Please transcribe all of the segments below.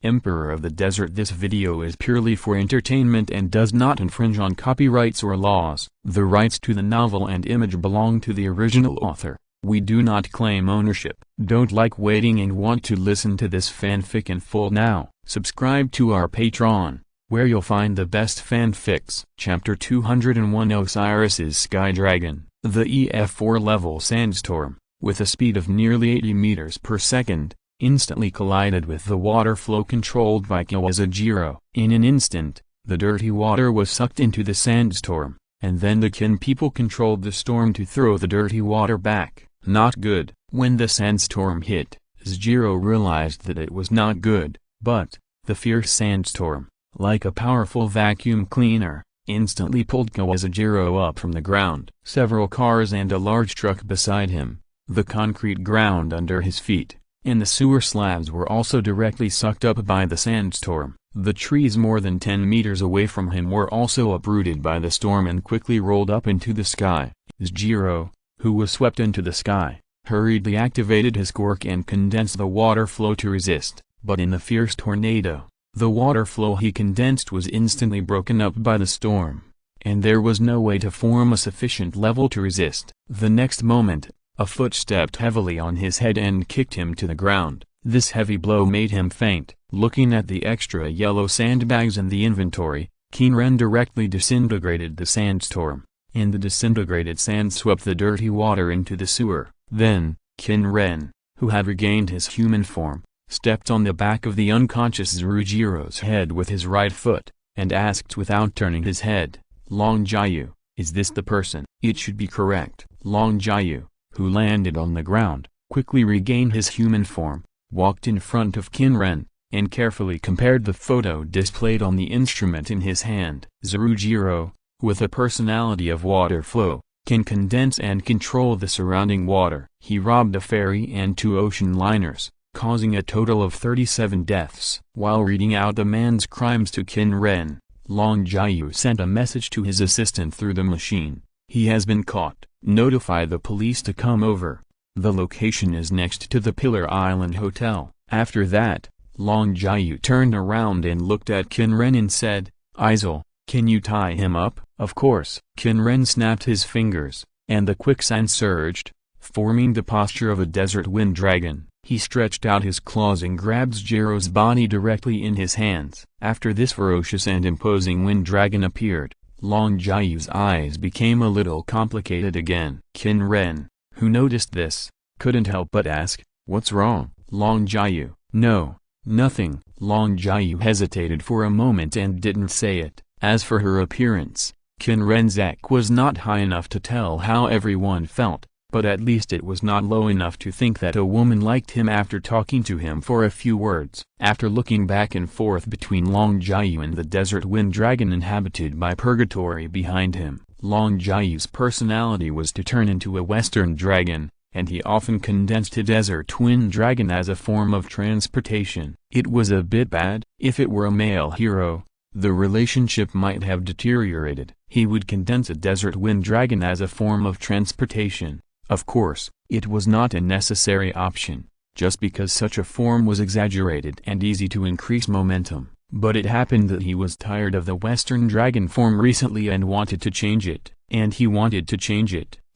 Emperor of the Desert. This video is purely for entertainment and does not infringe on copyrights or laws. The rights to the novel and image belong to the original author. We do not claim ownership. Don't like waiting and want to listen to this fanfic in full now? Subscribe to our Patreon, where you'll find the best fanfics. Chapter 201 Osiris's Sky Dragon. The EF4 level sandstorm, with a speed of nearly 80 meters per second, instantly collided with the water flow controlled by Izir. In an instant, the dirty water was sucked into the sandstorm, and then the Qin people controlled the storm to throw the dirty water back. Not good. When the sandstorm hit, Izir realized that it was not good, but the fierce sandstorm, like a powerful vacuum cleaner, instantly pulled Izir up from the ground. Several cars and a large truck beside him, the concrete ground under his feet, and the sewer slabs were also directly sucked up by the sandstorm. The trees more than 10 meters away from him were also uprooted by the storm and quickly rolled up into the sky. Izir, who was swept into the sky, hurriedly activated his cork and condensed the water flow to resist, but in the fierce tornado, the water flow he condensed was instantly broken up by the storm, and there was no way to form a sufficient level to resist. The next moment, a foot stepped heavily on his head and kicked him to the ground. This heavy blow made him faint. Looking at the extra yellow sandbags in the inventory, Qin Ren directly disintegrated the sandstorm, and the disintegrated sand swept the dirty water into the sewer. Then, Qin Ren, who had regained his human form, stepped on the back of the unconscious Izir's head with his right foot, and asked without turning his head, "Long Jiu, is this the person?" "It should be correct." Long Jiu, who landed on the ground, quickly regained his human form, walked in front of Qin Ren, and carefully compared the photo displayed on the instrument in his hand. Izir, with a personality of water flow, can condense and control the surrounding water. He robbed a ferry and 2 ocean liners, causing a total of 37 deaths. While reading out the man's crimes to Qin Ren, Long Jiu sent a message to his assistant through the machine. "He has been caught. Notify the police to come over. The location is next to the Pillar Island Hotel." After that, Long Jiu turned around and looked at Qin Ren and said, "Izir, can you tie him up?" "Of course." Qin Ren snapped his fingers, and the quicksand surged, forming the posture of a desert wind dragon. He stretched out his claws and grabbed Izir's body directly in his hands. After this ferocious and imposing wind dragon appeared, Long Jiu's eyes became a little complicated again. Qin Ren, who noticed this, couldn't help but ask, "What's wrong?" Long Jiu, "No, nothing." Long Jiu hesitated for a moment and didn't say it. As for her appearance, Qin Ren's IQ was not high enough to tell how everyone felt, but at least it was not low enough to think that a woman liked him after talking to him for a few words. After looking back and forth between Long Jiu and the desert wind dragon inhabited by purgatory behind him, Long Jiu's personality was to turn into a western dragon, and he often condensed a desert wind dragon as a form of transportation. It was a bit bad. If it were a male hero, the relationship might have deteriorated. He would condense a desert wind dragon as a form of transportation. Of course, it was not a necessary option, just because such a form was exaggerated and easy to increase momentum. But it happened that he was tired of the western dragon form recently and wanted to change it.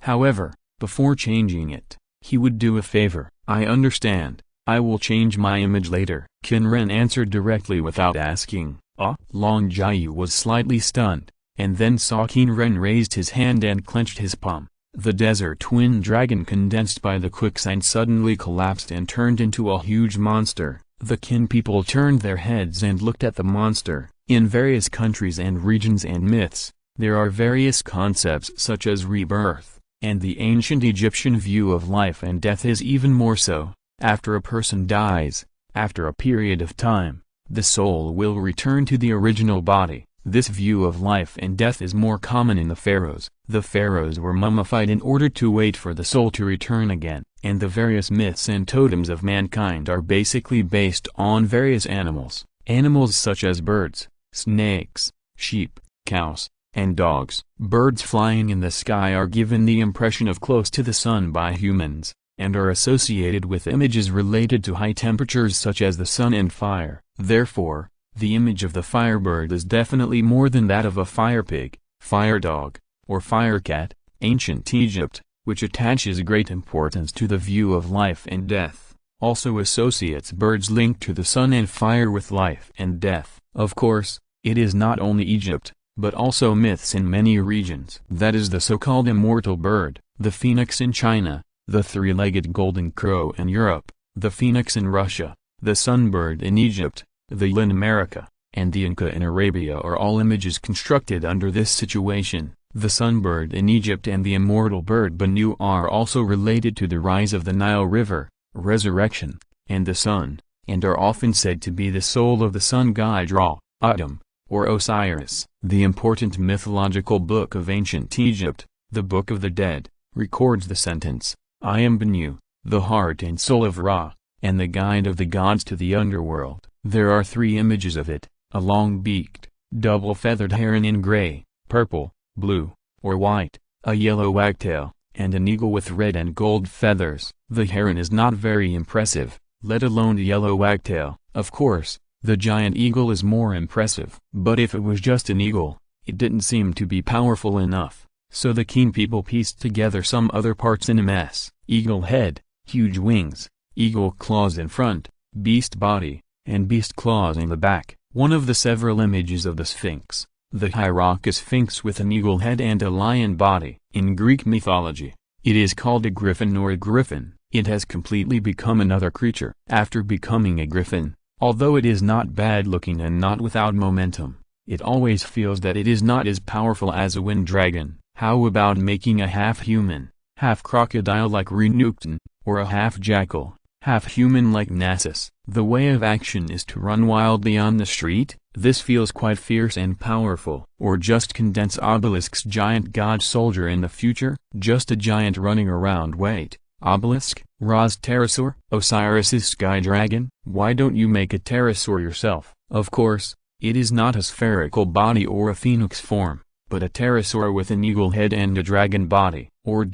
However, before changing it, he would do a favor. "I understand. I will change my image later." Qin Ren answered directly without asking. Long Jiu was slightly stunned, and then saw Qin Ren raised his hand and clenched his palm. The desert wind dragon condensed by the quicksand suddenly collapsed and turned into a huge monster. The Qin people turned their heads and looked at the monster. In various countries and regions and myths, there are various concepts such as rebirth, and the ancient Egyptian view of life and death is even more so. After a person dies, after a period of time, the soul will return to the original body. This view of life and death is more common in the pharaohs. The pharaohs were mummified in order to wait for the soul to return again, and the various myths and totems of mankind are basically based on various animals. Animals such as birds, snakes, sheep, cows, and dogs. Birds flying in the sky are given the impression of close to the sun by humans. and are associated with images related to high temperatures such as the sun and fire. Therefore, the image of the firebird is definitely more than that of a firepig, firedog, or firecat. Ancient Egypt, which attaches great importance to the view of life and death, also associates birds linked to the sun and fire with life and death. Of course, it is not only Egypt, but also myths in many regions. That is the so-called immortal bird, the phoenix in China, the three-legged golden crow in Europe, the phoenix in Russia, the sunbird in Egypt, the yin in America, and the Inca in Arabia are all images constructed under this situation. The sunbird in Egypt and the immortal bird Banu are also related to the rise of the Nile River, resurrection, and the sun, and are often said to be the soul of the sun god Ra, Atum, or Osiris. The important mythological book of ancient Egypt, the Book of the Dead, records the sentence, "I am Banu, the heart and soul of Ra, and the guide of the gods to the underworld." There are 3 images of it: a long-beaked, double-feathered heron in gray, purple, blue, or white, a yellow wagtail, and an eagle with red and gold feathers. The heron is not very impressive, let alone the yellow wagtail. Of course, the giant eagle is more impressive. But if it was just an eagle, it didn't seem to be powerful enough, so the Qin people pieced together some other parts in a mess: eagle head, huge wings, eagle claws in front, beast body, and beast claws in the back. One of the several images of the Sphinx, the Hierarchus Sphinx with an eagle head and a lion body. In Greek mythology, it is called a griffin or a griffin. It has completely become another creature. After becoming a griffin, although it is not bad-looking and not without momentum, it always feels that it is not as powerful as a wind dragon. How about making a half-human, half-crocodile like Renukton, or a half-jackal, half-human like Nasus? The way of action is to run wildly on the street. This feels quite fierce and powerful. Or just condense Obelisk's giant god soldier in the future, just a giant running around. Wait, Obelisk, Ra's pterosaur, Osiris's sky dragon? Why don't you make a pterosaur yourself? Of course, it is not a spherical body or a phoenix form, but a pterosaur with an eagle head and a dragon body. Or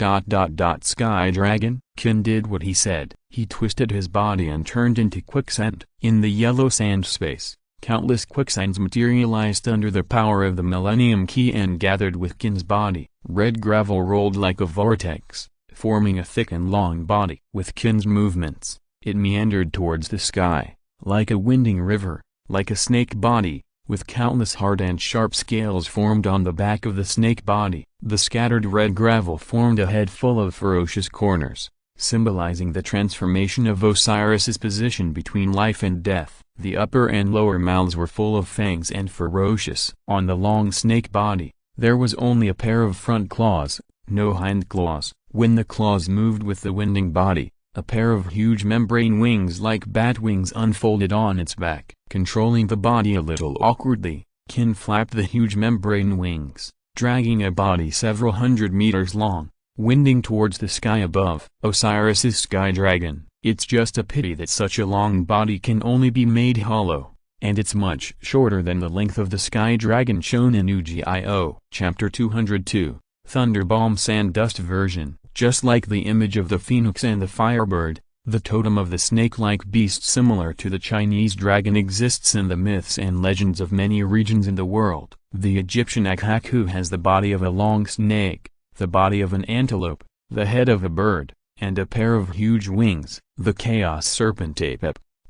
sky dragon? Qin did what he said. He twisted his body and turned into quicksand. In the yellow sand space, countless quicksands materialized under the power of the Millennium Key and gathered with Qin's body. Red gravel rolled like a vortex, forming a thick and long body. With Qin's movements, it meandered towards the sky, like a winding river, like a snake body, with countless hard and sharp scales formed on the back of the snake body. The scattered red gravel formed a head full of ferocious corners, symbolizing the transformation of Osiris's position between life and death. The upper and lower mouths were full of fangs and ferocious. On the long snake body, there was only a pair of front claws, no hind claws. When the claws moved with the winding body, a pair of huge membrane wings like bat wings unfolded on its back. Controlling the body a little awkwardly, Qin flapped the huge membrane wings, dragging a body several hundred meters long, winding towards the sky above. Osiris's sky dragon. It's just a pity that such a long body can only be made hollow, and it's much shorter than the length of the sky dragon shown in UGIO. Chapter 202, Thunderbalm Sand-Dust version. Just like the image of the phoenix and the firebird, the totem of the snake-like beast similar to the Chinese dragon exists in the myths and legends of many regions in the world. The Egyptian Akhaku has the body of a long snake, the body of an antelope, the head of a bird, and a pair of huge wings. The chaos serpent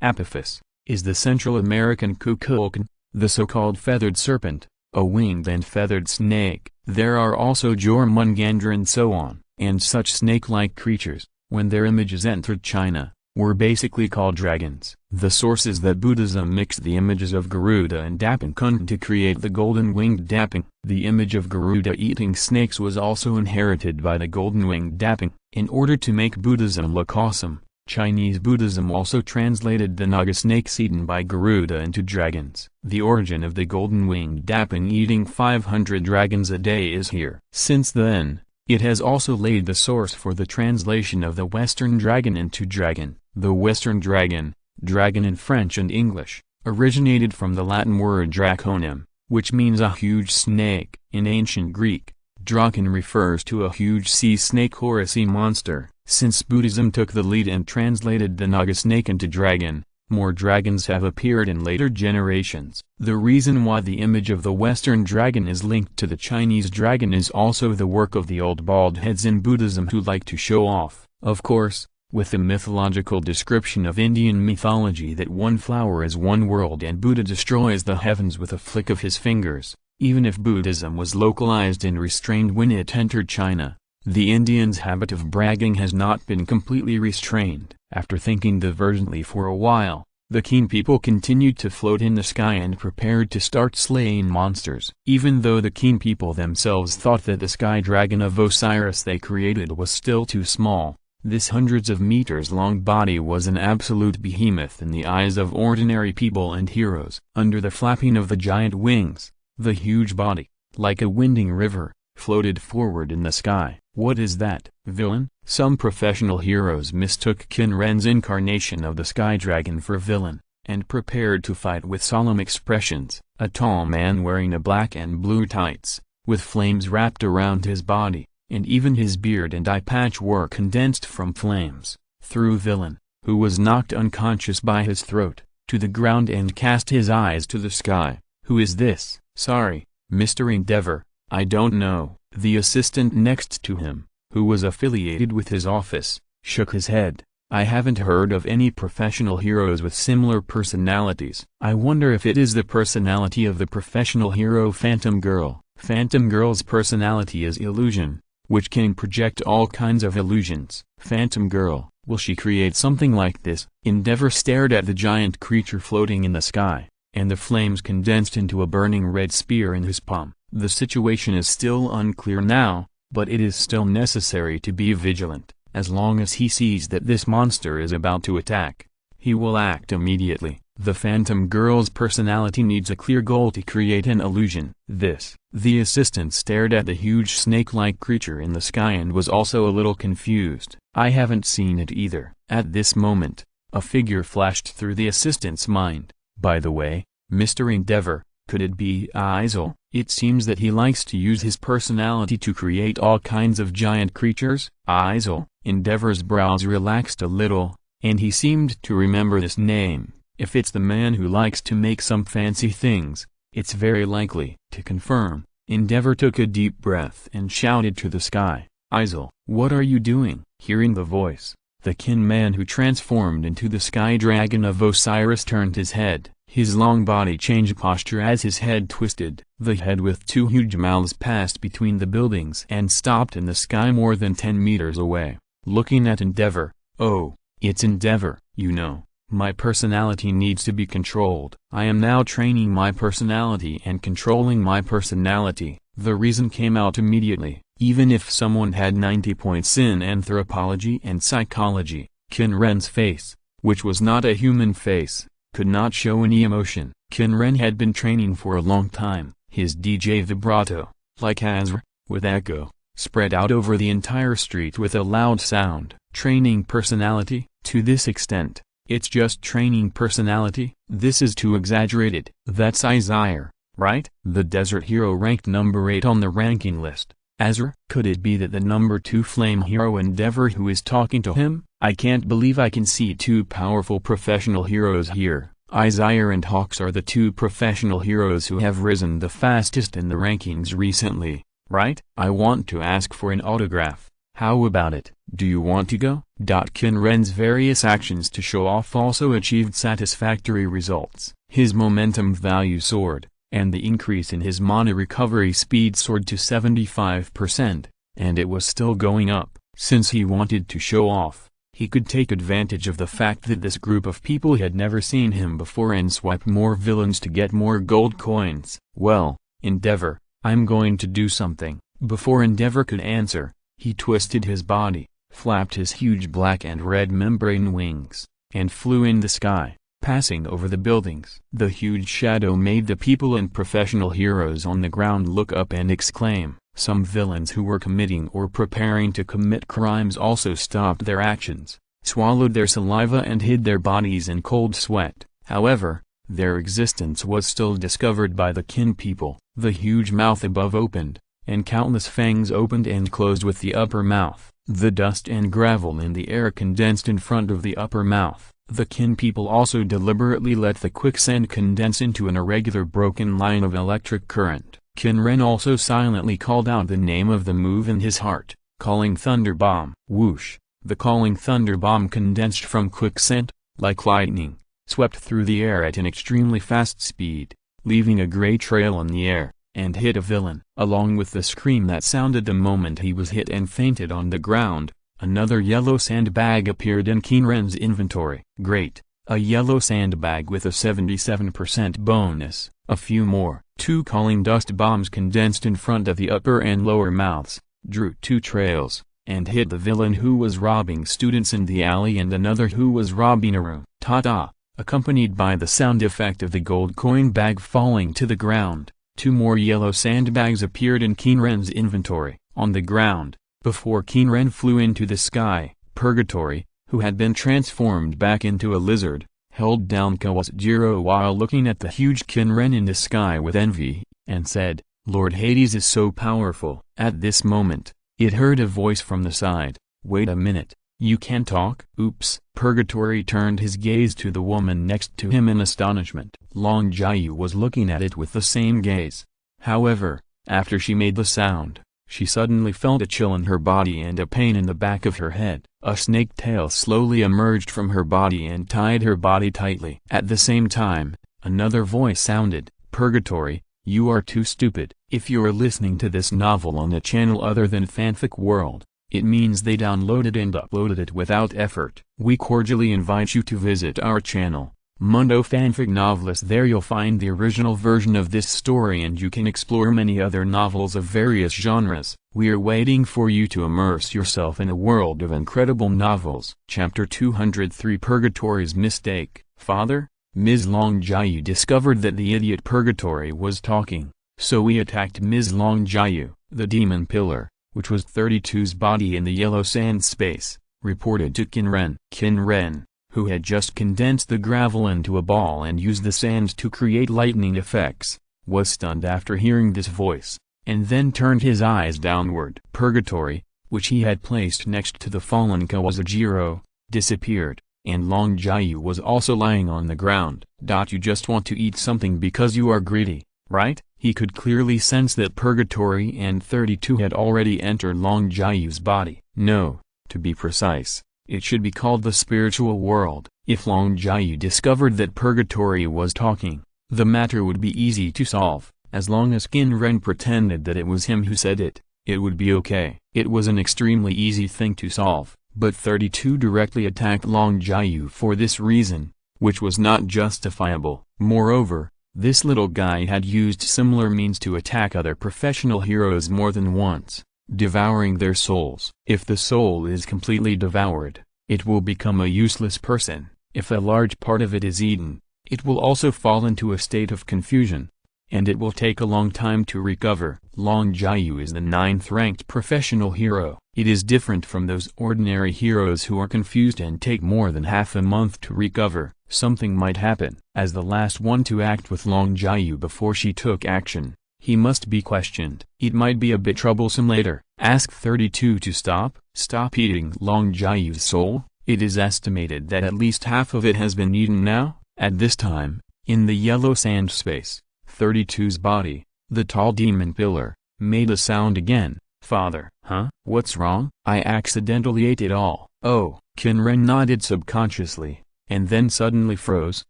Apophis, is the Central American Kukulkan, the so-called feathered serpent, a winged and feathered snake. There are also Jormungandr and so on, and such snake-like creatures, when their images entered China, were basically called dragons. The source is that Buddhism mixed the images of Garuda and Daping Kun to create the golden-winged Daping. The image of Garuda eating snakes was also inherited by the golden-winged Daping. In order to make Buddhism look awesome, Chinese Buddhism also translated the Naga snakes eaten by Garuda into dragons. The origin of the golden-winged Daping eating 500 dragons a day is here. Since then, it has also laid the source for the translation of the Western dragon into dragon. The Western dragon, dragon in French and English, originated from the Latin word draconem, which means a huge snake. In ancient Greek, Draken refers to a huge sea snake or a sea monster. Since Buddhism took the lead and translated the Naga snake into dragon, more dragons have appeared in later generations. The reason why the image of the Western dragon is linked to the Chinese dragon is also the work of the old bald heads in Buddhism who like to show off, of course, with the mythological description of Indian mythology that one flower is one world and Buddha destroys the heavens with a flick of his fingers. Even if Buddhism was localized and restrained when it entered China, the Indians' habit of bragging has not been completely restrained. After thinking divergently for a while, the Qin people continued to float in the sky and prepared to start slaying monsters. Even though the Qin people themselves thought that the sky dragon of Osiris they created was still too small, this hundreds of meters long body was an absolute behemoth in the eyes of ordinary people and heroes. Under the flapping of the giant wings, the huge body, like a winding river, floated forward in the sky. What is that? Villain? Some professional heroes mistook Qin Ren's incarnation of the sky dragon for villain, and prepared to fight with solemn expressions. A tall man wearing a black and blue tights, with flames wrapped around his body, and even his beard and eye patch were condensed from flames, threw villain, who was knocked unconscious by his throat, to the ground and cast his eyes to the sky. Who is this? Sorry, Mr. Endeavor, I don't know. The assistant next to him, who was affiliated with his office, shook his head. I haven't heard of any professional heroes with similar personalities. I wonder if it is the personality of the professional hero Phantom Girl. Phantom Girl's personality is illusion, which can project all kinds of illusions. Phantom Girl, will she create something like this? Endeavor stared at the giant creature floating in the sky, and the flames condensed into a burning red spear in his palm. The situation is still unclear now, but it is still necessary to be vigilant. As long as he sees that this monster is about to attack, he will act immediately. The Phantom Girl's personality needs a clear goal to create an illusion. The assistant stared at the huge snake-like creature in the sky and was also a little confused. I haven't seen it either. At this moment, a figure flashed through the assistant's mind. By the way, Mr. Endeavor, could it be Izir? It seems that he likes to use his personality to create all kinds of giant creatures. Izir. Endeavor's brows relaxed a little, and he seemed to remember this name. If it's the man who likes to make some fancy things, it's very likely. To confirm, Endeavor took a deep breath and shouted to the sky, Izir, what are you doing? Hearing the voice, the Qin man who transformed into the sky dragon of Osiris turned his head. His long body changed posture as his head twisted. The head with two huge mouths passed between the buildings and stopped in the sky more than 10 meters away. Looking at Endeavor, oh, it's Endeavor. You know, my personality needs to be controlled. I am now training my personality and controlling my personality. The reason came out immediately. Even if someone had 90 points in anthropology and psychology, Qin Ren's face, which was not a human face, could not show any emotion. Qin Ren had been training for a long time. His DJ vibrato, like Izir, with echo, spread out over the entire street with a loud sound. Training personality? To this extent, it's just training personality? This is too exaggerated. That's Izir, right? The desert hero ranked number 8 on the ranking list. Izir? Could it be that the number 2 flame hero Endeavor who is talking to him? I can't believe I can see 2 powerful professional heroes here. Izir and Hawks are the 2 professional heroes who have risen the fastest in the rankings recently, right? I want to ask for an autograph. How about it? Do you want to go? Qin Ren's various actions to show off also achieved satisfactory results. His momentum value soared, and the increase in his mana recovery speed soared to 75%, and it was still going up. Since he wanted to show off, he could take advantage of the fact that this group of people had never seen him before and swipe more villains to get more gold coins. Well, Endeavor, I'm going to do something. Before Endeavor could answer, he twisted his body, flapped his huge black and red membrane wings, and flew in the sky, passing over the buildings. The huge shadow made the people and professional heroes on the ground look up and exclaim. Some villains who were committing or preparing to commit crimes also stopped their actions, swallowed their saliva and hid their bodies in cold sweat. However, their existence was still discovered by the Qin people. The huge mouth above opened, and countless fangs opened and closed with the upper mouth. The dust and gravel in the air condensed in front of the upper mouth. The Qin people also deliberately let the quicksand condense into an irregular broken line of electric current. Qin Ren also silently called out the name of the move in his heart, calling thunder bomb. Whoosh! The calling thunder bomb condensed from quicksand, like lightning, swept through the air at an extremely fast speed, leaving a gray trail in the air, and hit a villain. Along with the scream that sounded the moment he was hit and fainted on the ground, another yellow sandbag appeared in Qin Ren's inventory. Great! A yellow sandbag with a 77% bonus. A few more. 2 calling dust bombs condensed in front of the upper and lower mouths, drew 2 trails, and hit the villain who was robbing students in the alley and another who was robbing a room. Ta-ta! Accompanied by the sound effect of the gold coin bag falling to the ground, 2 more yellow sandbags appeared in Qin Ren's inventory. On the ground, before Qin Ren flew into the sky, Purgatory, who had been transformed back into a lizard, held down Kawasujiro while looking at the huge Qin Ren in the sky with envy, and said, "Lord Hades is so powerful." At this moment, it heard a voice from the side. "Wait a minute, you can talk?" Oops! Purgatory turned his gaze to the woman next to him in astonishment. Long Jiayu was looking at it with the same gaze. However, after she made the sound, she suddenly felt a chill in her body and a pain in the back of her head. A snake tail slowly emerged from her body and tied her body tightly. At the same time, another voice sounded, "Purgatory, you are too stupid." If you are listening to this novel on a channel other than Fanfic World, it means they downloaded and uploaded it without effort. We cordially invite you to visit our channel, Mundo Fanfic Novelist. There you'll find the original version of this story and you can explore many other novels of various genres. We are waiting for you to immerse yourself in a world of incredible novels. Chapter 203 Purgatory's Mistake. Father, Ms. Long Jiayu discovered that the idiot Purgatory was talking, so we attacked Ms. Long Jiayu. The demon pillar, which was 32's body in the yellow sand space, reported to Qin Ren. Qin Ren, who had just condensed the gravel into a ball and used the sand to create lightning effects, was stunned after hearing this voice, and then turned his eyes downward. Purgatory, which he had placed next to the fallen Kawasujiro, disappeared, and Long Jiayu was also lying on the ground. You just want to eat something because you are greedy, right? He could clearly sense that Purgatory and 32 had already entered Long Jiayu's body. No, to be precise, it should be called the spiritual world. If Long Jiayu discovered that Purgatory was talking, the matter would be easy to solve. As long as Qin Ren pretended that it was him who said it, it would be okay. It was an extremely easy thing to solve, but 32 directly attacked Long Jiayu for this reason, which was not justifiable. Moreover, this little guy had used similar means to attack other professional heroes more than once, devouring their souls. If the soul is completely devoured, it will become a useless person. If a large part of it is eaten, it will also fall into a state of confusion, and it will take a long time to recover. Long Jiayu is the 9th-ranked professional hero. It is different from those ordinary heroes who are confused and take more than half a month to recover. Something might happen. As the last one to act with Long Jiayu before she took action, he must be questioned. It might be a bit troublesome later. Ask 32 to stop eating Long Jiayu's soul. It is estimated that at least half of it has been eaten now. At this time, in the yellow sand space, 32's body, the tall demon pillar, made a sound again. Father, huh? What's wrong? I accidentally ate it all. Oh, Qin Ren nodded subconsciously, and then suddenly froze.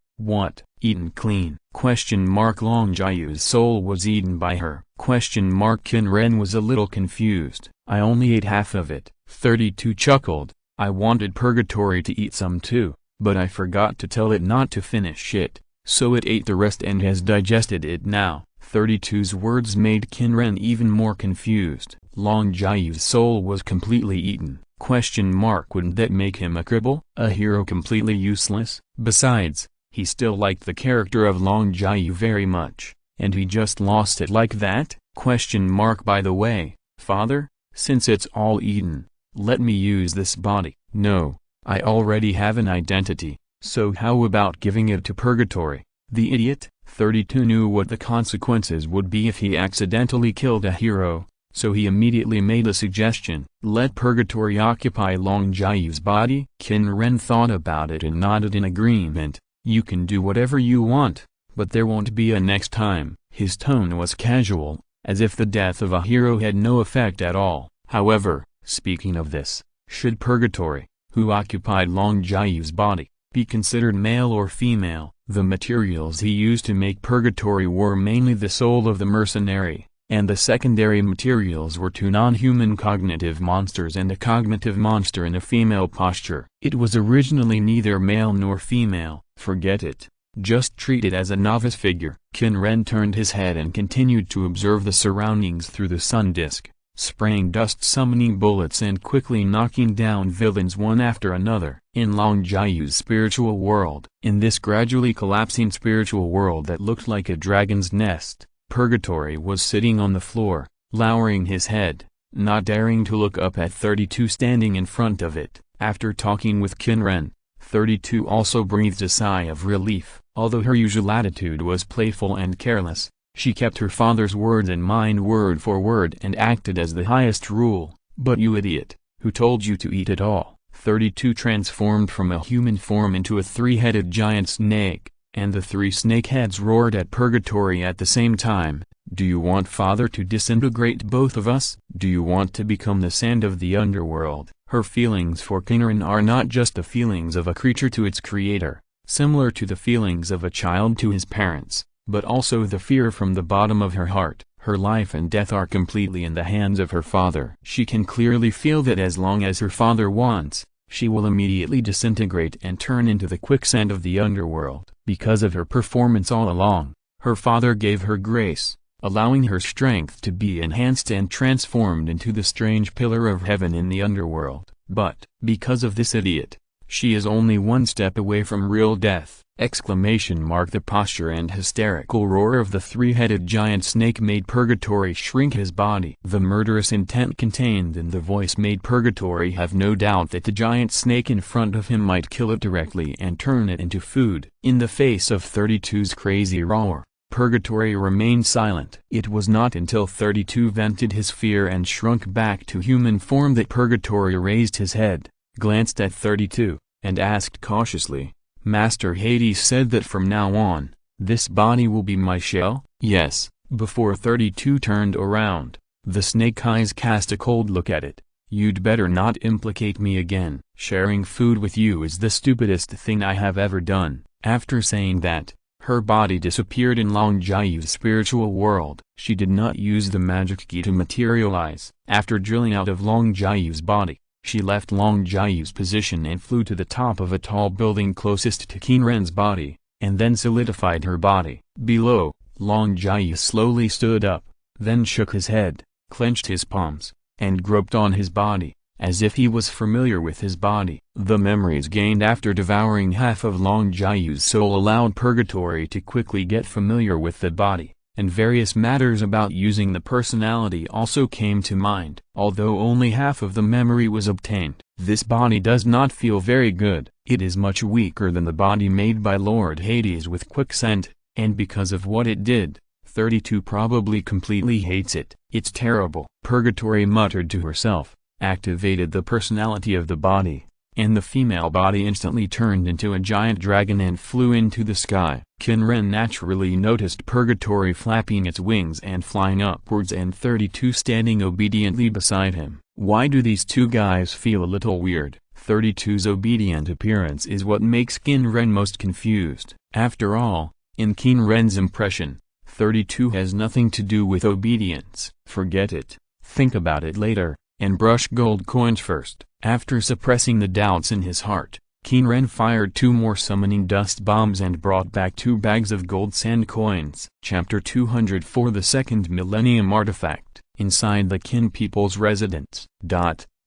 What? Eaten clean? Long Jiayu's soul was eaten by her. Qin Ren was a little confused. I only ate half of it. 32 chuckled. I wanted Purgatory to eat some too, but I forgot to tell it not to finish it, so it ate the rest and has digested it now. 32's words made Qin Ren even more confused. Long Jiayu's soul was completely eaten. Wouldn't that make him a cripple? A hero completely useless? Besides, he still liked the character of Long Jiayu very much, and he just lost it like that? By the way, father, since it's all eaten, let me use this body. No, I already have an identity, so how about giving it to Purgatory? The idiot. 32 knew what the consequences would be if he accidentally killed a hero, so he immediately made a suggestion. Let purgatory occupy Long Jiayu's body. Qin Ren thought about it and nodded in agreement. You can do whatever you want, but there won't be a next time. His tone was casual, as if the death of a hero had no effect at all. However, speaking of this, should purgatory, who occupied Long Jiayu's body, be considered male or female? The materials he used to make purgatory were mainly the soul of the mercenary, and the secondary materials were two non-human cognitive monsters and a cognitive monster in a female posture. It was originally neither male nor female. Forget it. Just treat it as a novice figure. Qin Ren turned his head and continued to observe the surroundings through the sun disk, spraying dust, summoning bullets and quickly knocking down villains one after another. In Long Jiayu's spiritual world, in this gradually collapsing spiritual world that looked like a dragon's nest, Purgatory was sitting on the floor, lowering his head, not daring to look up at 32 standing in front of it. After talking with Qin Ren, 32 also breathed a sigh of relief. Although her usual attitude was playful and careless, she kept her father's words in mind word for word and acted as the highest rule. But you idiot, who told you to eat it all? 32 transformed from a human form into a three-headed giant snake, and the three snake heads roared at Purgatory at the same time. Do you want father to disintegrate both of us? Do you want to become the sand of the underworld? Her feelings for Qin Ren are not just the feelings of a creature to its creator, similar to the feelings of a child to his parents, but also the fear from the bottom of her heart. Her life and death are completely in the hands of her father. She can clearly feel that as long as her father wants, she will immediately disintegrate and turn into the quicksand of the underworld. Because of her performance all along, her father gave her grace, allowing her strength to be enhanced and transformed into the strange pillar of heaven in the underworld. But, because of this idiot, she is only one step away from real death! The posture and hysterical roar of the three-headed giant snake made Purgatory shrink his body. The murderous intent contained in the voice made Purgatory have no doubt that the giant snake in front of him might kill it directly and turn it into food. In the face of 32's crazy roar, Purgatory remained silent. It was not until 32 vented his fear and shrunk back to human form that Purgatory raised his head, glanced at 32, and asked cautiously, Master Hades said that from now on, this body will be my shell? Yes. Before 32 turned around, the snake eyes cast a cold look at it. You'd better not implicate me again. Sharing food with you is the stupidest thing I have ever done. After saying that, her body disappeared in Long Jiayu's spiritual world. She did not use the magic key to materialize. After drilling out of Long Jiayu's body, she left Long Jiayu's position and flew to the top of a tall building closest to Qin Ren's body, and then solidified her body. Below, Long Jiayu slowly stood up, then shook his head, clenched his palms, and groped on his body, as if he was familiar with his body. The memories gained after devouring half of Long Jiayu's soul allowed Purgatory to quickly get familiar with the body, and various matters about using the personality also came to mind. Although only half of the memory was obtained, this body does not feel very good. It is much weaker than the body made by Lord Hades with quicksand, and because of what it did, 32 probably completely hates it. It's terrible. Purgatory muttered to herself, activated the personality of the body, and the female body instantly turned into a giant dragon and flew into the sky. Qin Ren naturally noticed Purgatory flapping its wings and flying upwards and 32 standing obediently beside him. Why do these two guys feel a little weird? 32's obedient appearance is what makes Qin Ren most confused. After all, in Qin Ren's impression, 32 has nothing to do with obedience. Forget it. Think about it later, and brush gold coins first. After suppressing the doubts in his heart, Qin Ren fired 2 more summoning dust bombs and brought back 2 bags of gold sand coins. Chapter 204 The Second Millennium Artifact. Inside the Qin people's residence.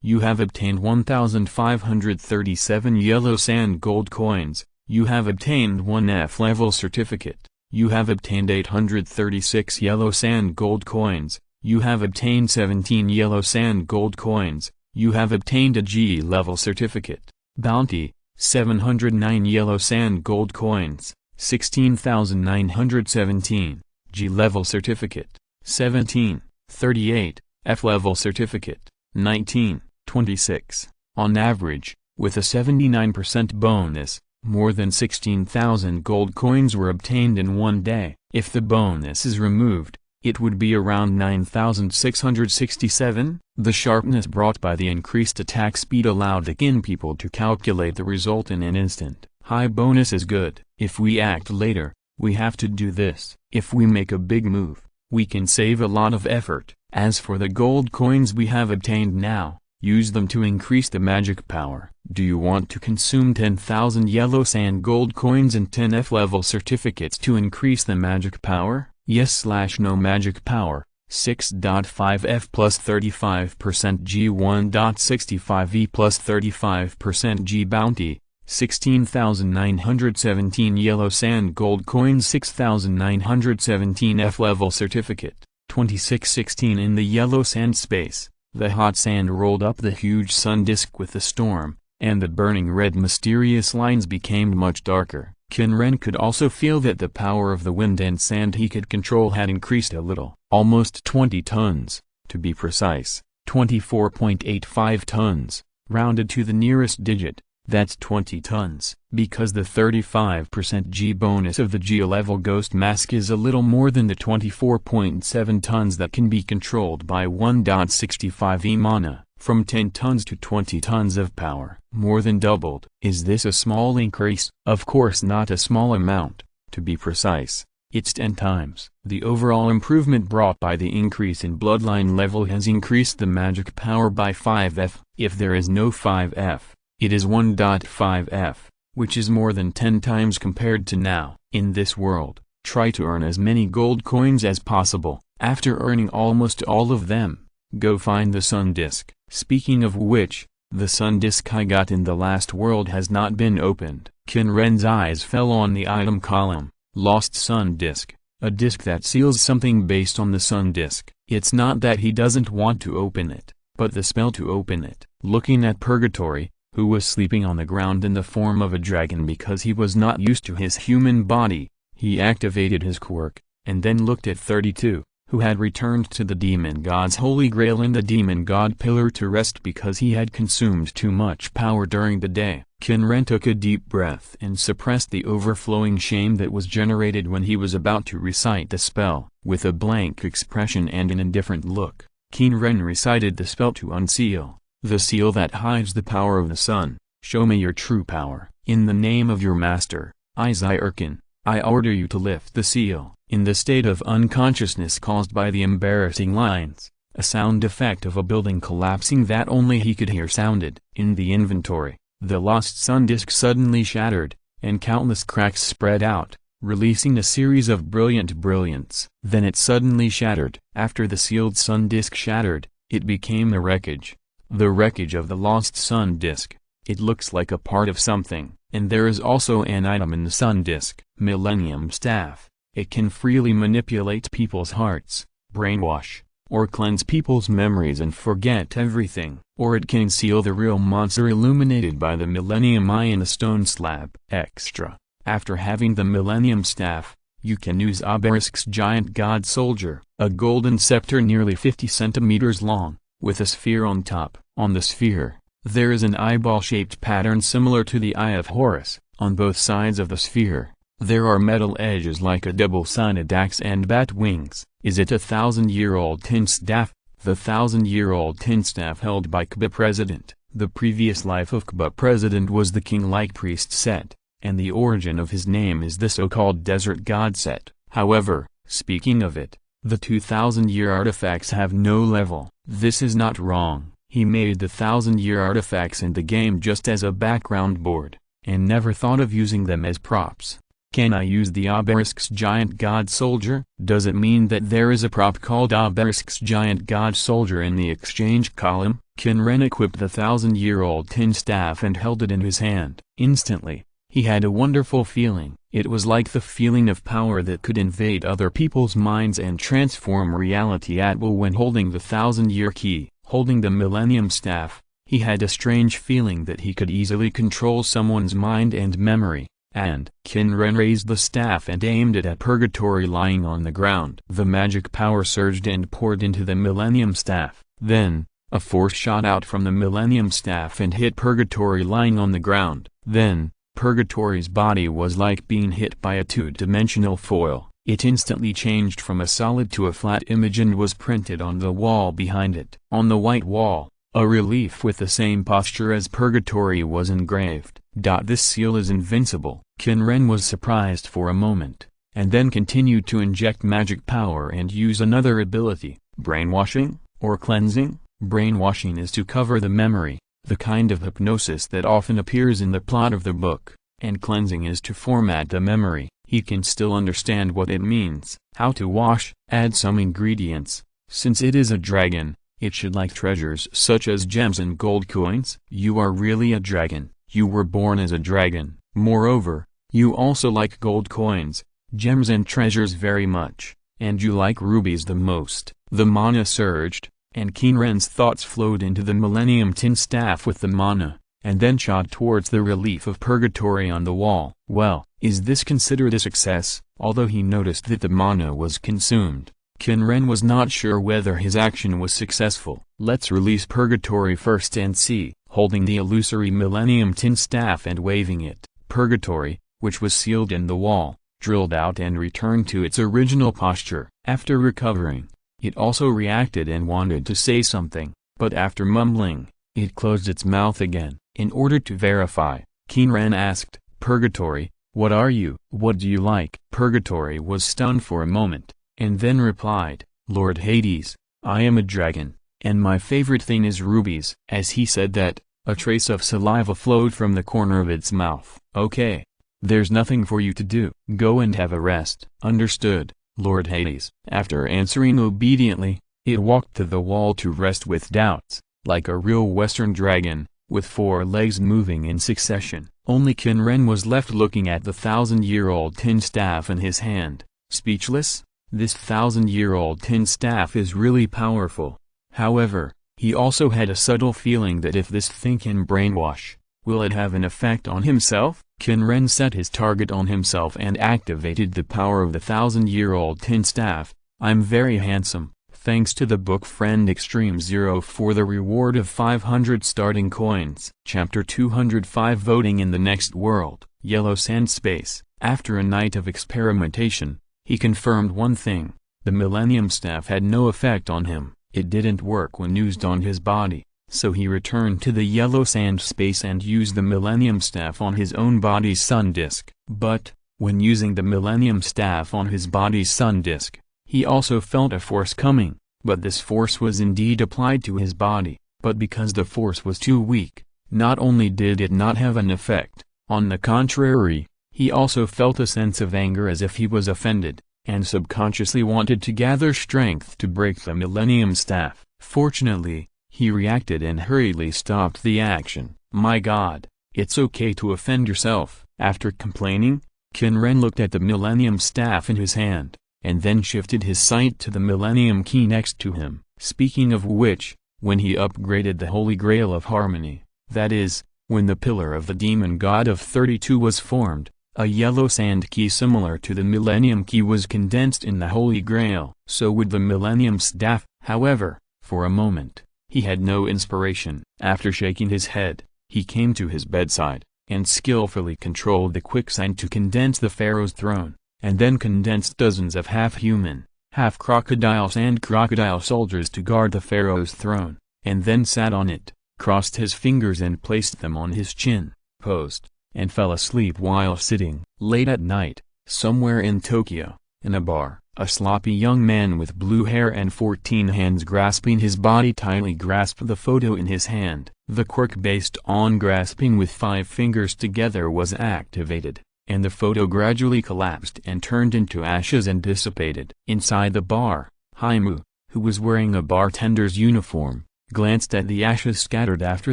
You have obtained 1,537 yellow sand gold coins. You have obtained 1 F-level certificate. You have obtained 836 yellow sand gold coins. You have obtained 17 yellow sand gold coins. You have obtained a G-level certificate. Bounty, 709 yellow sand gold coins, 16,917. G-level certificate, 17, 38, F-level certificate, 1926. On average, with a 79% bonus, more than 16,000 gold coins were obtained in one day. If the bonus is removed, it would be around 9,667. The sharpness brought by the increased attack speed allowed the Qin people to calculate the result in an instant. High bonus is good. If we act later, we have to do this. If we make a big move, we can save a lot of effort. As for the gold coins we have obtained now, use them to increase the magic power. Do you want to consume 10,000 yellow sand gold coins and 10 F-level certificates to increase the magic power? Yes/no magic power, 6.5 F plus 35% G 1.65 E plus 35% G bounty, 16,917 yellow sand gold coins 6,917 F-level certificate, 2616 in the yellow sand space. The hot sand rolled up the huge sun disk with the storm, and the burning red mysterious lines became much darker. Qin Ren could also feel that the power of the wind and sand he could control had increased a little. Almost 20 tons, to be precise, 24.85 tons, rounded to the nearest digit, that's 20 tons. Because the 35% G bonus of the G-level ghost mask is a little more than the 24.7 tons that can be controlled by 1.65 E mana. From 10 tons to 20 tons of power, more than doubled. Is this a small increase? Of course not a small amount. To be precise, it's 10 times. The overall improvement brought by the increase in bloodline level has increased the magic power by 5F. If there is no 5F, it is 1.5F, which is more than 10 times compared to now. In this world, try to earn as many gold coins as possible. After earning almost all of them, go find the sun disk. Speaking of which, the sun disk I got in the last world has not been opened. Qin Ren's eyes fell on the item column, lost sun disk, a disk that seals something based on the sun disk. It's not that he doesn't want to open it, but the spell to open it. Looking at Purgatory, who was sleeping on the ground in the form of a dragon because he was not used to his human body, he activated his quirk, and then looked at 32. Who had returned to the demon god's holy grail in the demon god pillar to rest because he had consumed too much power during the day. Qin Ren took a deep breath and suppressed the overflowing shame that was generated when he was about to recite the spell. With a blank expression and an indifferent look, Qin Ren recited the spell to unseal the seal that hides the power of the sun. Show me your true power. In the name of your master, Izir Qin, I order you to lift the seal. In the state of unconsciousness caused by the embarrassing lines, a sound effect of a building collapsing that only he could hear sounded. In the inventory, the lost sun disk suddenly shattered, and countless cracks spread out, releasing a series of brilliant brilliance. Then it suddenly shattered. After the sealed sun disk shattered, it became the wreckage. The wreckage of the lost sun disk. It looks like a part of something, and there is also an item in the sun disk. Millennium Staff. It can freely manipulate people's hearts, brainwash, or cleanse people's memories and forget everything. Or it can seal the real monster illuminated by the Millennium Eye in a stone slab. Extra. After having the Millennium Staff, you can use Obelisk's giant god soldier, a golden scepter nearly 50 centimeters long, with a sphere on top. On the sphere, there is an eyeball-shaped pattern similar to the Eye of Horus. On both sides of the sphere, there are metal edges like a double-sided axe and bat wings. Is it a 1,000-year-old tin staff? The 1,000-year-old tin staff held by Qba President. The previous life of Qba President was the king-like priest set, and the origin of his name is the so-called desert god set. However, speaking of it, the 2,000-year artifacts have no level. This is not wrong. He made the 1,000-year artifacts in the game just as a background board, and never thought of using them as props. Can I use the Obelisk's giant god soldier? Does it mean that there is a prop called Obelisk's giant god soldier in the exchange column? Qin Ren equipped the 1,000-year-old tin staff and held it in his hand. Instantly, he had a wonderful feeling. It was like the feeling of power that could invade other people's minds and transform reality at will. When holding the 1,000-year key, holding the Millennium Staff, he had a strange feeling that he could easily control someone's mind and memory. and Qin Ren raised the staff and aimed it at Purgatory lying on the ground. The magic power surged and poured into the Millennium Staff. Then, a force shot out from the Millennium Staff and hit Purgatory lying on the ground. Then, Purgatory's body was like being hit by a two-dimensional foil. It instantly changed from a solid to a flat image and was printed on the wall behind it. On the white wall, a relief with the same posture as Purgatory was engraved. This seal is invincible. Qin Ren was surprised for a moment, and then continued to inject magic power and use another ability, brainwashing, or cleansing. Brainwashing is to cover the memory, the kind of hypnosis that often appears in the plot of the book, and cleansing is to format the memory. He can still understand what it means. How to wash: add some ingredients. Since it is a dragon, it should like treasures such as gems and gold coins. You are really a dragon. You were born as a dragon. Moreover, you also like gold coins, gems and treasures very much, and you like rubies the most. The mana surged, and Qin Ren's thoughts flowed into the Millennium Tin Staff with the mana, and then shot towards the relief of Purgatory on the wall. Well, is this considered a success? Although he noticed that the mana was consumed, Qin Ren was not sure whether his action was successful. Let's release Purgatory first and see. Holding the illusory Millennium Tin Staff and waving it, Purgatory, which was sealed in the wall, drilled out and returned to its original posture. After recovering, it also reacted and wanted to say something, but after mumbling, it closed its mouth again. In order to verify, Qin Ren asked, "Purgatory, what are you? What do you like?" Purgatory was stunned for a moment, and then replied, "Lord Hades, I am a dragon, and my favorite thing is rubies." As he said that, a trace of saliva flowed from the corner of its mouth. "Okay. There's nothing for you to do. Go and have a rest." "Understood, Lord Hades." After answering obediently, it walked to the wall to rest with doubts, like a real Western dragon, with 4 legs moving in succession. Only Qin Ren was left looking at the 1,000-year-old tin staff in his hand, speechless. This 1,000-year-old tin staff is really powerful. However, he also had a subtle feeling that if this thing can brainwash, will it have an effect on himself? Qin Ren set his target on himself and activated the power of the 1,000-year-old tin staff. "I'm very handsome, thanks to the book Friend Extreme Zero for the reward of 500 starting coins." Chapter 205 Voting in the Next World, Yellow Sand Space. After a night of experimentation, he confirmed one thing: the Millennium Staff had no effect on him. It didn't work when used on his body, so he returned to the yellow sand space and used the Millennium Staff on his own body's sun disk. But, when using the Millennium Staff on his body's sun disk, he also felt a force coming, but this force was indeed applied to his body, but because the force was too weak, not only did it not have an effect, on the contrary, he also felt a sense of anger as if he was offended, and subconsciously wanted to gather strength to break the Millennium Staff. Fortunately, he reacted and hurriedly stopped the action. "My God, it's okay to offend yourself." After complaining, Qin Ren looked at the Millennium Staff in his hand, and then shifted his sight to the Millennium Key next to him. Speaking of which, when he upgraded the Holy Grail of Harmony, that is, when the Pillar of the Demon God of 32 was formed, a yellow sand key similar to the Millennium Key was condensed in the Holy Grail. So would the Millennium Staff. However, for a moment, he had no inspiration. After shaking his head, he came to his bedside, and skillfully controlled the quicksand to condense the pharaoh's throne, and then condensed dozens of half-human, half-crocodile sand crocodile soldiers to guard the pharaoh's throne, and then sat on it, crossed his fingers and placed them on his chin, posed, and fell asleep while sitting. Late at night, somewhere in Tokyo, in a bar, a sloppy young man with blue hair and 14 hands grasping his body tightly grasped the photo in his hand. The quirk based on grasping with 5 fingers together was activated, and the photo gradually collapsed and turned into ashes and dissipated. Inside the bar, Haimu, who was wearing a bartender's uniform, glanced at the ashes scattered after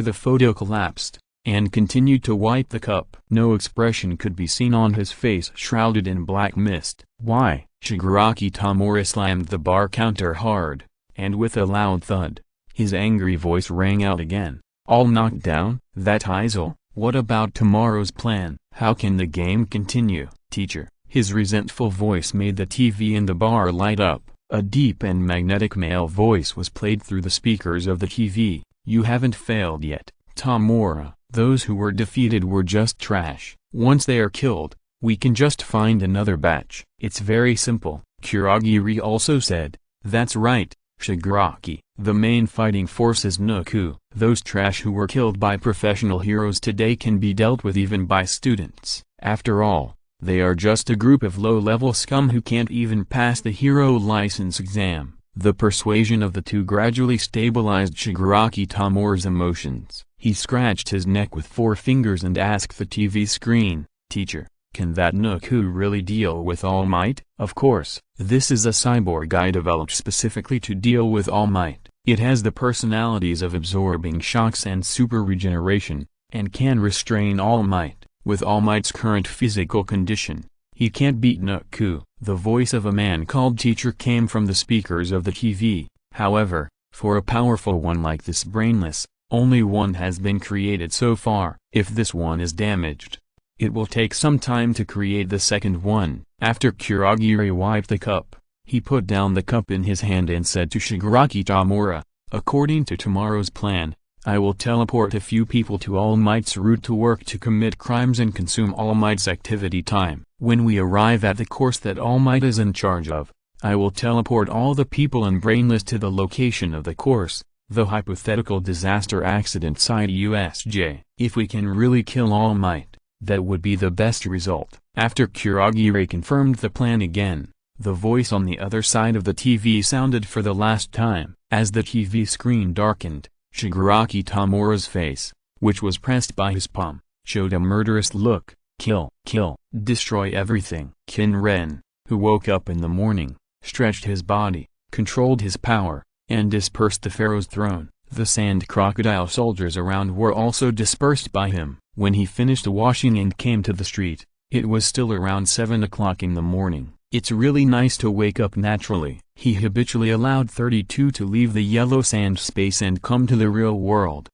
the photo collapsed, and continued to wipe the cup. No expression could be seen on his face shrouded in black mist. "Why?" Shigaraki Tamura slammed the bar counter hard, and with a loud thud, his angry voice rang out again. "All knocked down? That Izil, What about tomorrow's plan? How can the game continue, teacher? His resentful voice made the TV in the bar light up. A deep and magnetic male voice was played through the speakers of the TV. You haven't failed yet, Tamura. Those who were defeated were just trash. Once they are killed, we can just find another batch. It's very simple, Kurogiri also said. That's right, Shigaraki. The main fighting force is Nuku. Those trash who were killed by professional heroes today can be dealt with even by students. After all, they are just a group of low-level scum who can't even pass the hero license exam. The persuasion of the two gradually stabilized Shigaraki Tamura's emotions. He scratched his neck with 4 fingers and asked the TV screen, Teacher, can that Nuku really deal with All Might? Of course, this is a cyborg I developed specifically to deal with All Might. It has the personalities of absorbing shocks and super regeneration, and can restrain All Might. With All Might's current physical condition, he can't beat Nuku. The voice of a man called Teacher came from the speakers of the TV. However, for a powerful one like this brainless, only one has been created so far. If this one is damaged, it will take some time to create the second one. After Kurogiri wiped the cup, he put down the cup in his hand and said to Shigaraki Tamura, according to tomorrow's plan, I will teleport a few people to All Might's route to work to commit crimes and consume All Might's activity time. When we arrive at the course that All Might is in charge of, I will teleport all the people in Brainless to the location of the course, the hypothetical disaster accident site USJ. If we can really kill All Might, that would be the best result. After Kurogiri confirmed the plan again, the voice on the other side of the TV sounded for the last time. As the TV screen darkened, Shigaraki Tamura's face, which was pressed by his palm, showed a murderous look. Kill, kill, destroy everything. Qin Ren, who woke up in the morning, stretched his body, controlled his power, and dispersed the pharaoh's throne. The sand crocodile soldiers around were also dispersed by him. When he finished washing and came to the street, it was still around 7 o'clock in the morning. It's really nice to wake up naturally. He habitually allowed 32 to leave the yellow sand space and come to the real world.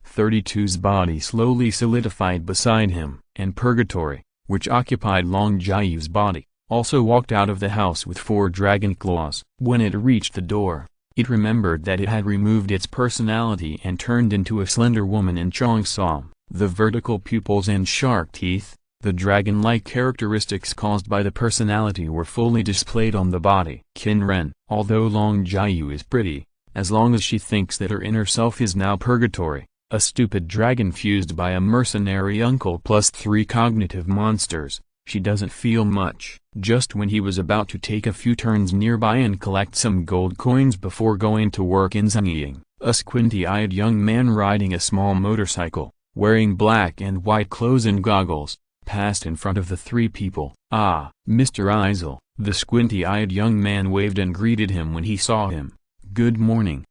32's body slowly solidified beside him, and Purgatory, which occupied Long Jiu's body, also walked out of the house with 4 dragon claws. When it reached the door, it remembered that it had removed its personality and turned into a slender woman in Cheongsam. The vertical pupils and shark teeth, the dragon-like characteristics caused by the personality, were fully displayed on the body. Qin Ren, although Long Jiu is pretty, as long as she thinks that her inner self is now Purgatory, a stupid dragon fused by a mercenary uncle plus 3 cognitive monsters, she doesn't feel much. Just when he was about to take a few turns nearby and collect some gold coins before going to work in Zhanying, a squinty-eyed young man riding a small motorcycle, wearing black and white clothes and goggles, passed in front of the 3 people. Ah, Mr. Izil. The squinty-eyed young man waved and greeted him when he saw him. Good morning,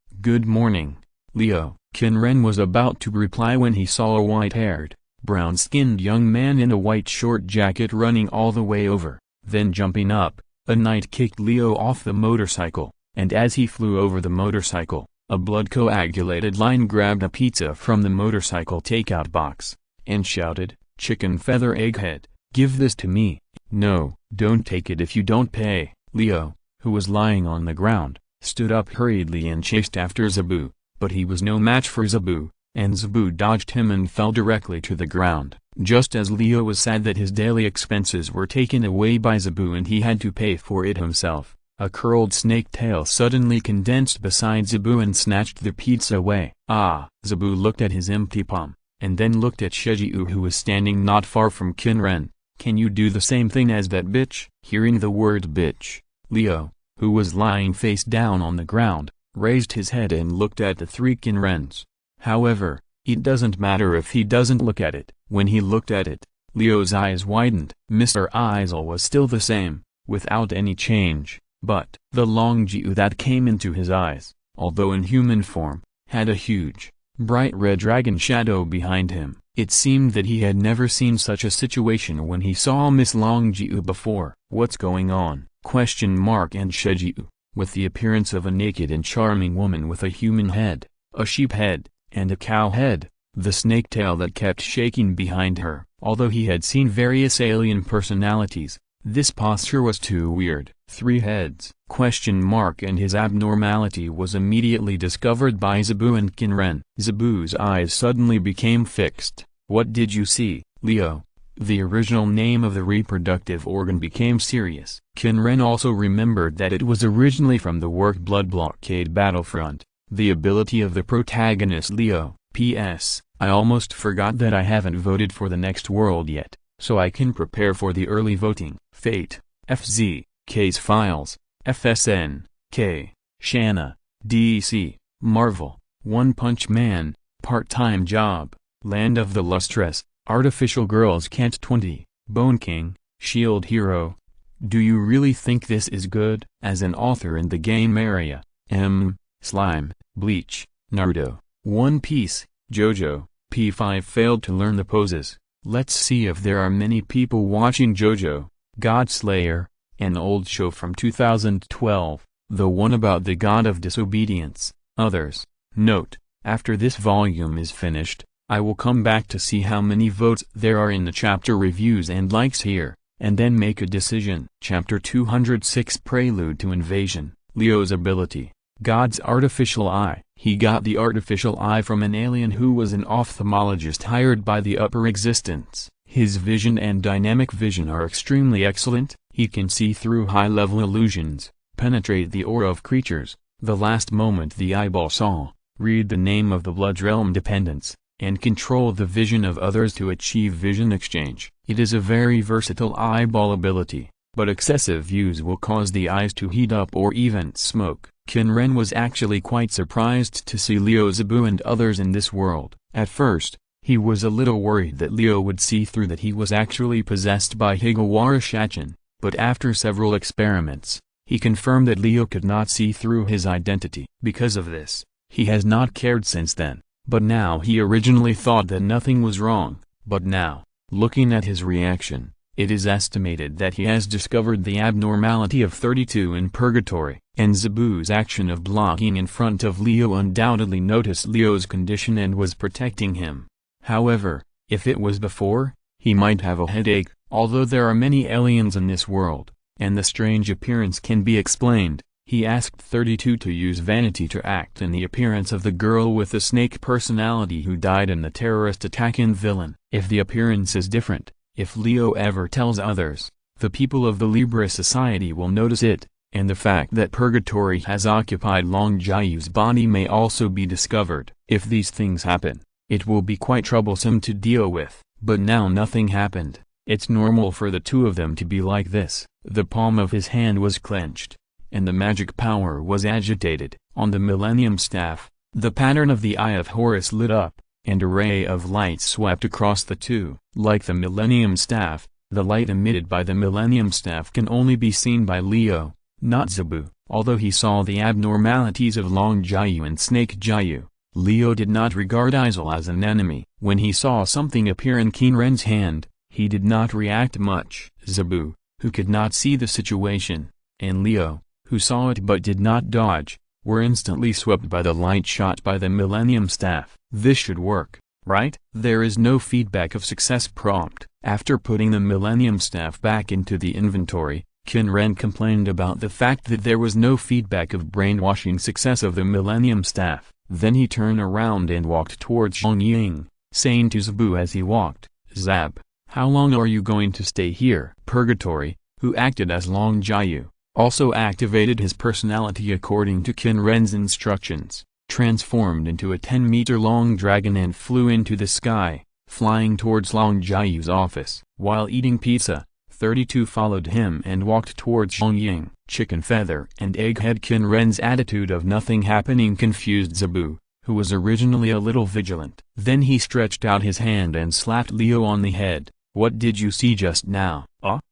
Leo. Qin Ren was about to reply when he saw a white-haired, brown-skinned young man in a white short jacket running all the way over. Then jumping up, a knight kicked Leo off the motorcycle, and as he flew over the motorcycle, a blood-coagulated lion grabbed a pizza from the motorcycle takeout box, and shouted, Chicken feather egghead, give this to me. No, don't take it if you don't pay. Leo, who was lying on the ground, stood up hurriedly and chased after Zabu, but he was no match for Zabu, and Zabu dodged him and fell directly to the ground. Just as Leo was sad that his daily expenses were taken away by Zabu and he had to pay for it himself, a curled snake tail suddenly condensed beside Zabu and snatched the pizza away. Ah! Zabu looked at his empty palm, and then looked at Shejiu, who was standing not far from Qin Ren. Can you do the same thing as that bitch? Hearing the word bitch, Leo, who was lying face down on the ground, raised his head and looked at the 3 Qin Rens. However, it doesn't matter if he doesn't look at it. When he looked at it, Leo's eyes widened. Mr. Izil was still the same, without any change, but the Long Jiu that came into his eyes, although in human form, had a huge, bright red dragon shadow behind him. It seemed that he had never seen such a situation when he saw Miss Long Jiu before. What's going on? And Shejiu, with the appearance of a naked and charming woman with a human head, a sheep head, and a cow head, the snake tail that kept shaking behind her. Although he had seen various alien personalities, this posture was too weird. 3 heads? And his abnormality was immediately discovered by Zabu and Qin Ren. Zabu's eyes suddenly became fixed. What did you see, Leo? The original name of the reproductive organ became serious. Qin Ren also remembered that it was originally from the work Blood Blockade Battlefront, the ability of the protagonist Leo. P.S. I almost forgot that I haven't voted for the next world yet, so I can prepare for the early voting. Fate, FZ, Case Files, FSN, K, Shanna, DC, Marvel, One Punch Man, Part-Time Job, Land of the Lustrous, Artificial Girls Can't 20, Bone King, Shield Hero. Do you really think this is good? As an author in the game area, Slime, Bleach, Naruto, One Piece, JoJo, P5 failed to learn the poses. Let's see if there are many people watching JoJo, Godslayer, an old show from 2012, the one about the god of disobedience. Others. Note, after this volume is finished, I will come back to see how many votes there are in the chapter reviews and likes here, and then make a decision. Chapter 206 Prelude to Invasion. Leo's ability. God's artificial eye. He got the artificial eye from an alien who was an ophthalmologist hired by the upper existence. His vision and dynamic vision are extremely excellent. He can see through high-level illusions, penetrate the aura of creatures, the last moment the eyeball saw, read the name of the Blood Realm dependents, and control the vision of others to achieve vision exchange. It is a very versatile eyeball ability, but excessive use will cause the eyes to heat up or even smoke. Qin Ren was actually quite surprised to see Leo, Zabu and others in this world. At first, he was a little worried that Leo would see through that he was actually possessed by Higawara Shachin, but after several experiments, he confirmed that Leo could not see through his identity. Because of this, he has not cared since then, but now he originally thought that nothing was wrong, but now, looking at his reaction, it is estimated that he has discovered the abnormality of 32 in purgatory, and Zabu's action of blocking in front of Leo undoubtedly noticed Leo's condition and was protecting him. However, if it was before, he might have a headache. Although there are many aliens in this world, and the strange appearance can be explained, he asked 32 to use vanity to act in the appearance of the girl with the snake personality who died in the terrorist attack in Villain. If the appearance is different, if Leo ever tells others, the people of the Libra Society will notice it, and the fact that Purgatory has occupied Long Jiayu's body may also be discovered. If these things happen, it will be quite troublesome to deal with, but now nothing happened. It's normal for the two of them to be like this. The palm of his hand was clenched, and the magic power was agitated. On the Millennium Staff, the pattern of the Eye of Horus lit up, and a ray of light swept across the two. Like the Millennium Staff, the light emitted by the Millennium Staff can only be seen by Leo, not Zabu. Although he saw the abnormalities of Long Jiayu and Snake Jiayu, Leo did not regard Izil as an enemy. When he saw something appear in Qin Ren's hand, he did not react much. Zabu, who could not see the situation, and Leo, who saw it but did not dodge, were instantly swept by the light shot by the Millennium Staff. This should work, right? There is no feedback of success prompt. After putting the Millennium Staff back into the inventory, Qin Ren complained about the fact that there was no feedback of brainwashing success of the Millennium Staff. Then he turned around and walked towards Zhongying, saying to Zabu as he walked, "Zab, how long are you going to stay here?" Purgatory, who acted as Long Jiayu, also activated his personality according to Qin Ren's instructions, transformed into a 10-meter-long dragon and flew into the sky, flying towards Long Jiayu's office. While eating pizza, 32 followed him and walked towards Zhongying. Chicken Feather and Egghead. Qin Ren's attitude of nothing happening confused Zabu, who was originally a little vigilant. Then he stretched out his hand and slapped Leo on the head. "What did you see just now?"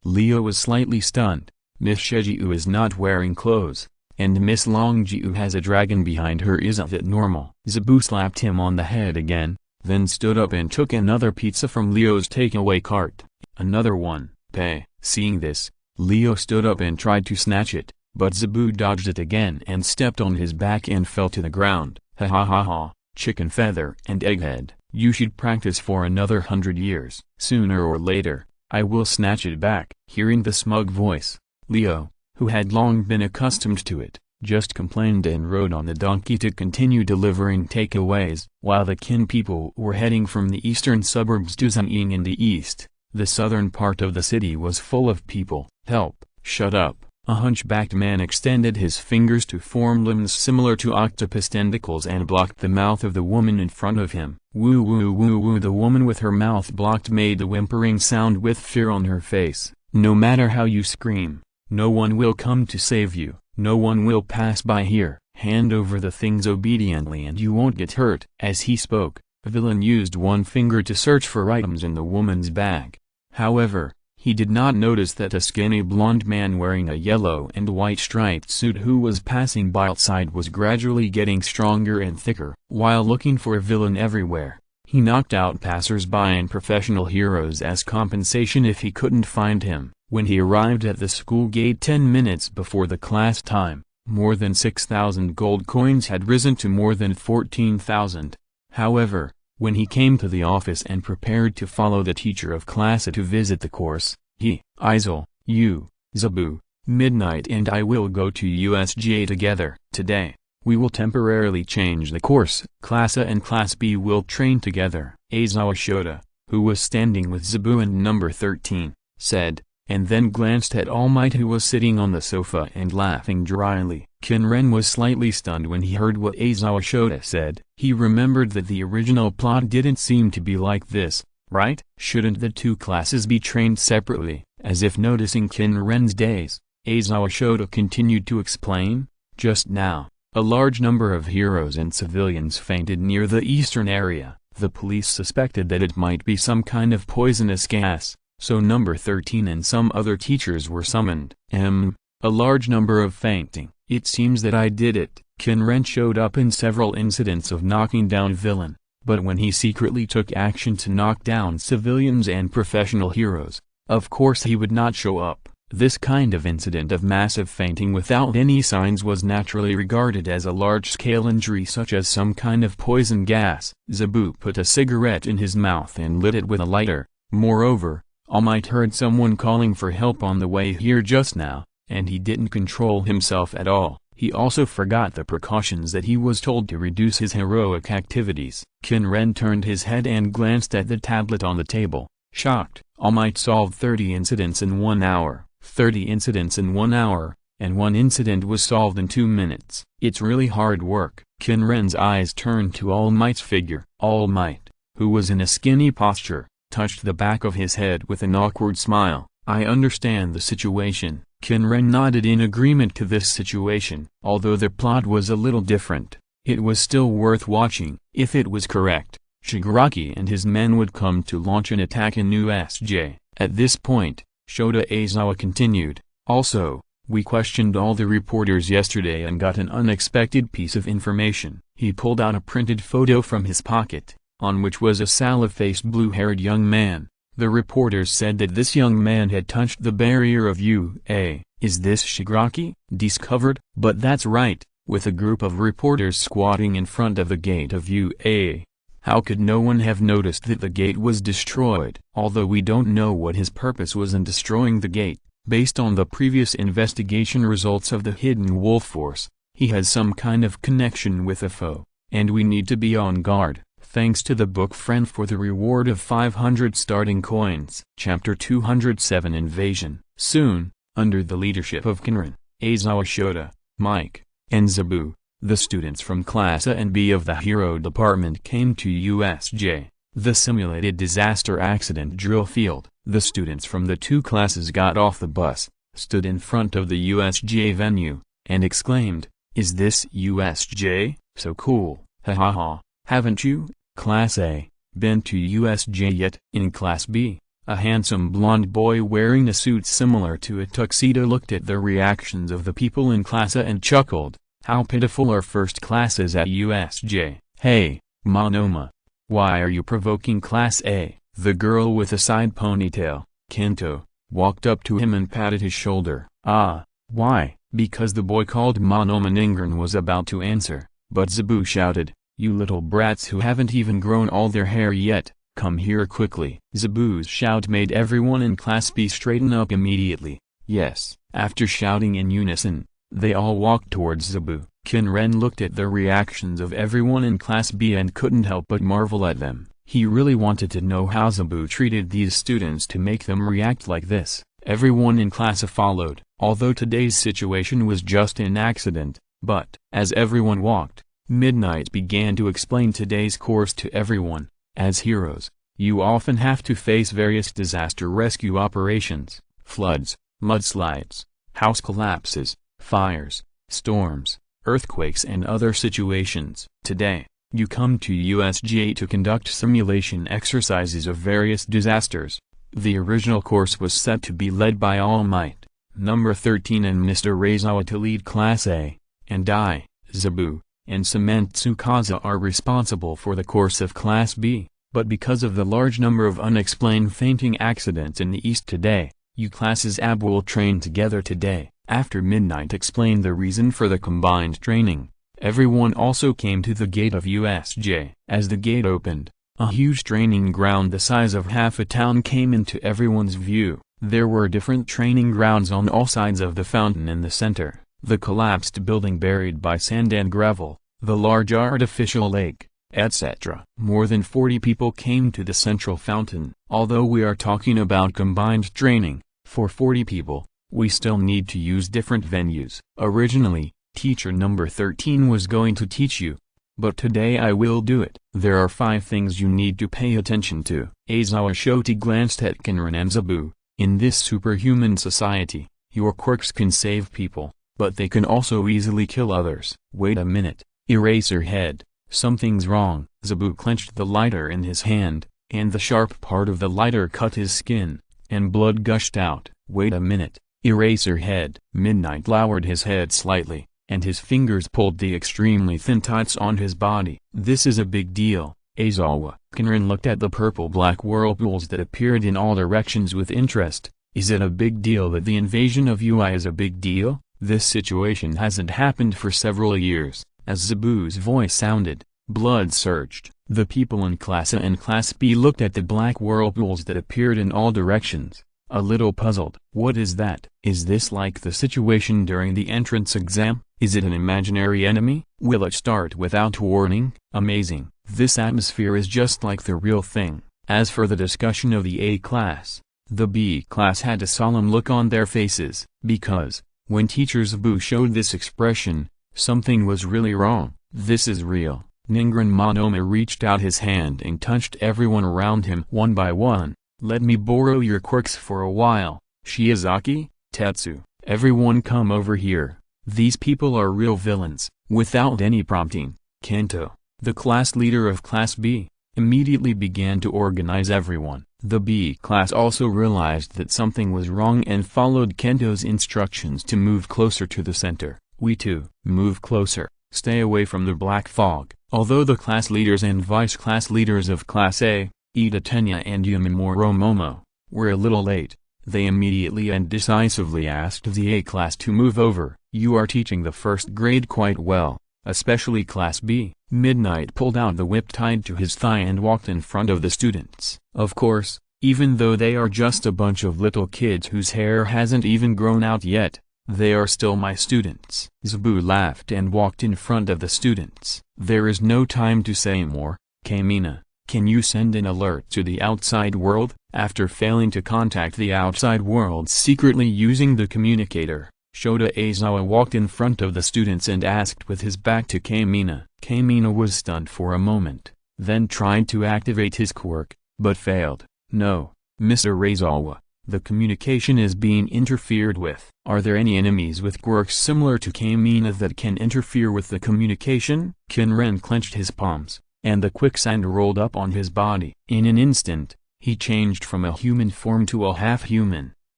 Leo was slightly stunned. Miss Shejiu is not wearing clothes, and Miss Longjiu has a dragon behind her. Isn't that normal? Zabu slapped him on the head again, then stood up and took another pizza from Leo's takeaway cart. "Another one, pay." Seeing this, Leo stood up and tried to snatch it, but Zabu dodged it again and stepped on his back and fell to the ground. Ha ha ha ha. Chicken Feather and Egghead, You should practice for another 100 years. Sooner or later, I will snatch it back." Hearing the smug voice, Leo, who had long been accustomed to it, just complained and rode on the donkey to continue delivering takeaways. While the Qin people were heading from the eastern suburbs to Zanying in the east, the southern part of the city was full of people. "Help, shut up." A hunchbacked man extended his fingers to form limbs similar to octopus tentacles and blocked the mouth of the woman in front of him. Woo woo woo woo. The woman with her mouth blocked made a whimpering sound with fear on her face. "No matter how you scream, no one will come to save you. No one will pass by here. Hand over the things obediently and you won't get hurt." As he spoke, Villain used one finger to search for items in the woman's bag. However, he did not notice that a skinny blond man wearing a yellow and white striped suit who was passing by outside was gradually getting stronger and thicker. While looking for Villain everywhere, he knocked out passers-by and professional heroes as compensation if he couldn't find him. When he arrived at the school gate 10 minutes before the class time, more than 6,000 gold coins had risen to more than 14,000. However, when he came to the office and prepared to follow the teacher of class A to visit the course, he, Izir, you, Zabu, Midnight and I will go to USJ together. Today, we will temporarily change the course. Class A and Class B will train together. Aizawa Shota, who was standing with Zabu and number 13, said, and then glanced at All Might who was sitting on the sofa and laughing dryly. Qin Ren was slightly stunned when he heard what Aizawa Shota said. He remembered that the original plot didn't seem to be like this, right? Shouldn't the two classes be trained separately? As if noticing Qin Ren's daze, Aizawa Shota continued to explain, just now, a large number of heroes and civilians fainted near the eastern area. The police suspected that it might be some kind of poisonous gas. So number 13 and some other teachers were summoned. A large number of fainting. It seems that I did it. Qin Ren showed up in several incidents of knocking down Villain, but when he secretly took action to knock down civilians and professional heroes, of course he would not show up. This kind of incident of massive fainting without any signs was naturally regarded as a large-scale injury such as some kind of poison gas. Zabu put a cigarette in his mouth and lit it with a lighter. Moreover, All Might heard someone calling for help on the way here just now, and he didn't control himself at all. He also forgot the precautions that he was told to reduce his heroic activities. Qin Ren turned his head and glanced at the tablet on the table, shocked. All Might solved 30 incidents in 1 hour. 30 incidents in 1 hour, and 1 incident was solved in 2 minutes. It's really hard work. Qin Ren's eyes turned to All Might's figure. All Might, who was in a skinny posture, touched the back of his head with an awkward smile. I understand the situation. Qin Ren nodded in agreement to this situation. Although the plot was a little different, it was still worth watching. If it was correct, Shigaraki and his men would come to launch an attack in USJ. At this point, Shota Aizawa continued, also, we questioned all the reporters yesterday and got an unexpected piece of information. He pulled out a printed photo from his pocket, on which was a sallow-faced blue-haired young man. The reporters said that this young man had touched the barrier of UA. Is this Shigaraki? Discovered? But that's right, with a group of reporters squatting in front of the gate of UA. How could no one have noticed that the gate was destroyed? Although we don't know what his purpose was in destroying the gate, based on the previous investigation results of the Hidden Wolf Force, he has some kind of connection with a foe, and we need to be on guard. Thanks to the book friend for the reward of 500 starting coins. Chapter 207 Invasion. Soon, under the leadership of Qin Ren, Aizawa Shota, Mike, and Zabu, the students from Class A and B of the Hero Department came to USJ, the simulated disaster accident drill field. The students from the two classes got off the bus, stood in front of the USJ venue, and exclaimed, "Is this USJ? So cool, ha ha ha. Haven't you, Class A, been to USJ yet?" In Class B, a handsome blond boy wearing a suit similar to a tuxedo looked at the reactions of the people in Class A and chuckled. How pitiful are first classes at USJ. Hey, Monoma. Why are you provoking Class A? The girl with a side ponytail, Kento, walked up to him and patted his shoulder. Ah, why? Because the boy called Monoma Ningren was about to answer, but Zabu shouted, You little brats who haven't even grown all their hair yet, come here quickly. Zabu's shout made everyone in Class B straighten up immediately. Yes, after shouting in unison, they all walked towards Zabu. Qin Ren looked at the reactions of everyone in Class B and couldn't help but marvel at them. He really wanted to know how Zabu treated these students to make them react like this. Everyone in class followed, although today's situation was just an accident. But, as everyone walked, Midnight began to explain today's course to everyone. As heroes, you often have to face various disaster rescue operations, floods, mudslides, house collapses, fires, storms, earthquakes and other situations. Today, you come to USGA to conduct simulation exercises of various disasters. The original course was set to be led by All Might, number 13 and Mr. Reizawa to lead Class A, and I, Zabu, and Cement Tsukasa are responsible for the course of Class B, but because of the large number of unexplained fainting accidents in the East today, you classes AB will train together today. After Midnight explained the reason for the combined training, everyone also came to the gate of USJ. As the gate opened, a huge training ground the size of half a town came into everyone's view. There were different training grounds on all sides of the fountain in the center, the collapsed building buried by sand and gravel, the large artificial lake, etc. More than 40 people came to the central fountain. Although we are talking about combined training, for 40 people, we still need to use different venues. Originally, teacher number 13 was going to teach you, but today I will do it. There are 5 things you need to pay attention to. Aizawa Shoti glanced at Qin Ren and Zabu. In this superhuman society, your quirks can save people, but they can also easily kill others. Wait a minute, Eraserhead, something's wrong. Zabu clenched the lighter in his hand, and the sharp part of the lighter cut his skin, and blood gushed out. Wait a minute, Eraserhead. Midnight lowered his head slightly, and his fingers pulled the extremely thin tights on his body. This is a big deal, Aizawa. Qin Ren looked at the purple-black whirlpools that appeared in all directions with interest. Is it a big deal that the invasion of UI is a big deal? This situation hasn't happened for several years. As Zabu's voice sounded, blood surged. The people in Class A and Class B looked at the black whirlpools that appeared in all directions, a little puzzled. What is that? Is this like the situation during the entrance exam? Is it an imaginary enemy? Will it start without warning? Amazing. This atmosphere is just like the real thing. As for the discussion of the A class, the B class had a solemn look on their faces, because, when Teacher Zabu showed this expression, something was really wrong. This is real. Ningren Monoma reached out his hand and touched everyone around him one by one. Let me borrow your quirks for a while. Shiozaki, Tetsu, everyone come over here. These people are real villains. Without any prompting, Kento, the class leader of Class B, immediately began to organize everyone. The B class also realized that something was wrong and followed Kento's instructions to move closer to the center. We too, move closer, stay away from the black fog. Although the class leaders and vice-class leaders of Class A, Ida Tenya and Yumimuro Momo, were a little late, they immediately and decisively asked the A class to move over. You are teaching the first grade quite well, especially Class B. Midnight pulled out the whip tied to his thigh and walked in front of the students. Of course, even though they are just a bunch of little kids whose hair hasn't even grown out yet, they are still my students. Zabu laughed and walked in front of the students. There is no time to say more. Kamina, can you send an alert to the outside world? After failing to contact the outside world secretly using the communicator, Shota Aizawa walked in front of the students and asked with his back to Kamina. Kamina was stunned for a moment, then tried to activate his quirk, but failed. No, Mr. Reizawa, the communication is being interfered with. Are there any enemies with quirks similar to Kamina that can interfere with the communication? Qin Ren clenched his palms, and the quicksand rolled up on his body. In an instant, he changed from a human form to a half-human,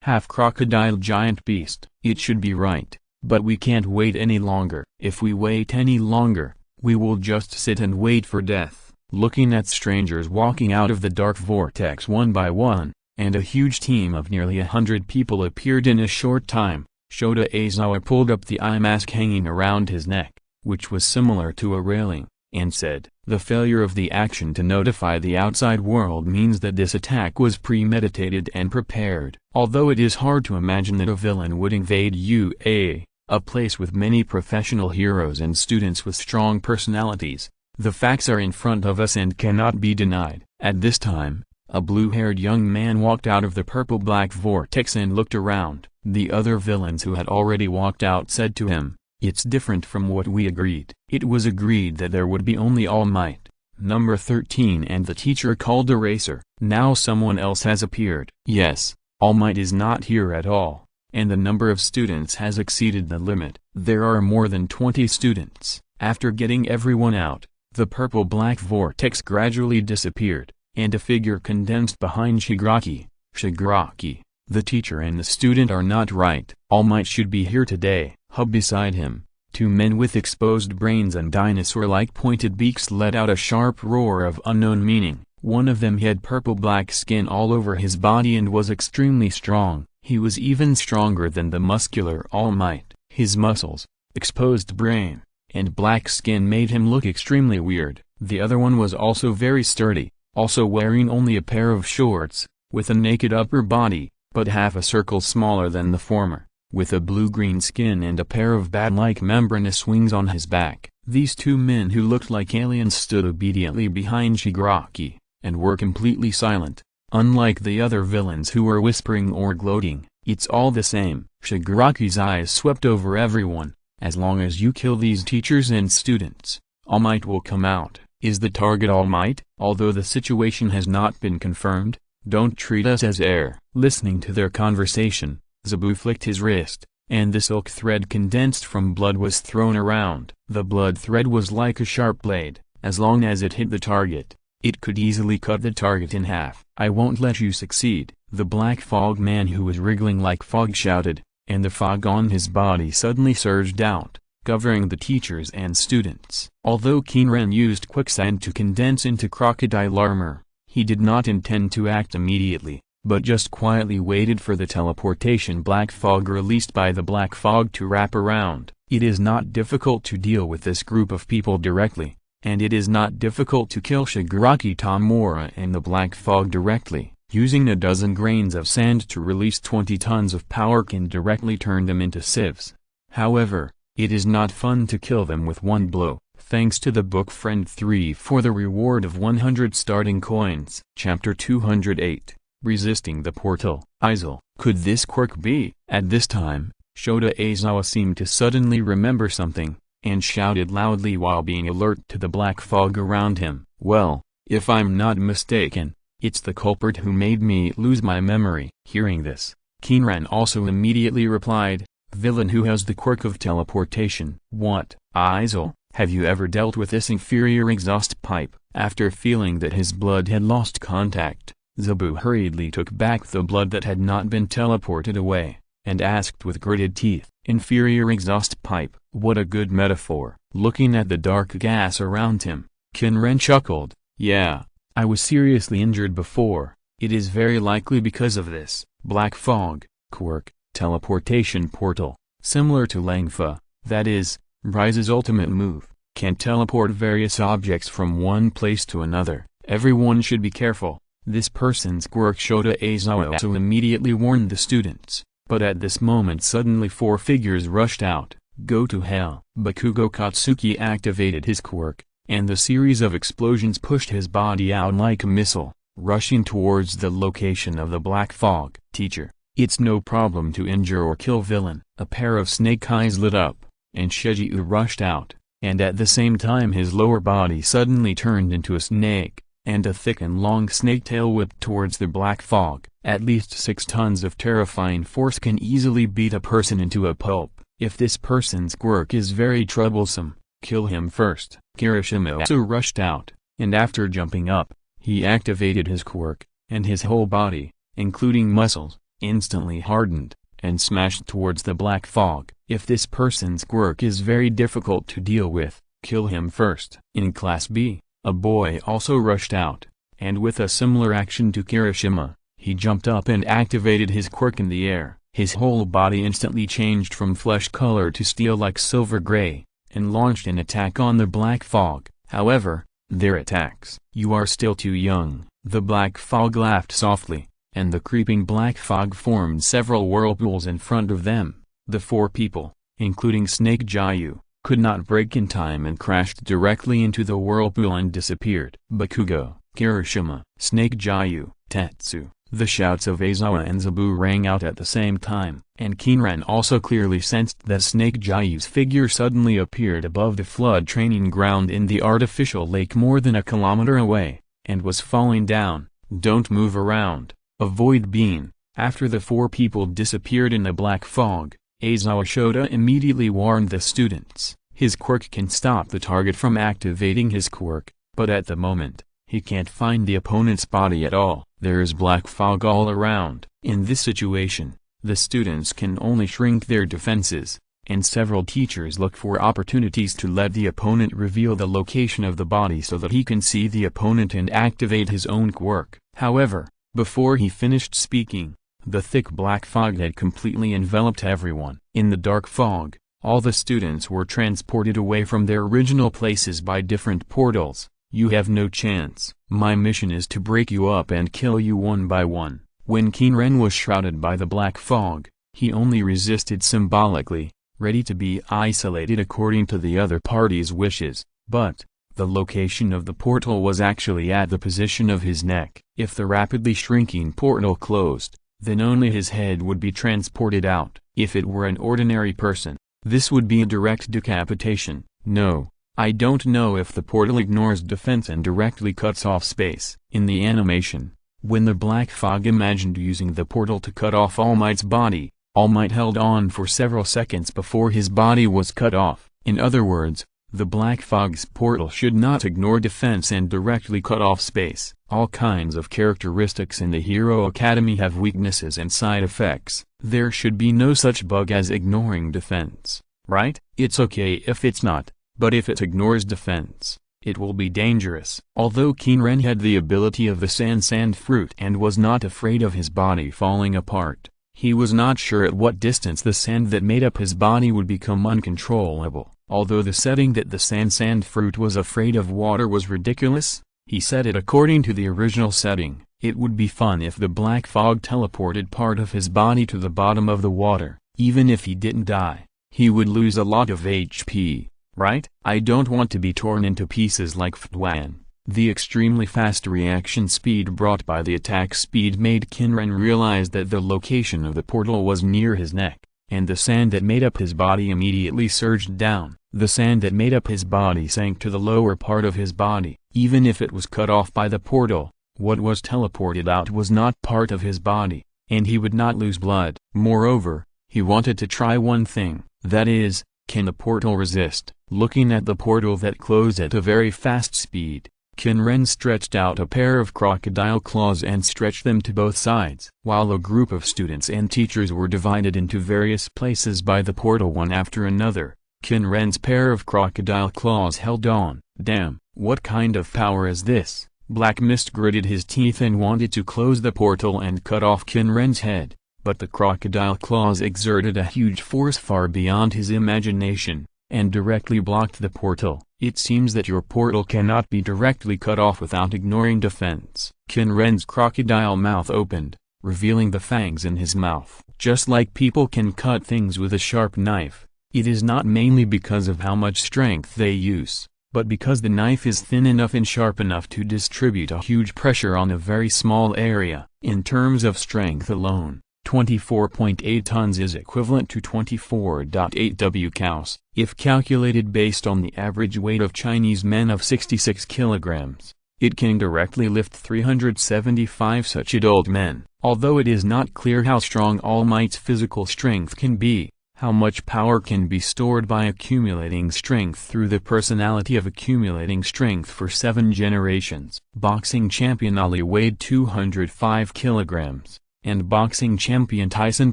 half-crocodile giant beast. It should be right, but we can't wait any longer. If we wait any longer, we will just sit and wait for death. Looking at strangers walking out of the dark vortex one by one, and a huge team of nearly 100 people appeared in a short time, Shota Aizawa pulled up the eye mask hanging around his neck, which was similar to a railing, and said, "The failure of the action to notify the outside world means that this attack was premeditated and prepared." Although it is hard to imagine that a villain would invade UA, a place with many professional heroes and students with strong personalities, the facts are in front of us and cannot be denied. At this time, a blue-haired young man walked out of the purple-black vortex and looked around. The other villains who had already walked out said to him, "It's different from what we agreed." It was agreed that there would be only All Might, number 13 and the teacher called Eraser. Now someone else has appeared. Yes, All Might is not here at all, and the number of students has exceeded the limit. There are more than 20 students. After getting everyone out, the purple-black vortex gradually disappeared, and a figure condensed behind Shigaraki. Shigaraki, the teacher and the student are not right. All Might should be here today. Hub beside him, two men with exposed brains and dinosaur-like pointed beaks let out a sharp roar of unknown meaning. One of them had purple-black skin all over his body and was extremely strong. He was even stronger than the muscular All Might. His muscles, exposed brain, and black skin made him look extremely weird. The other one was also very sturdy, also wearing only a pair of shorts, with a naked upper body, but half a circle smaller than the former, with a blue-green skin and a pair of bat-like membranous wings on his back. These two men who looked like aliens stood obediently behind Shigaraki, and were completely silent, unlike the other villains who were whispering or gloating. "It's all the same." Shigaraki's eyes swept over everyone. "As long as you kill these teachers and students, All Might will come out." Is the target All Might? Although the situation has not been confirmed, don't treat us as air. Listening to their conversation, Zabu flicked his wrist, and the silk thread condensed from blood was thrown around. The blood thread was like a sharp blade. As long as it hit the target, it could easily cut the target in half. "I won't let you succeed," the black fog man who was wriggling like fog shouted, and the fog on his body suddenly surged out, covering the teachers and students. Although Qin Ren used quicksand to condense into crocodile armor, he did not intend to act immediately, but just quietly waited for the teleportation black fog released by the black fog to wrap around. It is not difficult to deal with this group of people directly, and it is not difficult to kill Shigaraki Tamura and the black fog directly. Using a dozen grains of sand to release 20 tons of power can directly turn them into sieves. However, it is not fun to kill them with one blow. Thanks to the book Friend 3 for the reward of 100 starting coins. Chapter 208, Resisting the Portal. Izir. Could this quirk be? At this time, Shota Aizawa seemed to suddenly remember something, and shouted loudly while being alert to the black fog around him. "Well, if I'm not mistaken, it's the culprit who made me lose my memory." Hearing this, Qin Ren also immediately replied, "Villain who has the quirk of teleportation." "What, Izir? Have you ever dealt with this inferior exhaust pipe?" After feeling that his blood had lost contact, Zabu hurriedly took back the blood that had not been teleported away, and asked with gritted teeth, "Inferior exhaust pipe? What a good metaphor." Looking at the dark gas around him, Qin Ren chuckled, "Yeah, I was seriously injured before. It is very likely because of this black fog quirk, teleportation portal, similar to Langfa, that is, Rise's ultimate move, can teleport various objects from one place to another. Everyone should be careful. This person's quirk." Shota Aizawa also immediately warned the students, but at this moment suddenly 4 figures rushed out. "Go to hell." Bakugo Katsuki activated his quirk, and the series of explosions pushed his body out like a missile, rushing towards the location of the black fog. "Teacher, it's no problem to injure or kill villain." A pair of snake eyes lit up, and Shijiu rushed out, and at the same time his lower body suddenly turned into a snake, and a thick and long snake tail whipped towards the black fog. At least 6 tons of terrifying force can easily beat a person into a pulp. If this person's quirk is very troublesome, kill him first. Kirishima also rushed out, and after jumping up, he activated his quirk, and his whole body, including muscles, instantly hardened, and smashed towards the black fog. If this person's quirk is very difficult to deal with, kill him first. In Class B, a boy also rushed out, and with a similar action to Kirishima, he jumped up and activated his quirk in the air. His whole body instantly changed from flesh color to steel like silver gray, and launched an attack on the black fog. However, their attacks. You are still too young. The black fog laughed softly, and the creeping black fog formed several whirlpools in front of them. The four people, including Snake Jiayu, could not break in time and crashed directly into the whirlpool and disappeared. Bakugo, Kirishima, Snake Jiayu, Tetsu. The shouts of Aizawa and Zabu rang out at the same time, and Qin Ren also clearly sensed that Snake Jiayu's figure suddenly appeared above the flood training ground in the artificial lake more than a kilometer away, and was falling down. Don't move around, avoid being. After the four people disappeared in the black fog, Aizawa Shoda immediately warned the students. His quirk can stop the target from activating his quirk, but at the moment, he can't find the opponent's body at all. There is black fog all around. In this situation, the students can only shrink their defenses, and several teachers look for opportunities to let the opponent reveal the location of the body so that he can see the opponent and activate his own quirk. However, before he finished speaking, the thick black fog had completely enveloped everyone. In the dark fog, all the students were transported away from their original places by different portals. You have no chance. My mission is to break you up and kill you one by one. When Qin Ren was shrouded by the black fog, he only resisted symbolically, ready to be isolated according to the other party's wishes, but the location of the portal was actually at the position of his neck. If the rapidly shrinking portal closed, then only his head would be transported out. If it were an ordinary person, this would be a direct decapitation. No. I don't know if the portal ignores defense and directly cuts off space. In the animation, when the black fog imagined using the portal to cut off All Might's body, All Might held on for several seconds before his body was cut off. In other words, the black fog's portal should not ignore defense and directly cut off space. All kinds of characteristics in the Hero Academy have weaknesses and side effects. There should be no such bug as ignoring defense, right? It's okay if it's not. But if it ignores defense, it will be dangerous. Although Qin Ren had the ability of the sand fruit and was not afraid of his body falling apart, he was not sure at what distance the sand that made up his body would become uncontrollable. Although the setting that the sand fruit was afraid of water was ridiculous, he set it according to the original setting. It would be fun if the black fog teleported part of his body to the bottom of the water. Even if he didn't die, he would lose a lot of HP. Right? I don't want to be torn into pieces like Ftuan. The extremely fast reaction speed brought by the attack speed made Qin Ren realize that the location of the portal was near his neck, and the sand that made up his body immediately surged down. The sand that made up his body sank to the lower part of his body. Even if it was cut off by the portal, what was teleported out was not part of his body, and he would not lose blood. Moreover, he wanted to try one thing, that is, can the portal resist? Looking at the portal that closed at a very fast speed, Qin Ren stretched out a pair of crocodile claws and stretched them to both sides. While a group of students and teachers were divided into various places by the portal one after another, Qin Ren's pair of crocodile claws held on. Damn, what kind of power is this? Black Mist gritted his teeth and wanted to close the portal and cut off Qin Ren's head, but the crocodile claws exerted a huge force far beyond his imagination, and directly blocked the portal. It seems that your portal cannot be directly cut off without ignoring defense. Qin Ren's crocodile mouth opened, revealing the fangs in his mouth. Just like people can cut things with a sharp knife, it is not mainly because of how much strength they use, but because the knife is thin enough and sharp enough to distribute a huge pressure on a very small area. In terms of strength alone, 24.8 tons is equivalent to 24.8 W-cows, if calculated based on the average weight of Chinese men of 66 kilograms. It can directly lift 375 such adult men. Although it is not clear how strong All Might's physical strength can be, how much power can be stored by accumulating strength through the personality of accumulating strength for 7 generations. Boxing champion Ali weighed 205 kilograms. And boxing champion Tyson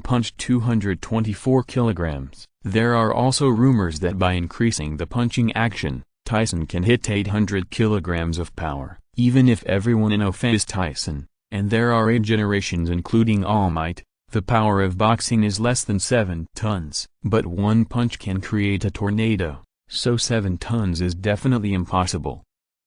punched 224 kilograms. There are also rumors that by increasing the punching action, Tyson can hit 800 kilograms of power. Even if everyone in OFA is Tyson, and there are 8 generations including All Might, the power of boxing is less than 7 tons. But one punch can create a tornado, so 7 tons is definitely impossible.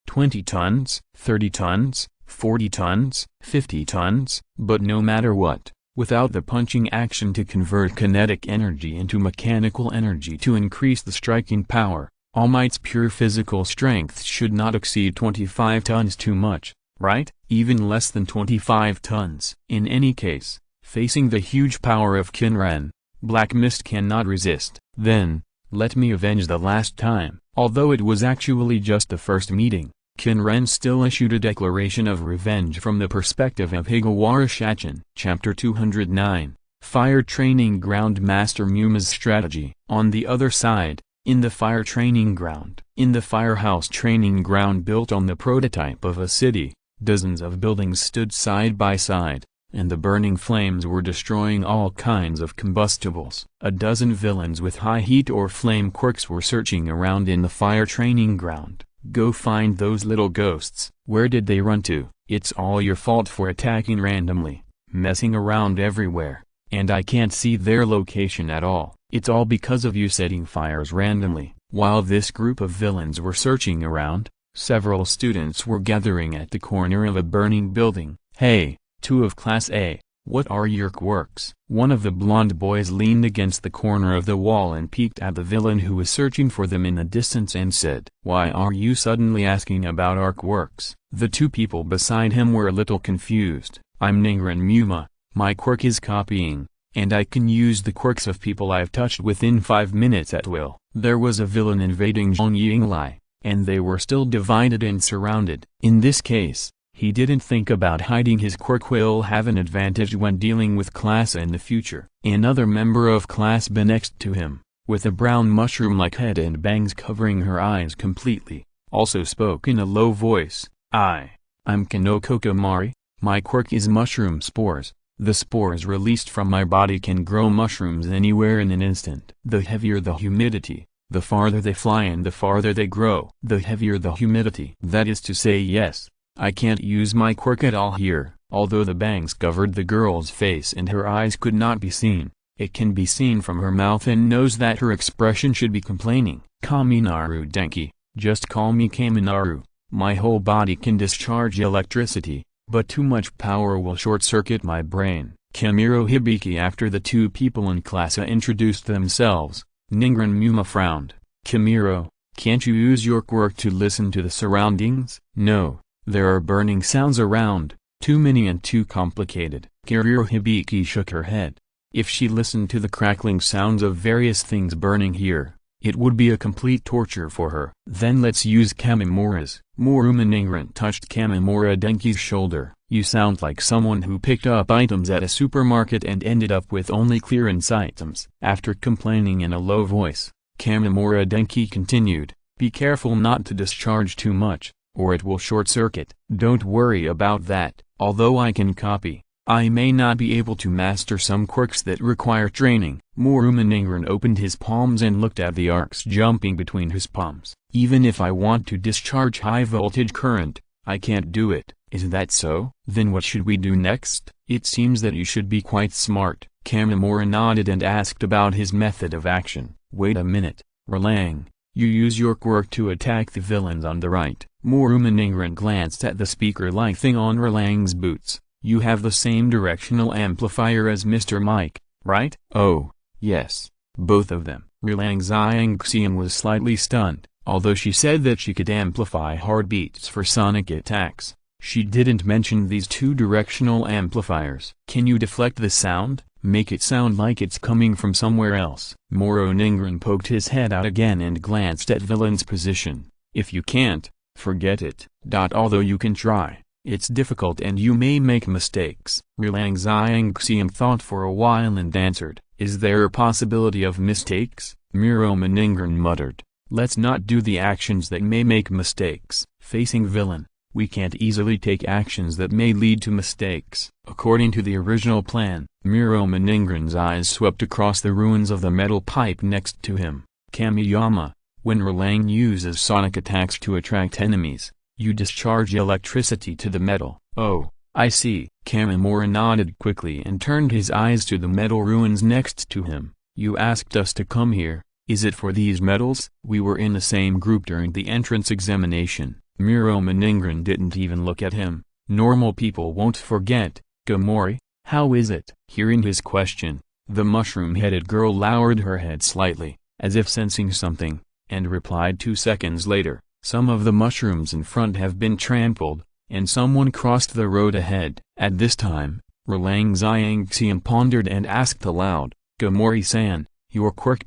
20 tons, 30 tons, 40 tons, 50 tons, but no matter what, without the punching action to convert kinetic energy into mechanical energy to increase the striking power, All Might's pure physical strength should not exceed 25 tons. Too much, right? Even less than 25 tons. In any case, facing the huge power of Qin Ren, Black Mist cannot resist. Then, let me avenge the last time. Although it was actually just the first meeting, Qin Ren still issued a declaration of revenge from the perspective of Higawara Shachin. Chapter 209, Fire Training Ground. Master Muma's Strategy. On the other side, in the fire training ground, in the firehouse training ground built on the prototype of a city, dozens of buildings stood side by side, and the burning flames were destroying all kinds of combustibles. A dozen villains with high heat or flame quirks were searching around in the fire training ground. Go find those little ghosts. Where did they run to? It's all your fault for attacking randomly, messing around everywhere, and I can't see their location at all. It's all because of you setting fires randomly. While this group of villains were searching around, several students were gathering at the corner of a burning building. Hey, two of Class A, what are your quirks? One of the blonde boys leaned against the corner of the wall and peeked at the villain who was searching for them in the distance and said, "Why are you suddenly asking about our quirks?" The two people beside him were a little confused. "I'm Ningren Muma, my quirk is copying, and I can use the quirks of people I've touched within 5 minutes at will." There was a villain invading Zhang Yinglai, and they were still divided and surrounded. In this case, he didn't think about hiding his quirk will have an advantage when dealing with Class A in the future. Another member of Class B next to him, with a brown mushroom-like head and bangs covering her eyes completely, also spoke in a low voice. I'm Kanoko Kamari, my quirk is mushroom spores. The spores released from my body can grow mushrooms anywhere in an instant. The heavier the humidity, the farther they fly and the farther they grow. The heavier the humidity. That is to say, yes, I can't use my quirk at all here. Although the bangs covered the girl's face and her eyes could not be seen, it can be seen from her mouth and nose that her expression should be complaining. Kaminaru Denki, just call me Kaminaru. My whole body can discharge electricity, but too much power will short-circuit my brain. Kamiro Hibiki. After the two people in Class A introduced themselves, Ningren Muma frowned. Kamiro, can't you use your quirk to listen to the surroundings? No, there are burning sounds around, too many and too complicated. Kamiro Hibiki shook her head. If she listened to the crackling sounds of various things burning here, it would be a complete torture for her. Then let's use Kamimura's. Moruma Ningren touched Kamimura Denki's shoulder. You sound like someone who picked up items at a supermarket and ended up with only clearance items. After complaining in a low voice, Kamimura Denki continued, be careful not to discharge too much, or it will short-circuit. Don't worry about that. Although I can copy, I may not be able to master some quirks that require training. Moruma Ningren opened his palms and looked at the arcs jumping between his palms. Even if I want to discharge high-voltage current, I can't do it. Is that so? Then what should we do next? It seems that you should be quite smart. Kamimura nodded and asked about his method of action. Wait a minute, Relang, you use your quirk to attack the villains on the right. Moruma Ningren glanced at the speaker-like thing on Relang's boots. You have the same directional amplifier as Mr. Mike, right? Oh, yes, both of them. Relang Xiangxian was slightly stunned. Although she said that she could amplify heartbeats for sonic attacks, she didn't mention these two directional amplifiers. Can you deflect the sound? Make it sound like it's coming from somewhere else. Moro Ningren poked his head out again and glanced at Villain's position. If you can't, forget it. Although you can try, it's difficult and you may make mistakes. Relang Xiangxian thought for a while and answered, is there a possibility of mistakes? Moroma Ningren muttered. Let's not do the actions that may make mistakes. Facing villain, we can't easily take actions that may lead to mistakes. According to the original plan, Moroma Ningren's eyes swept across the ruins of the metal pipe next to him. Kamiyama, when Relang uses sonic attacks to attract enemies, you discharge electricity to the metal. Oh, I see. Kamimura nodded quickly and turned his eyes to the metal ruins next to him. You asked us to come here. Is it for these metals? We were in the same group during the entrance examination. Muroma Ningren didn't even look at him. Normal people won't forget. Gomori, how is it? Hearing his question, the mushroom-headed girl lowered her head slightly, as if sensing something, and replied 2 seconds later, some of the mushrooms in front have been trampled, and someone crossed the road ahead. At this time, Rolang Xiangxian pondered and asked aloud, Gomori-san, your quirk ...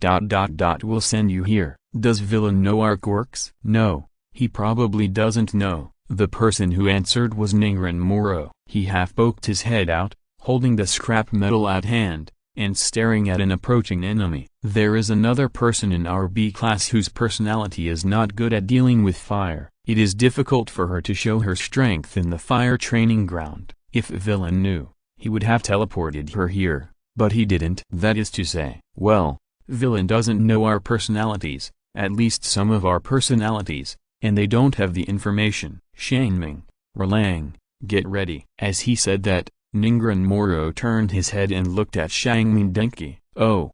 will send you here. Does villain know our quirks? No, he probably doesn't know. The person who answered was Ningren Moro. He half poked his head out, holding the scrap metal at hand, and staring at an approaching enemy. There is another person in our B class whose personality is not good at dealing with fire. It is difficult for her to show her strength in the fire training ground. If villain knew, he would have teleported her here, but he didn't. That is to say, well, villain doesn't know our personalities, at least some of our personalities, and they don't have the information. Shangming, Rolang, get ready. As he said that, Ningren Moro turned his head and looked at Shangming Denki. Oh,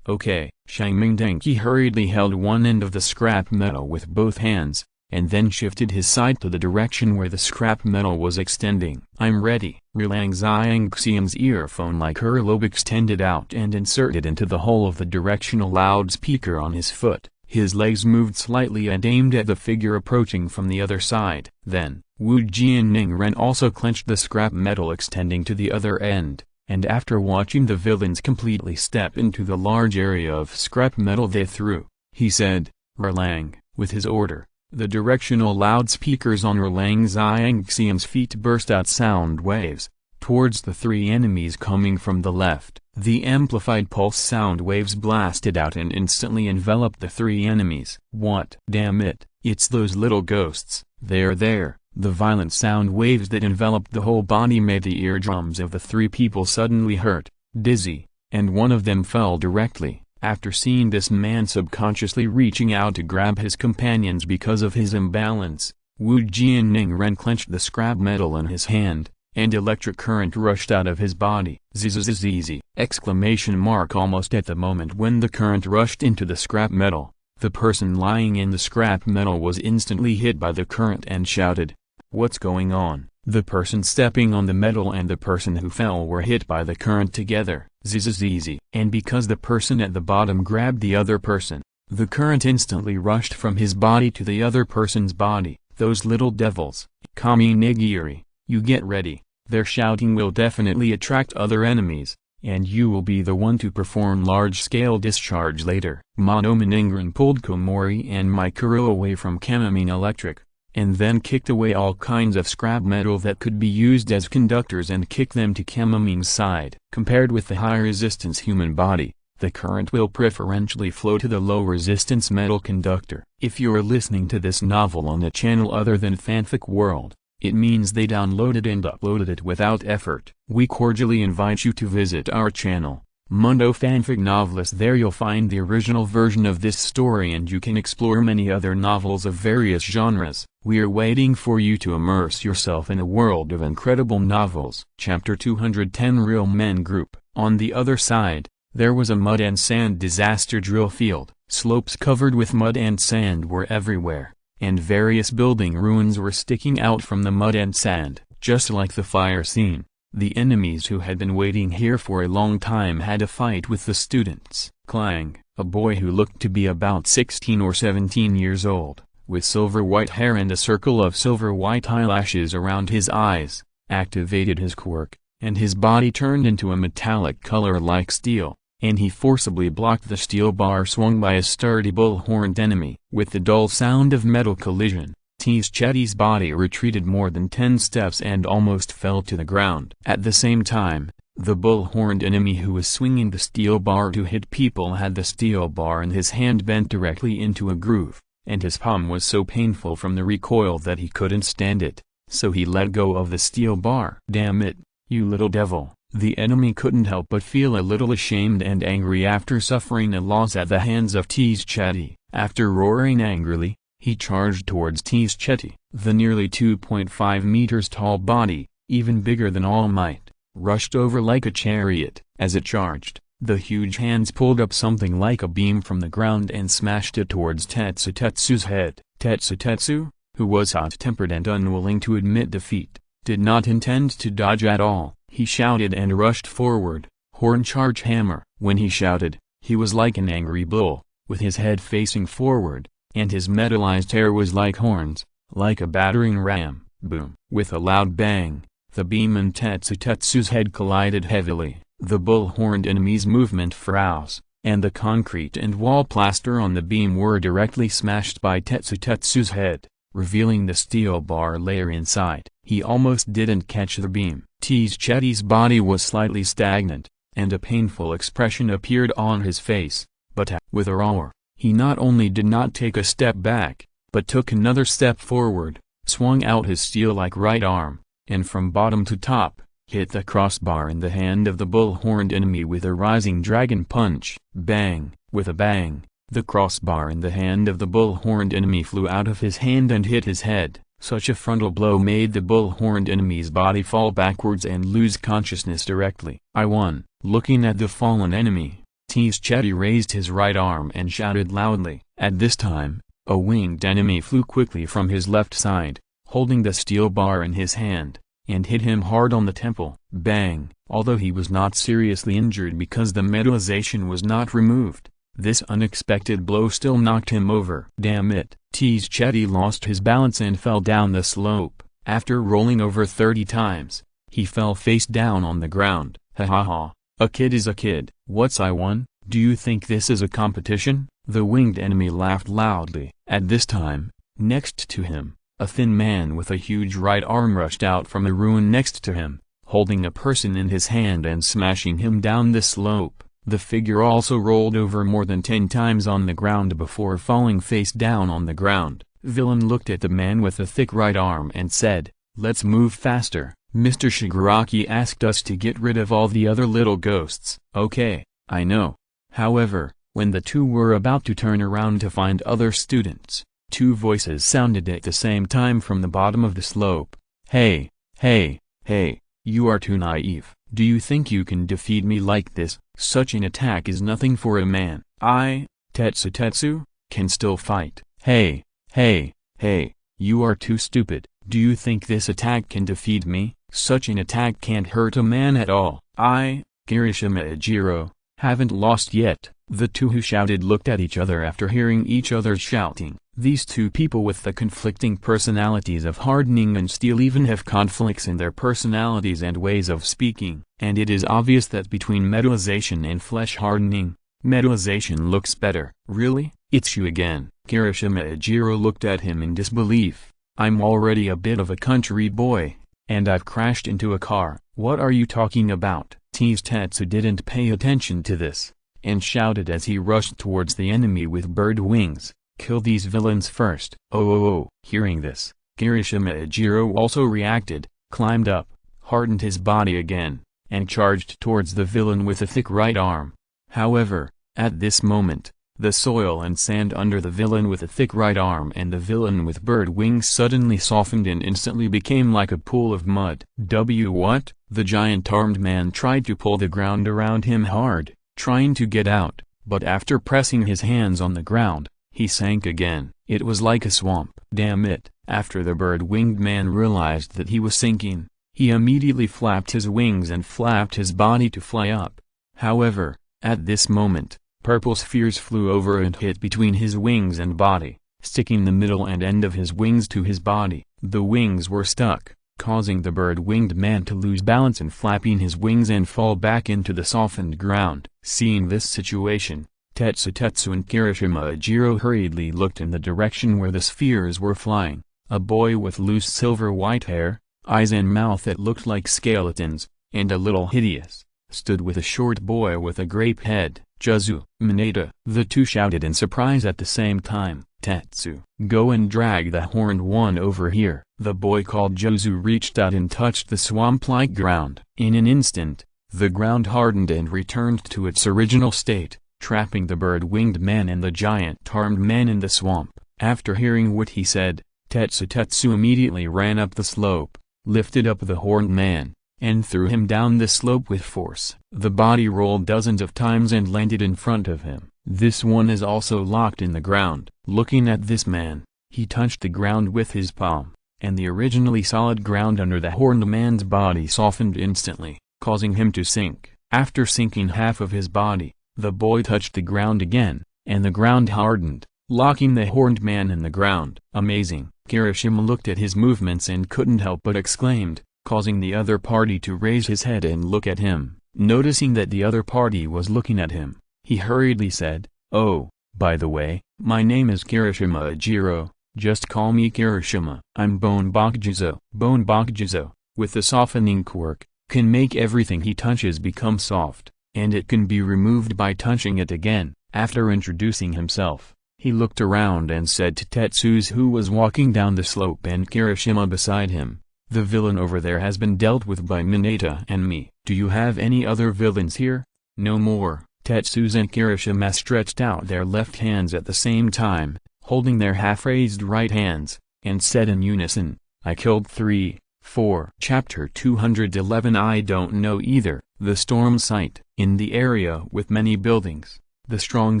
okay. Shangming Denki hurriedly held one end of the scrap metal with both hands, and then shifted his side to the direction where the scrap metal was extending. I'm ready. Rolang Xiangxian's earphone-like her lobe extended out and inserted into the hole of the directional loudspeaker on his foot. His legs moved slightly and aimed at the figure approaching from the other side. Then, Wu Jian Ningren also clenched the scrap metal extending to the other end, and after watching the villains completely step into the large area of scrap metal they threw, he said, Rolang, with his order, the directional loudspeakers on Rolang Xiangxian's feet burst out sound waves, towards the 3 enemies coming from the left. The amplified pulse sound waves blasted out and instantly enveloped the 3 enemies. What? Damn it, it's those little ghosts. They're there. The violent sound waves that enveloped the whole body made the eardrums of the 3 people suddenly hurt, dizzy, and one of them fell directly. After seeing this man subconsciously reaching out to grab his companions because of his imbalance, Wu Jian Ningren clenched the scrap metal in his hand, and electric current rushed out of his body. Zzz! Exclamation mark. Almost at the moment when the current rushed into the scrap metal, the person lying in the scrap metal was instantly hit by the current and shouted, "What's going on?" The person stepping on the metal and the person who fell were hit by the current together. Zzz! And because the person at the bottom grabbed the other person, the current instantly rushed from his body to the other person's body. Those little devils. Kami Nigiri, you get ready. Their shouting will definitely attract other enemies, and you will be the one to perform large-scale discharge later. Monoma Ningren pulled Komori and Mikuru away from Kamamine Electric, and then kicked away all kinds of scrap metal that could be used as conductors and kicked them to Kamamine's side. Compared with the high-resistance human body, the current will preferentially flow to the low-resistance metal conductor. If you're listening to this novel on a channel other than Fanfic World, it means they downloaded and uploaded it without effort. We cordially invite you to visit our channel, Mundo Fanfic Novelist. There you'll find the original version of this story and you can explore many other novels of various genres. We are waiting for you to immerse yourself in a world of incredible novels. Chapter 210 Real Men Group. On the other side, there was a mud and sand disaster drill field. Slopes covered with mud and sand were everywhere, and various building ruins were sticking out from the mud and sand. Just like the fire scene, the enemies who had been waiting here for a long time had a fight with the students. Klang, a boy who looked to be about 16 or 17 years old, with silver-white hair and a circle of silver-white eyelashes around his eyes, activated his quirk, and his body turned into a metallic color like steel, and he forcibly blocked the steel bar swung by a sturdy bull-horned enemy. With the dull sound of metal collision, T's Chetty's body retreated more than 10 steps and almost fell to the ground. At the same time, the bull-horned enemy who was swinging the steel bar to hit people had the steel bar in his hand bent directly into a groove, and his palm was so painful from the recoil that he couldn't stand it, so he let go of the steel bar. Damn it, you little devil. The enemy couldn't help but feel a little ashamed and angry after suffering a loss at the hands of T's Chetty. After roaring angrily, he charged towards T's Chetty. The nearly 2.5 meters tall body, even bigger than All Might, rushed over like a chariot. As it charged, the huge hands pulled up something like a beam from the ground and smashed it towards Tetsu's head. Tetsu, who was hot-tempered and unwilling to admit defeat, did not intend to dodge at all. He shouted and rushed forward, horn charge hammer. When he shouted, he was like an angry bull, with his head facing forward, and his metallized hair was like horns, like a battering ram. Boom! With a loud bang, the beam and Tetsu's head collided heavily. The bull-horned enemy's movement froze, and the concrete and wall plaster on the beam were directly smashed by Tetsu's head, revealing the steel bar layer inside. He almost didn't catch the beam. Chetty's body was slightly stagnant, and a painful expression appeared on his face, but with a roar, he not only did not take a step back, but took another step forward, swung out his steel-like right arm, and from bottom to top, hit the crossbar in the hand of the bull-horned enemy with a rising dragon punch. Bang! With a bang, the crossbar in the hand of the bull-horned enemy flew out of his hand and hit his head. Such a frontal blow made the bull-horned enemy's body fall backwards and lose consciousness directly. I won. Looking at the fallen enemy, Chetty raised his right arm and shouted loudly. At this time, a winged enemy flew quickly from his left side, holding the steel bar in his hand, and hit him hard on the temple. Bang! Although he was not seriously injured because the metallization was not removed, this unexpected blow still knocked him over. Damn it! Chetty lost his balance and fell down the slope. After rolling over 30 times, he fell face down on the ground. Ha ha ha! A kid is a kid. What's I won? Do you think this is a competition? The winged enemy laughed loudly. At this time, next to him, a thin man with a huge right arm rushed out from a ruin next to him, holding a person in his hand and smashing him down the slope. The figure also rolled over more than 10 times on the ground before falling face down on the ground. Villain looked at the man with the thick right arm and said, "Let's move faster. Mr. Shigaraki asked us to get rid of all the other little ghosts." "Okay, I know." However, when the two were about to turn around to find other students, two voices sounded at the same time from the bottom of the slope. "Hey, hey, hey, you are too naive. Do you think you can defeat me like this? Such an attack is nothing for a man. I, Tetsu, can still fight." "Hey, hey, hey, you are too stupid. Do you think this attack can defeat me? Such an attack can't hurt a man at all. I, Kirishima Ejiro, haven't lost yet." The two who shouted looked at each other after hearing each other's shouting. These two people with the conflicting personalities of hardening and steel even have conflicts in their personalities and ways of speaking. And it is obvious that between metallization and flesh hardening, metallization looks better. "Really? It's you again." Kirishima Ejiro looked at him in disbelief. "I'm already a bit of a country boy, and I've crashed into a car." "What are you talking about?" Tetsu didn't pay attention to this, and shouted as he rushed towards the enemy with bird wings, "Kill these villains first." Oh. Hearing this, Kirishima Ejiro also reacted, climbed up, hardened his body again, and charged towards the villain with a thick right arm. However, at this moment, the soil and sand under the villain with a thick right arm and the villain with bird wings suddenly softened and instantly became like a pool of mud. What? The giant armed man tried to pull the ground around him hard, trying to get out, but after pressing his hands on the ground, he sank again. It was like a swamp. Damn it! After the bird-winged man realized that he was sinking, he immediately flapped his wings and flapped his body to fly up. However, at this moment, purple spheres flew over and hit between his wings and body, sticking the middle and end of his wings to his body. The wings were stuck, causing the bird-winged man to lose balance and flapping his wings and fall back into the softened ground. Seeing this situation, Tetsu and Kirishima Ejiro hurriedly looked in the direction where the spheres were flying. A boy with loose silver-white hair, eyes and mouth that looked like skeletons, and a little hideous, stood with a short boy with a grape head. "Juzu, Mineta!" The two shouted in surprise at the same time. "Tetsu, go and drag the horned one over here." The boy called Juzu reached out and touched the swamp-like ground. In an instant, the ground hardened and returned to its original state, trapping the bird-winged man and the giant-armed man in the swamp. After hearing what he said, Tetsu immediately ran up the slope, lifted up the horned man, and threw him down the slope with force. The body rolled dozens of times and landed in front of him. This one is also locked in the ground. Looking at this man, He touched the ground with his palm, and the originally solid ground under the horned man's body softened instantly, causing him to sink. After sinking half of his body, the boy touched the ground again, and the ground hardened, locking the horned man in the ground. Amazing! Kirishima looked at his movements and couldn't help but exclaimed, causing the other party to raise his head and look at him. Noticing that the other party was looking at him, he hurriedly said, "Oh, by the way, my name is Kirishima Ejiro, just call me Kirishima. I'm Bone Bakujuzo." Bone Bakujuzo, with the softening quirk, can make everything he touches become soft, and it can be removed by touching it again. After introducing himself, he looked around and said to Tetsuze, who was walking down the slope and Kirishima beside him, "The villain over there has been dealt with by Mineta and me. Do you have any other villains here?" "No more." Tetsuze and Kirishima stretched out their left hands at the same time, holding their half-raised right hands, and said in unison, "I killed 3, 4." Chapter 211. I don't know either. The storm sight. In the area with many buildings, the strong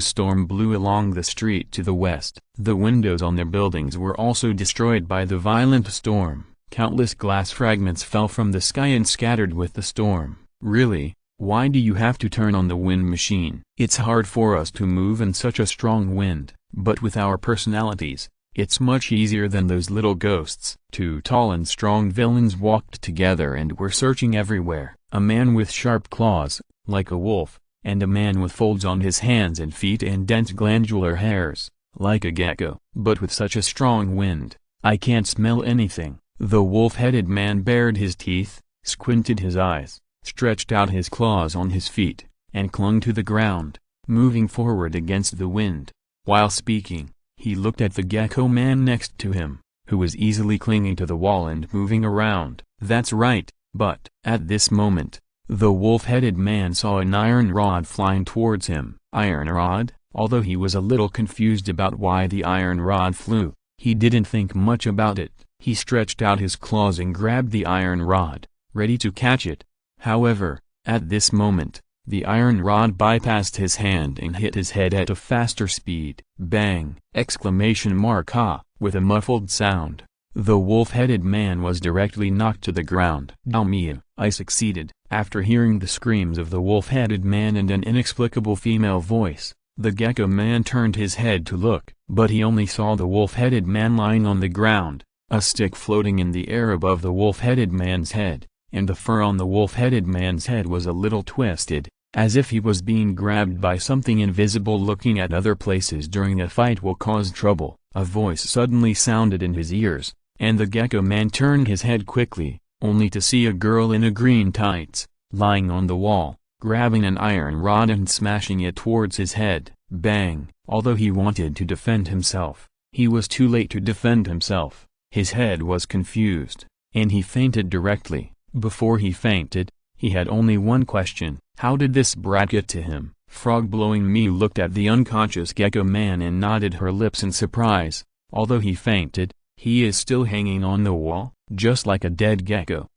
storm blew along the street to the west. The windows on their buildings were also destroyed by the violent storm. Countless glass fragments fell from the sky and scattered with the storm. "Really? Why do you have to turn on the wind machine? It's hard for us to move in such a strong wind, but with our personalities, it's much easier than those little ghosts." Two tall and strong villains walked together and were searching everywhere. A man with sharp claws, like a wolf, and a man with folds on his hands and feet and dense glandular hairs, like a gecko. "But with such a strong wind, I can't smell anything." The wolf-headed man bared his teeth, squinted his eyes, stretched out his claws on his feet, and clung to the ground, moving forward against the wind. While speaking, he looked at the gecko man next to him, who was easily clinging to the wall and moving around. "That's right, but..." At this moment, the wolf-headed man saw an iron rod flying towards him. Iron rod? Although he was a little confused about why the iron rod flew, he didn't think much about it. He stretched out his claws and grabbed the iron rod, ready to catch it. However, at this moment, the iron rod bypassed his hand and hit his head at a faster speed. Bang! Ah! With a muffled sound, the wolf-headed man was directly knocked to the ground. "Dalmia, I succeeded." After hearing the screams of the wolf-headed man and an inexplicable female voice, the gecko man turned his head to look, but he only saw the wolf-headed man lying on the ground, a stick floating in the air above the wolf-headed man's head, and the fur on the wolf-headed man's head was a little twisted, as if he was being grabbed by something invisible. "Looking at other places during a fight will cause trouble." A voice suddenly sounded in his ears, and the gecko man turned his head quickly, only to see a girl in a green tights, lying on the wall, grabbing an iron rod and smashing it towards his head. Bang! Although he wanted to defend himself, he was too late to defend himself. His head was confused, and he fainted directly. Before he fainted, he had only one question: how did this brat get to him? Frog Blowing Me looked at the unconscious gecko man and nodded her lips in surprise. Although he fainted, he is still hanging on the wall, just like a dead gecko.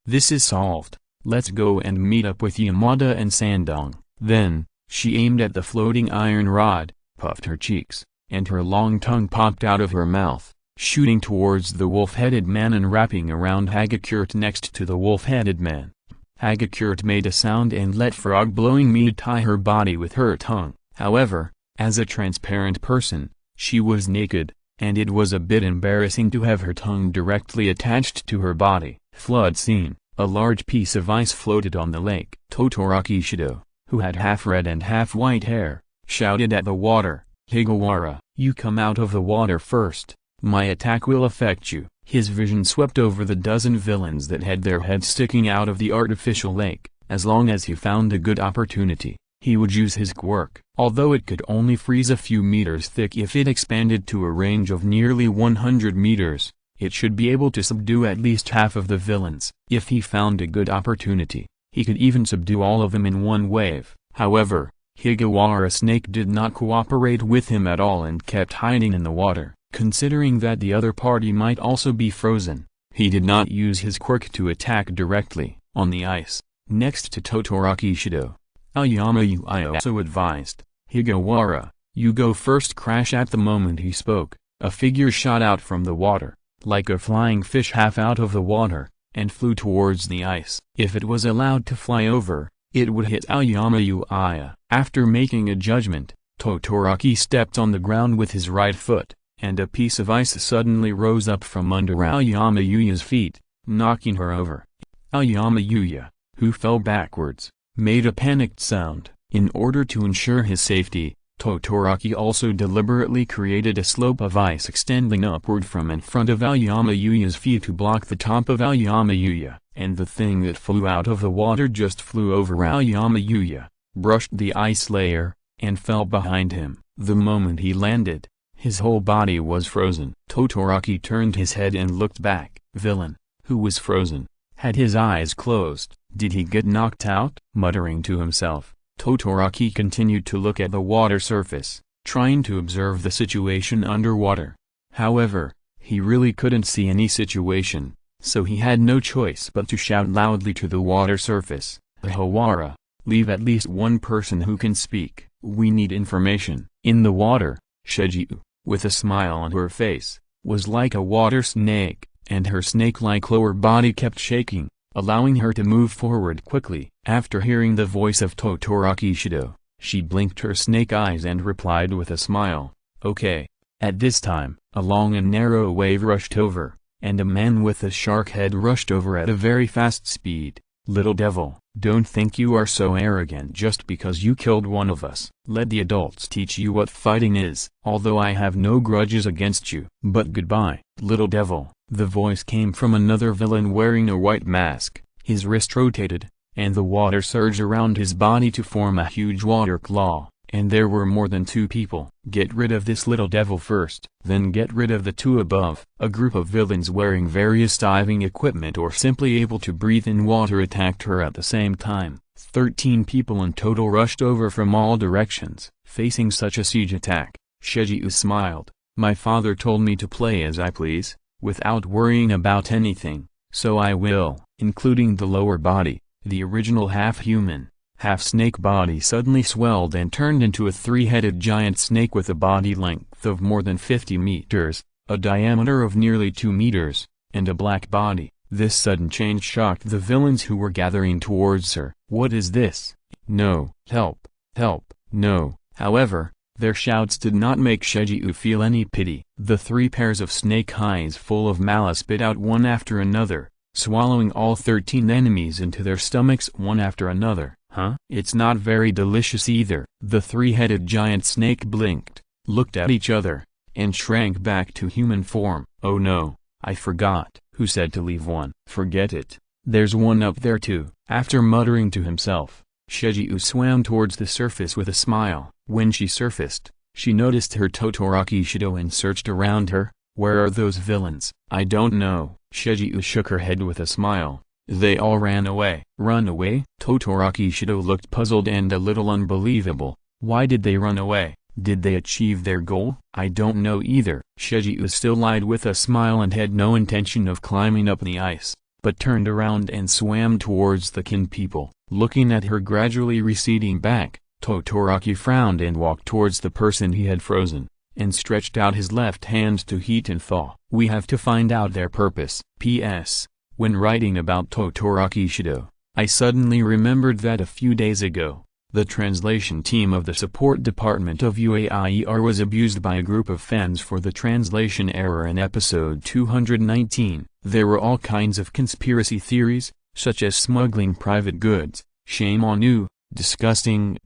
This is solved. Let's go and meet up with Yamada and Sandong. Then, she aimed at the floating iron rod, puffed her cheeks, and her long tongue popped out of her mouth, shooting towards the wolf-headed man and wrapping around Hagakurt next to the wolf-headed man. Hagakurt made a sound and let Frog Blowing Me tie her body with her tongue. However, as a transparent person, she was naked, and it was a bit embarrassing to have her tongue directly attached to her body. Flood scene. A large piece of ice floated on the lake. Todoroki Shido, who had half red and half white hair, shouted at the water, "Higawara, you come out of the water first. My attack will affect you." His vision swept over the dozen villains that had their heads sticking out of the artificial lake. As long as he found a good opportunity, he would use his quirk. Although it could only freeze a few meters thick, if it expanded to a range of nearly 100 meters, it should be able to subdue at least half of the villains. If he found a good opportunity, he could even subdue all of them in one wave. However, Higawara Snake did not cooperate with him at all and kept hiding in the water. Considering that the other party might also be frozen, he did not use his quirk to attack directly, on the ice, next to Todoroki Shido. Aoyama Ui also advised, "Higawara, you go first." Crash! At the moment he spoke, a figure shot out from the water, like a flying fish half out of the water, and flew towards the ice. If it was allowed to fly over, it would hit Aoyama Yuya. After making a judgment, Todoroki stepped on the ground with his right foot, and a piece of ice suddenly rose up from under Aoyama Yuya's feet, knocking her over. Aoyama Yuya, who fell backwards, made a panicked sound. In order to ensure his safety, Todoroki also deliberately created a slope of ice extending upward from in front of Aoyama Yuya's feet to block the top of Aoyama Yuya, and the thing that flew out of the water just flew over Aoyama Yuya, brushed the ice layer, and fell behind him. The moment he landed, his whole body was frozen. Todoroki turned his head and looked back. Villain, who was frozen, had his eyes closed. Did he get knocked out? Muttering to himself, Todoroki continued to look at the water surface, trying to observe the situation underwater. However, he really couldn't see any situation, so he had no choice but to shout loudly to the water surface, "Hawara, leave at least one person who can speak. We need information." In the water, Shijiu, with a smile on her face, was like a water snake, and her snake-like lower body kept shaking, allowing her to move forward quickly. After hearing the voice of Todoroki Shido, she blinked her snake eyes and replied with a smile, "Okay." At this time, a long and narrow wave rushed over, and a man with a shark head rushed over at a very fast speed. "Little devil, don't think you are so arrogant just because you killed one of us. Let the adults teach you what fighting is. Although I have no grudges against you. But goodbye, little devil." The voice came from another villain wearing a white mask. His wrist rotated, and the water surged around his body to form a huge water claw, and there were more than two people. "Get rid of this little devil first, then get rid of the two above." A group of villains wearing various diving equipment or simply able to breathe in water attacked her at the same time. 13 people in total rushed over from all directions. Facing such a siege attack, Shijiu smiled. "My father told me to play as I please, without worrying about anything, so I will." Including the lower body, the original half-human, half-snake body suddenly swelled and turned into a three-headed giant snake with a body length of more than 50 meters, a diameter of nearly 2 meters, and a black body. This sudden change shocked the villains who were gathering towards her. "What is this? No! Help! Help! No!" However, their shouts did not make Shijiu feel any pity. The 3 pairs of snake eyes full of malice spit out one after another, swallowing all 13 enemies into their stomachs one after another. "Huh? It's not very delicious either." The 3-headed giant snake blinked, looked at each other, and shrank back to human form. "Oh no, I forgot. Who said to leave one?" "Forget it. There's one up there too." After muttering to himself, Shijiu swam towards the surface with a smile. When she surfaced, she noticed her Todoroki Shido and searched around her. "Where are those villains?" "I don't know." Shijiu shook her head with a smile. "They all ran away." "Run away?" Todoroki Shido looked puzzled and a little unbelievable. "Why did they run away? Did they achieve their goal?" "I don't know either." Shijiu still lied with a smile and had no intention of climbing up the ice, but turned around and swam towards the Qin people. Looking at her gradually receding back, Todoroki frowned and walked towards the person he had frozen, and stretched out his left hand to heat and thaw. "We have to find out their purpose." P.S. When writing about Todoroki Shido, I suddenly remembered that a few days ago, the translation team of the support department of UAIER was abused by a group of fans for the translation error in episode 219. There were all kinds of conspiracy theories, such as smuggling private goods, shame on you, disgusting,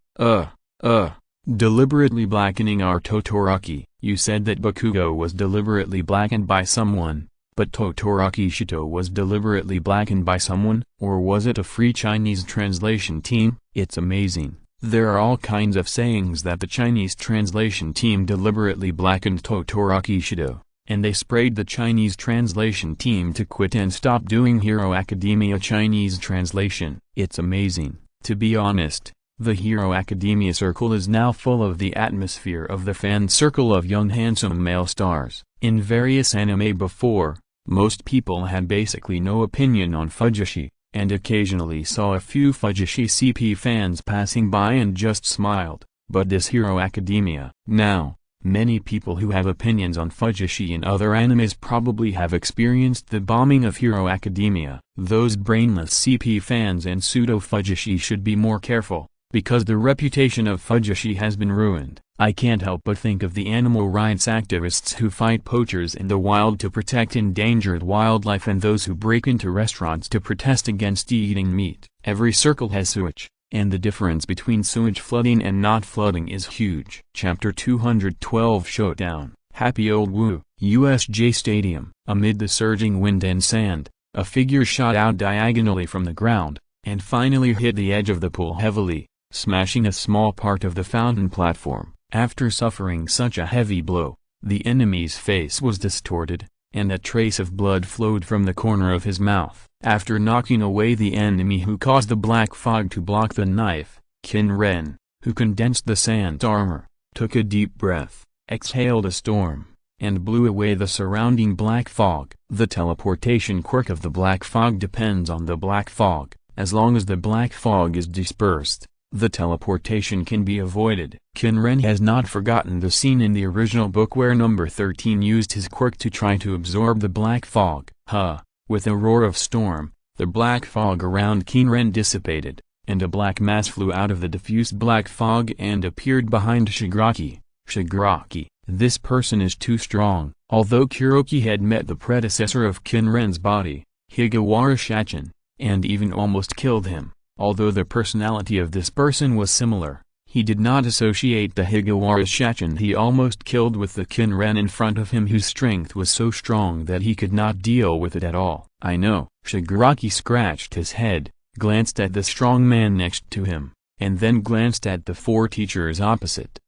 deliberately blackening our Todoroki. You said that Bakugo was deliberately blackened by someone, but Todoroki Shido was deliberately blackened by someone, or was it a free Chinese translation team? It's amazing. There are all kinds of sayings that the Chinese translation team deliberately blackened Todoroki Shido, and they sprayed the Chinese translation team to quit and stop doing Hero Academia Chinese translation. It's amazing. To be honest, the Hero Academia circle is now full of the atmosphere of the fan circle of young handsome male stars. In various anime before, most people had basically no opinion on Fujoshi, and occasionally saw a few Fujoshi CP fans passing by and just smiled. But this Hero Academia, now, Many people who have opinions on Fujoshi and other animes probably have experienced the bombing of Hero Academia. Those brainless CP fans and pseudo-Fujoshi should be more careful, because the reputation of Fujoshi has been ruined. I can't help but think of the animal rights activists who fight poachers in the wild to protect endangered wildlife and those who break into restaurants to protest against eating meat. Every circle has sewage, and the difference between sewage flooding and not flooding is huge. Chapter 212 Showdown. Happy Old Woo, USJ Stadium. Amid the surging wind and sand, a figure shot out diagonally from the ground, and finally hit the edge of the pool heavily, smashing a small part of the fountain platform. After suffering such a heavy blow, the enemy's face was distorted, and a trace of blood flowed from the corner of his mouth. After knocking away the enemy who caused the black fog to block the knife, Qin Ren, who condensed the sand armor, took a deep breath, exhaled a storm, and blew away the surrounding black fog. The teleportation quirk of the black fog depends on the black fog. As long as the black fog is dispersed, the teleportation can be avoided. Qin Ren has not forgotten the scene in the original book where number 13 used his quirk to try to absorb the black fog. With a roar of storm, the black fog around Qin Ren dissipated, and a black mass flew out of the diffused black fog and appeared behind Shigaraki. Shigaraki, this person is too strong. Although Kuroki had met the predecessor of Qin Ren's body, Higawara Shachin, and even almost killed him. Although the personality of this person was similar, he did not associate the Higawara Shachin he almost killed with the Qin Ren in front of him whose strength was so strong that he could not deal with it at all. I know. Shigaraki scratched his head, glanced at the strong man next to him, and then glanced at the four teachers opposite.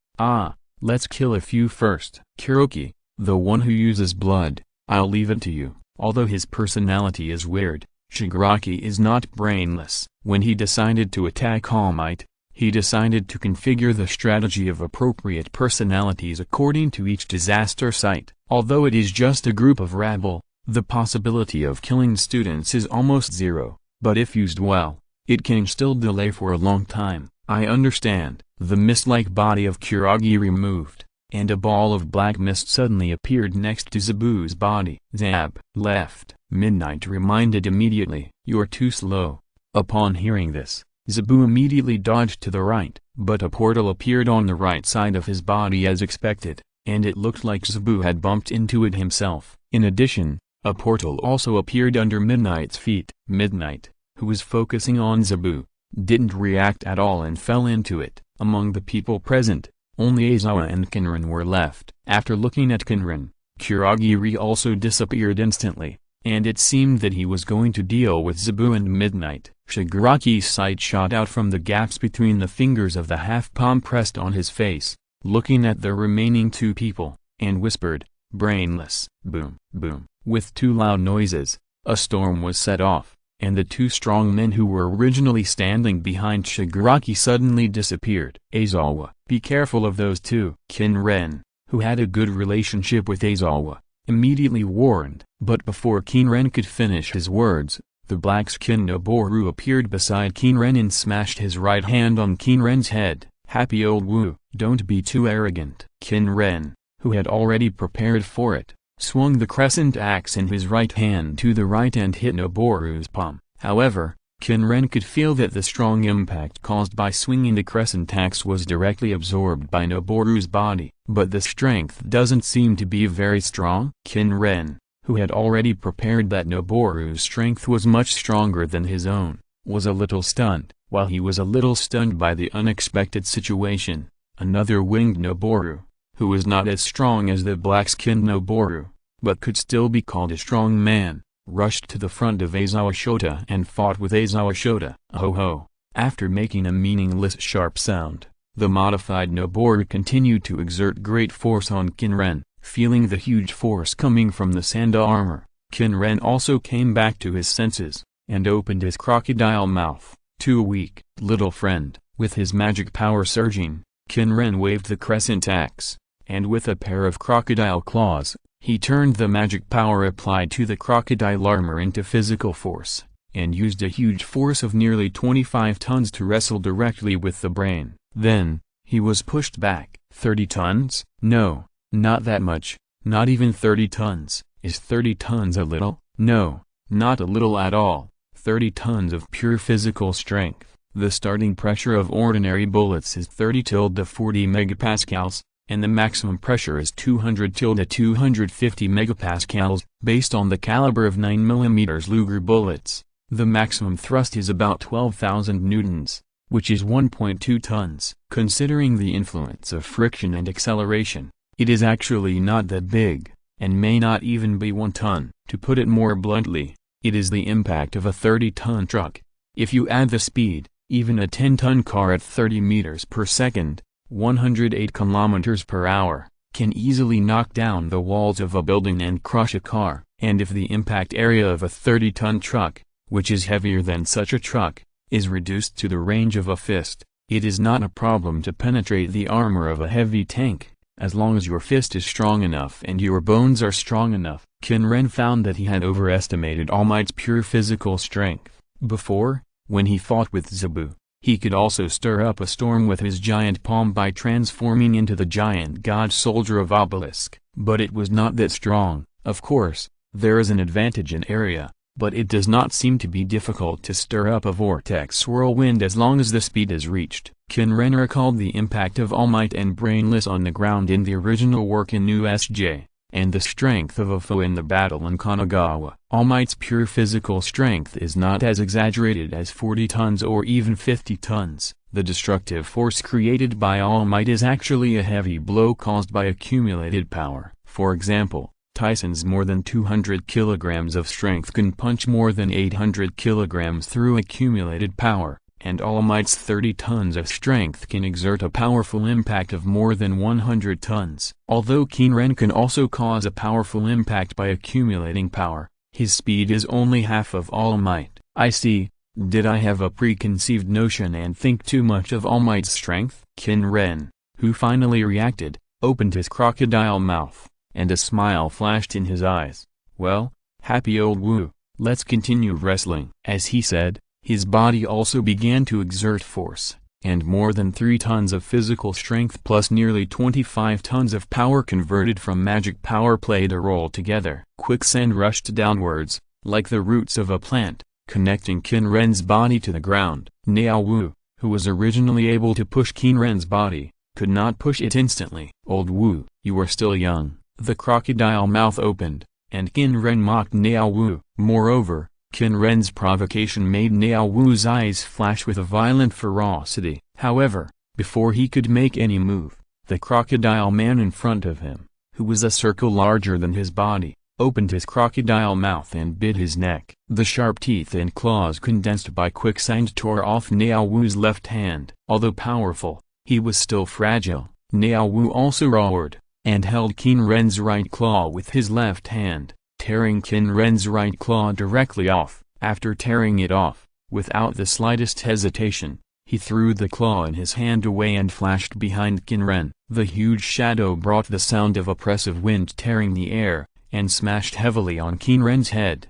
Let's kill a few first. Kuroki, the one who uses blood, I'll leave it to you. Although his personality is weird, Shigaraki is not brainless. When he decided to attack All Might, he decided to configure the strategy of appropriate personalities according to each disaster site. Although it is just a group of rabble, the possibility of killing students is almost zero, but if used well, it can still delay for a long time. I understand. The mist-like body of Kuragi removed, and a ball of black mist suddenly appeared next to Zabu's body. Zab left. Midnight reminded immediately, "You're too slow." Upon hearing this, Zabu immediately dodged to the right, but a portal appeared on the right side of his body as expected, and it looked like Zabu had bumped into it himself. In addition, a portal also appeared under Midnight's feet. Midnight, who was focusing on Zabu, didn't react at all and fell into it. Among the people present, only Aizawa and Qin Ren were left. After looking at Qin Ren, Kuragi also disappeared instantly, and it seemed that he was going to deal with Zabu and Midnight. Shigaraki's sight shot out from the gaps between the fingers of the half-palm pressed on his face, looking at the remaining two people, and whispered, "Brainless." Boom, boom. With two loud noises, a storm was set off, and the two strong men who were originally standing behind Shigaraki suddenly disappeared. Aizawa, be careful of those two. Qin Ren, who had a good relationship with Aizawa, immediately warned. But before Qin Ren could finish his words, the black skin Noboru appeared beside Qin Ren and smashed his right hand on Qin Ren's head. "Happy Old Woo, don't be too arrogant." Qin Ren, who had already prepared for it, swung the crescent axe in his right hand to the right and hit Noboru's palm. However, Qin Ren could feel that the strong impact caused by swinging the crescent axe was directly absorbed by Noboru's body. But the strength doesn't seem to be very strong. Qin Ren, who had already prepared that Noboru's strength was much stronger than his own, was a little stunned. While he was a little stunned by the unexpected situation, another winged Noboru, who was not as strong as the black-skinned Noboru, but could still be called a strong man, rushed to the front of Aizawa Shota and fought with Aizawa Shota. Ho-ho! After making a meaningless sharp sound, the modified Noboru continued to exert great force on Qin Ren. Feeling the huge force coming from the sand armor, Qin Ren also came back to his senses, and opened his crocodile mouth. "Too weak, little friend." With his magic power surging, Qin Ren waved the crescent axe, and with a pair of crocodile claws, he turned the magic power applied to the crocodile armor into physical force, and used a huge force of nearly 25 tons to wrestle directly with the brain. Then, he was pushed back, 30 tons? No, not that much, not even 30 tons. Is 30 tons a little? No, not a little at all. 30 tons of pure physical strength. The starting pressure of ordinary bullets is 30 to 40 megapascals, and the maximum pressure is 200 to 250 megapascals, based on the caliber of 9mm Luger bullets. The maximum thrust is about 12,000 newtons, which is 1.2 tons. Considering the influence of friction and acceleration, it is actually not that big, and may not even be 1 ton. To put it more bluntly, it is the impact of a 30-ton truck. If you add the speed, even a 10-ton car at 30 meters per second, 108 kilometers per hour, can easily knock down the walls of a building and crush a car. And if the impact area of a 30-ton truck, which is heavier than such a truck, is reduced to the range of a fist, it is not a problem to penetrate the armor of a heavy tank, as long as your fist is strong enough and your bones are strong enough. Qin Ren found that he had overestimated All Might's pure physical strength. Before, when he fought with Zabu, he could also stir up a storm with his giant palm by transforming into the giant god soldier of Obelisk. But it was not that strong. Of course, there is an advantage in area, but it does not seem to be difficult to stir up a vortex whirlwind as long as the speed is reached. Qin Ren recalled the impact of All Might and Brainless on the ground in the original work in USJ, and the strength of a foe in the battle in Kanagawa. All Might's pure physical strength is not as exaggerated as 40 tons or even 50 tons. The destructive force created by All Might is actually a heavy blow caused by accumulated power. For example, Tyson's more than 200 kilograms of strength can punch more than 800 kilograms through accumulated power, and All Might's 30 tons of strength can exert a powerful impact of more than 100 tons. Although Qin Ren can also cause a powerful impact by accumulating power, his speed is only half of All Might. I see. Did I have a preconceived notion and think too much of All Might's strength? Qin Ren, who finally reacted, opened his crocodile mouth, and a smile flashed in his eyes. Well, happy old Wu, let's continue wrestling. As he said, his body also began to exert force, and more than 3 tons of physical strength plus nearly 25 tons of power converted from magic power played a role together. Quicksand rushed downwards, like the roots of a plant, connecting Qin Ren's body to the ground. Niao Wu, who was originally able to push Qin Ren's body, could not push it instantly. Old Wu, you are still young. The crocodile mouth opened, and Qin Ren mocked Niao Wu. Moreover, Qin Ren's provocation made Niao Wu's eyes flash with a violent ferocity. However, before he could make any move, the crocodile man in front of him, who was a circle larger than his body, opened his crocodile mouth and bit his neck. The sharp teeth and claws condensed by quicksand tore off Niao Wu's left hand. Although powerful, he was still fragile. Niao Wu also roared, and held Qin Ren's right claw with his left hand, tearing Qin Ren's right claw directly off. After tearing it off, without the slightest hesitation, he threw the claw in his hand away and flashed behind Qin Ren. The huge shadow brought the sound of oppressive wind tearing the air, and smashed heavily on Qin Ren's head.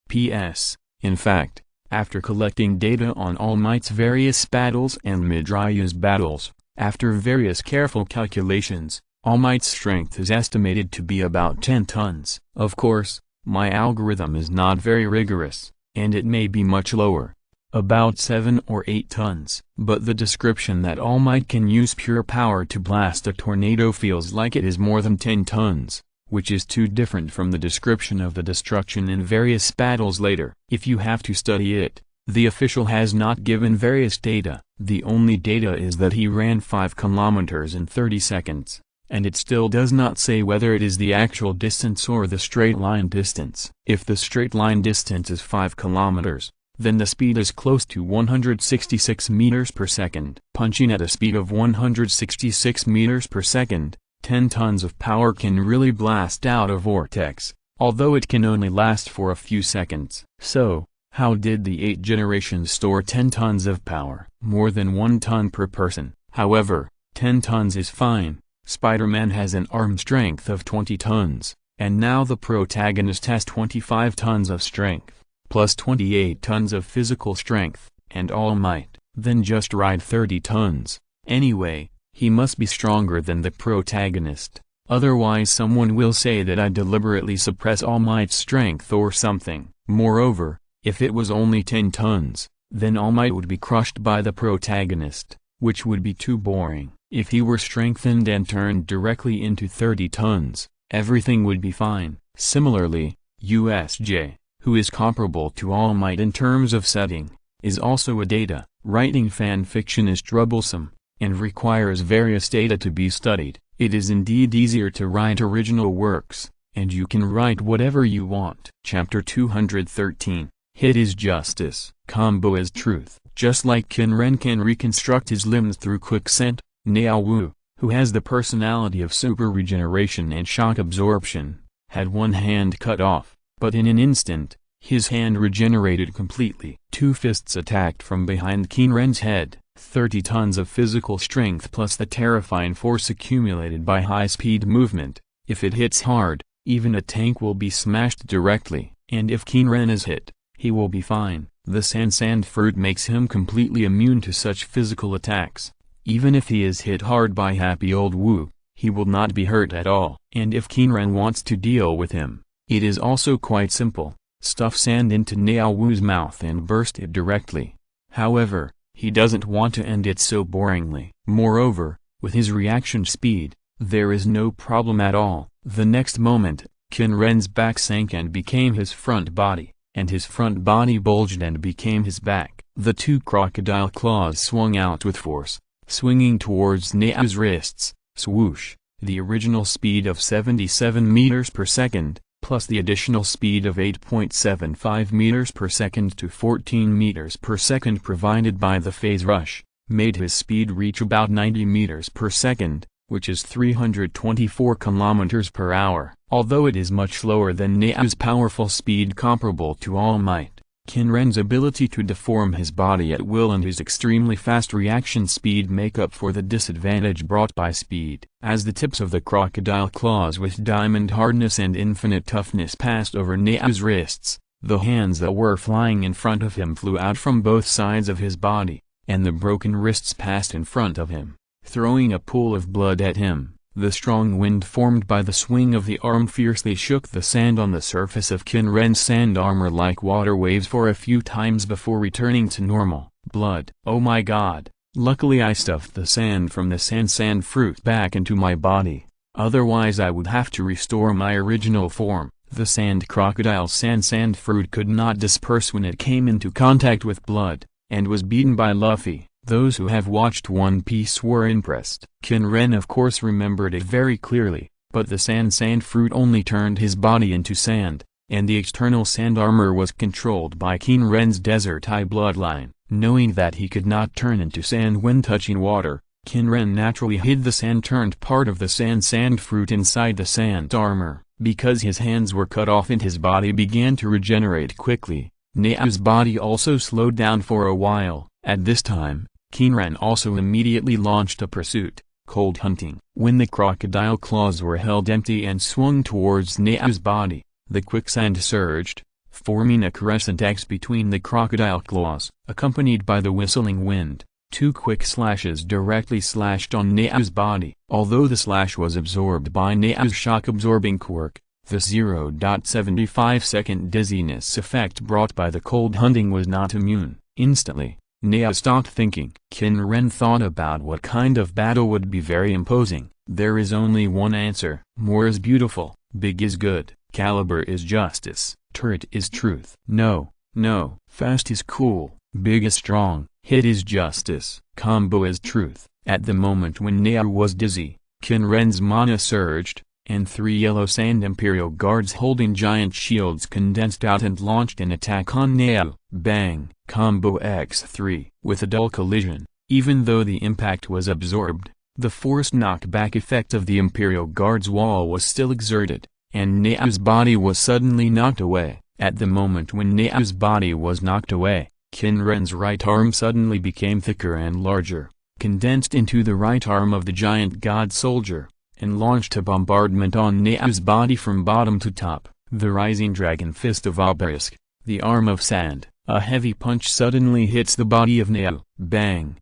P.S. In fact, after collecting data on All Might's various battles and Midraya's battles, after various careful calculations, All Might's strength is estimated to be about 10 tons. Of course, my algorithm is not very rigorous, and it may be much lower, about 7 or 8 tons. But the description that All Might can use pure power to blast a tornado feels like it is more than 10 tons, which is too different from the description of the destruction in various battles later. If you have to study it, the official has not given various data. The only data is that he ran 5 kilometers in 30 seconds. And it still does not say whether it is the actual distance or the straight line distance. If the straight line distance is 5 kilometers, then the speed is close to 166 meters per second. Punching at a speed of 166 meters per second, 10 tons of power can really blast out a vortex, although it can only last for a few seconds. So, how did the 8 generations store 10 tons of power? More than 1 ton per person. However, 10 tons is fine. Spider-Man has an arm strength of 20 tons, and now the protagonist has 25 tons of strength, plus 28 tons of physical strength, and All Might, then just ride 30 tons. Anyway, He must be stronger than the protagonist, otherwise someone will say that I deliberately suppress All Might's strength or something. Moreover, if it was only 10 tons, then All Might would be crushed by the protagonist, which would be too boring. If he were strengthened and turned directly into 30 tons, everything would be fine. Similarly, USJ, who is comparable to All Might in terms of setting, is also a data. Writing fan fiction is troublesome, and requires various data to be studied. It is indeed easier to write original works, and you can write whatever you want. Chapter 213. Hit is justice. Combo is truth. Just like Qin Ren can reconstruct his limbs through quicksand, Niao Wu, who has the personality of super regeneration and shock absorption, had one hand cut off, but in an instant, his hand regenerated completely. Two fists attacked from behind Qin Ren's head, 30 tons of physical strength plus the terrifying force accumulated by high-speed movement. If it hits hard, even a tank will be smashed directly, and if Qin Ren is hit, he will be fine. The sand fruit makes him completely immune to such physical attacks. Even if he is hit hard by happy old Wu, he will not be hurt at all. And if Qin Ren wants to deal with him, it is also quite simple. Stuff sand into Niao Wu's mouth and burst it directly. However, he doesn't want to end it so boringly. Moreover, with his reaction speed, there is no problem at all. The next moment, Qin Ren's back sank and became his front body, and his front body bulged and became his back. The two crocodile claws swung out with force, swinging towards Niao's wrists. Swoosh! The original speed of 77 meters per second, plus the additional speed of 8.75 meters per second to 14 meters per second provided by the phase rush, made his speed reach about 90 meters per second, which is 324 kilometers per hour. Although it is much slower than Niao's powerful speed comparable to All Might, Qin Ren's ability to deform his body at will and his extremely fast reaction speed make up for the disadvantage brought by speed. As the tips of the crocodile claws with diamond hardness and infinite toughness passed over Niao's wrists, the hands that were flying in front of him flew out from both sides of his body, and the broken wrists passed in front of him, throwing a pool of blood at him. The strong wind formed by the swing of the arm fiercely shook the sand on the surface of Qin Ren's sand armor like water waves for a few times before returning to normal. Blood. Oh my god. Luckily I stuffed the sand from the sand fruit back into my body, otherwise I would have to restore my original form. The sand crocodile sand fruit could not disperse when it came into contact with blood, and was beaten by Luffy. Those who have watched One Piece were impressed. Qin Ren of course remembered it very clearly, but the sand fruit only turned his body into sand, and the external sand armor was controlled by Qin Ren's desert eye bloodline. Knowing that he could not turn into sand when touching water, Qin Ren naturally hid the sand-turned part of the sand fruit inside the sand armor. Because his hands were cut off and his body began to regenerate quickly, Niao's body also slowed down for a while. At this time, Qin Ren also immediately launched a pursuit, cold hunting. When the crocodile claws were held empty and swung towards Niao's body, the quicksand surged, forming a crescent X between the crocodile claws. Accompanied by the whistling wind, two quick slashes directly slashed on Niao's body. Although the slash was absorbed by Niao's shock-absorbing quirk, the 0.75 second dizziness effect brought by the cold hunting was not immune. Instantly, Niao stopped thinking. Qin Ren thought about what kind of battle would be very imposing. There is only one answer. More is beautiful, big is good, caliber is justice, turret is truth. No, fast is cool, big is strong, hit is justice, combo is truth. At the moment when Niao was dizzy, Qin Ren's mana surged, and three yellow sand Imperial guards holding giant shields condensed out and launched an attack on Niao. Bang! Combo X3. With a dull collision, even though the impact was absorbed, the forced knockback effect of the Imperial Guard's wall was still exerted, and Niao's body was suddenly knocked away. At the moment when Niao's body was knocked away, Qin Ren's right arm suddenly became thicker and larger, condensed into the right arm of the giant god soldier, and launched a bombardment on Niao's body from bottom to top. The rising dragon fist of Obelisk, the arm of sand. A heavy punch suddenly hits the body of Niao. Bang!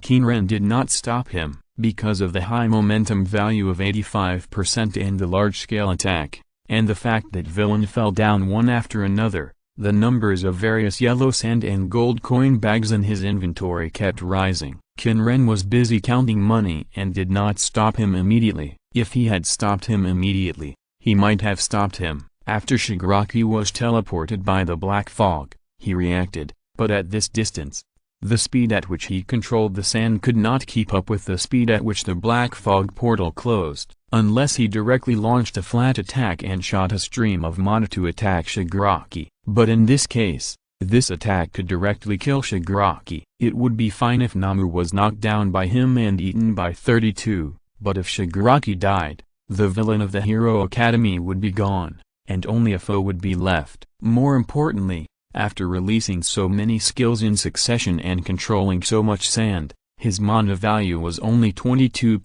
Qin Ren did not stop him, because of the high momentum value of 85% and the large-scale attack, and the fact that villain fell down one after another. The numbers of various yellow sand and gold coin bags in his inventory kept rising. Qin Ren was busy counting money and did not stop him immediately. If he had stopped him immediately, he might have stopped him. After Shigaraki was teleported by the black fog, he reacted, but at this distance, the speed at which he controlled the sand could not keep up with the speed at which the black fog portal closed, unless he directly launched a flat attack and shot a stream of mana to attack Shigaraki. But in this case, this attack could directly kill Shigaraki. It would be fine if Namu was knocked down by him and eaten by 32, but if Shigaraki died, the villain of the Hero Academy would be gone, and only a foe would be left. More importantly, after releasing so many skills in succession and controlling so much sand, his mana value was only 22%.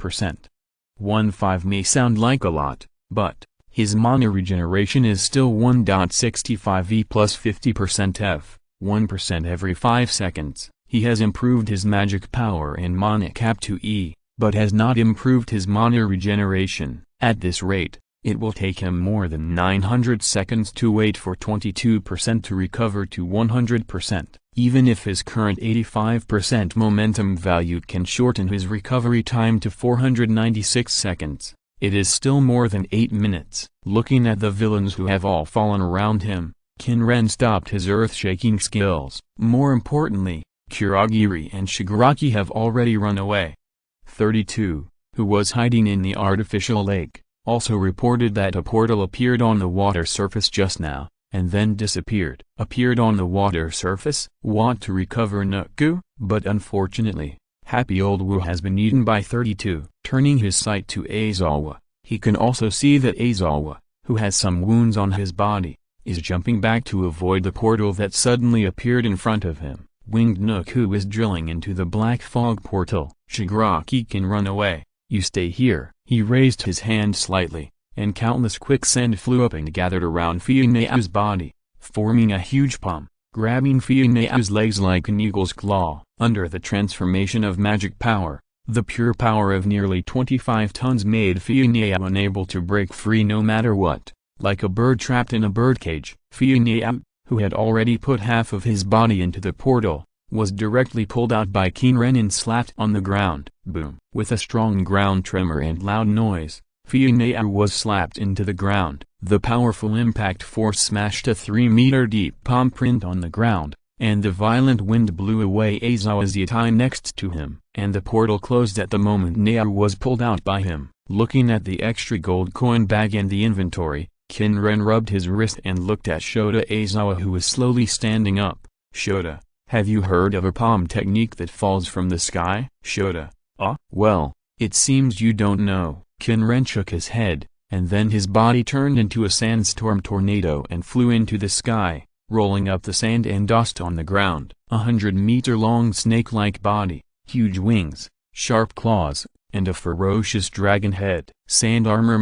1.5 may sound like a lot, but his mana regeneration is still 1.65 E plus 50% F, 1% every 5 seconds. He has improved his magic power and mana cap to E, but has not improved his mana regeneration. At this rate, it will take him more than 900 seconds to wait for 22% to recover to 100%. Even if his current 85% momentum value can shorten his recovery time to 496 seconds, it is still more than 8 minutes. Looking at the villains who have all fallen around him, Qin Ren stopped his earth-shaking skills. More importantly, Kurogiri and Shigaraki have already run away. 32, who was hiding in the artificial lake, also reported that a portal appeared on the water surface just now, and then disappeared. Appeared on the water surface? Want to recover Nuku? But unfortunately, Happy Old Wu has been eaten by 32. Turning his sight to Aizawa, he can also see that Aizawa, who has some wounds on his body, is jumping back to avoid the portal that suddenly appeared in front of him. Winged Nuku is drilling into the black fog portal. Shigaraki can run away. You stay here. He raised his hand slightly, and countless quicksand flew up and gathered around Fionau's body, forming a huge palm, grabbing Fionau's legs like an eagle's claw. Under the transformation of magic power, the pure power of nearly 25 tons made Fionau unable to break free no matter what. Like a bird trapped in a birdcage, Fionau, who had already put half of his body into the portal, was directly pulled out by Qin Ren and slapped on the ground. Boom! With a strong ground tremor and loud noise, Fionau was slapped into the ground. The powerful impact force smashed a 3-meter-deep palm print on the ground, and the violent wind blew away Aizawa's yatai next to him, and the portal closed at the moment Nao was pulled out by him. Looking at the extra gold coin bag and the inventory, Qin Ren rubbed his wrist and looked at Shota Aizawa, who was slowly standing up. Shota, have you heard of a palm technique that falls from the sky? Shota, well, it seems you don't know. Qin Ren shook his head, and then his body turned into a sandstorm tornado and flew into the sky, rolling up the sand and dust on the ground. 100-meter-long snake-like body, huge wings, sharp claws, and a ferocious dragon head. Sand armor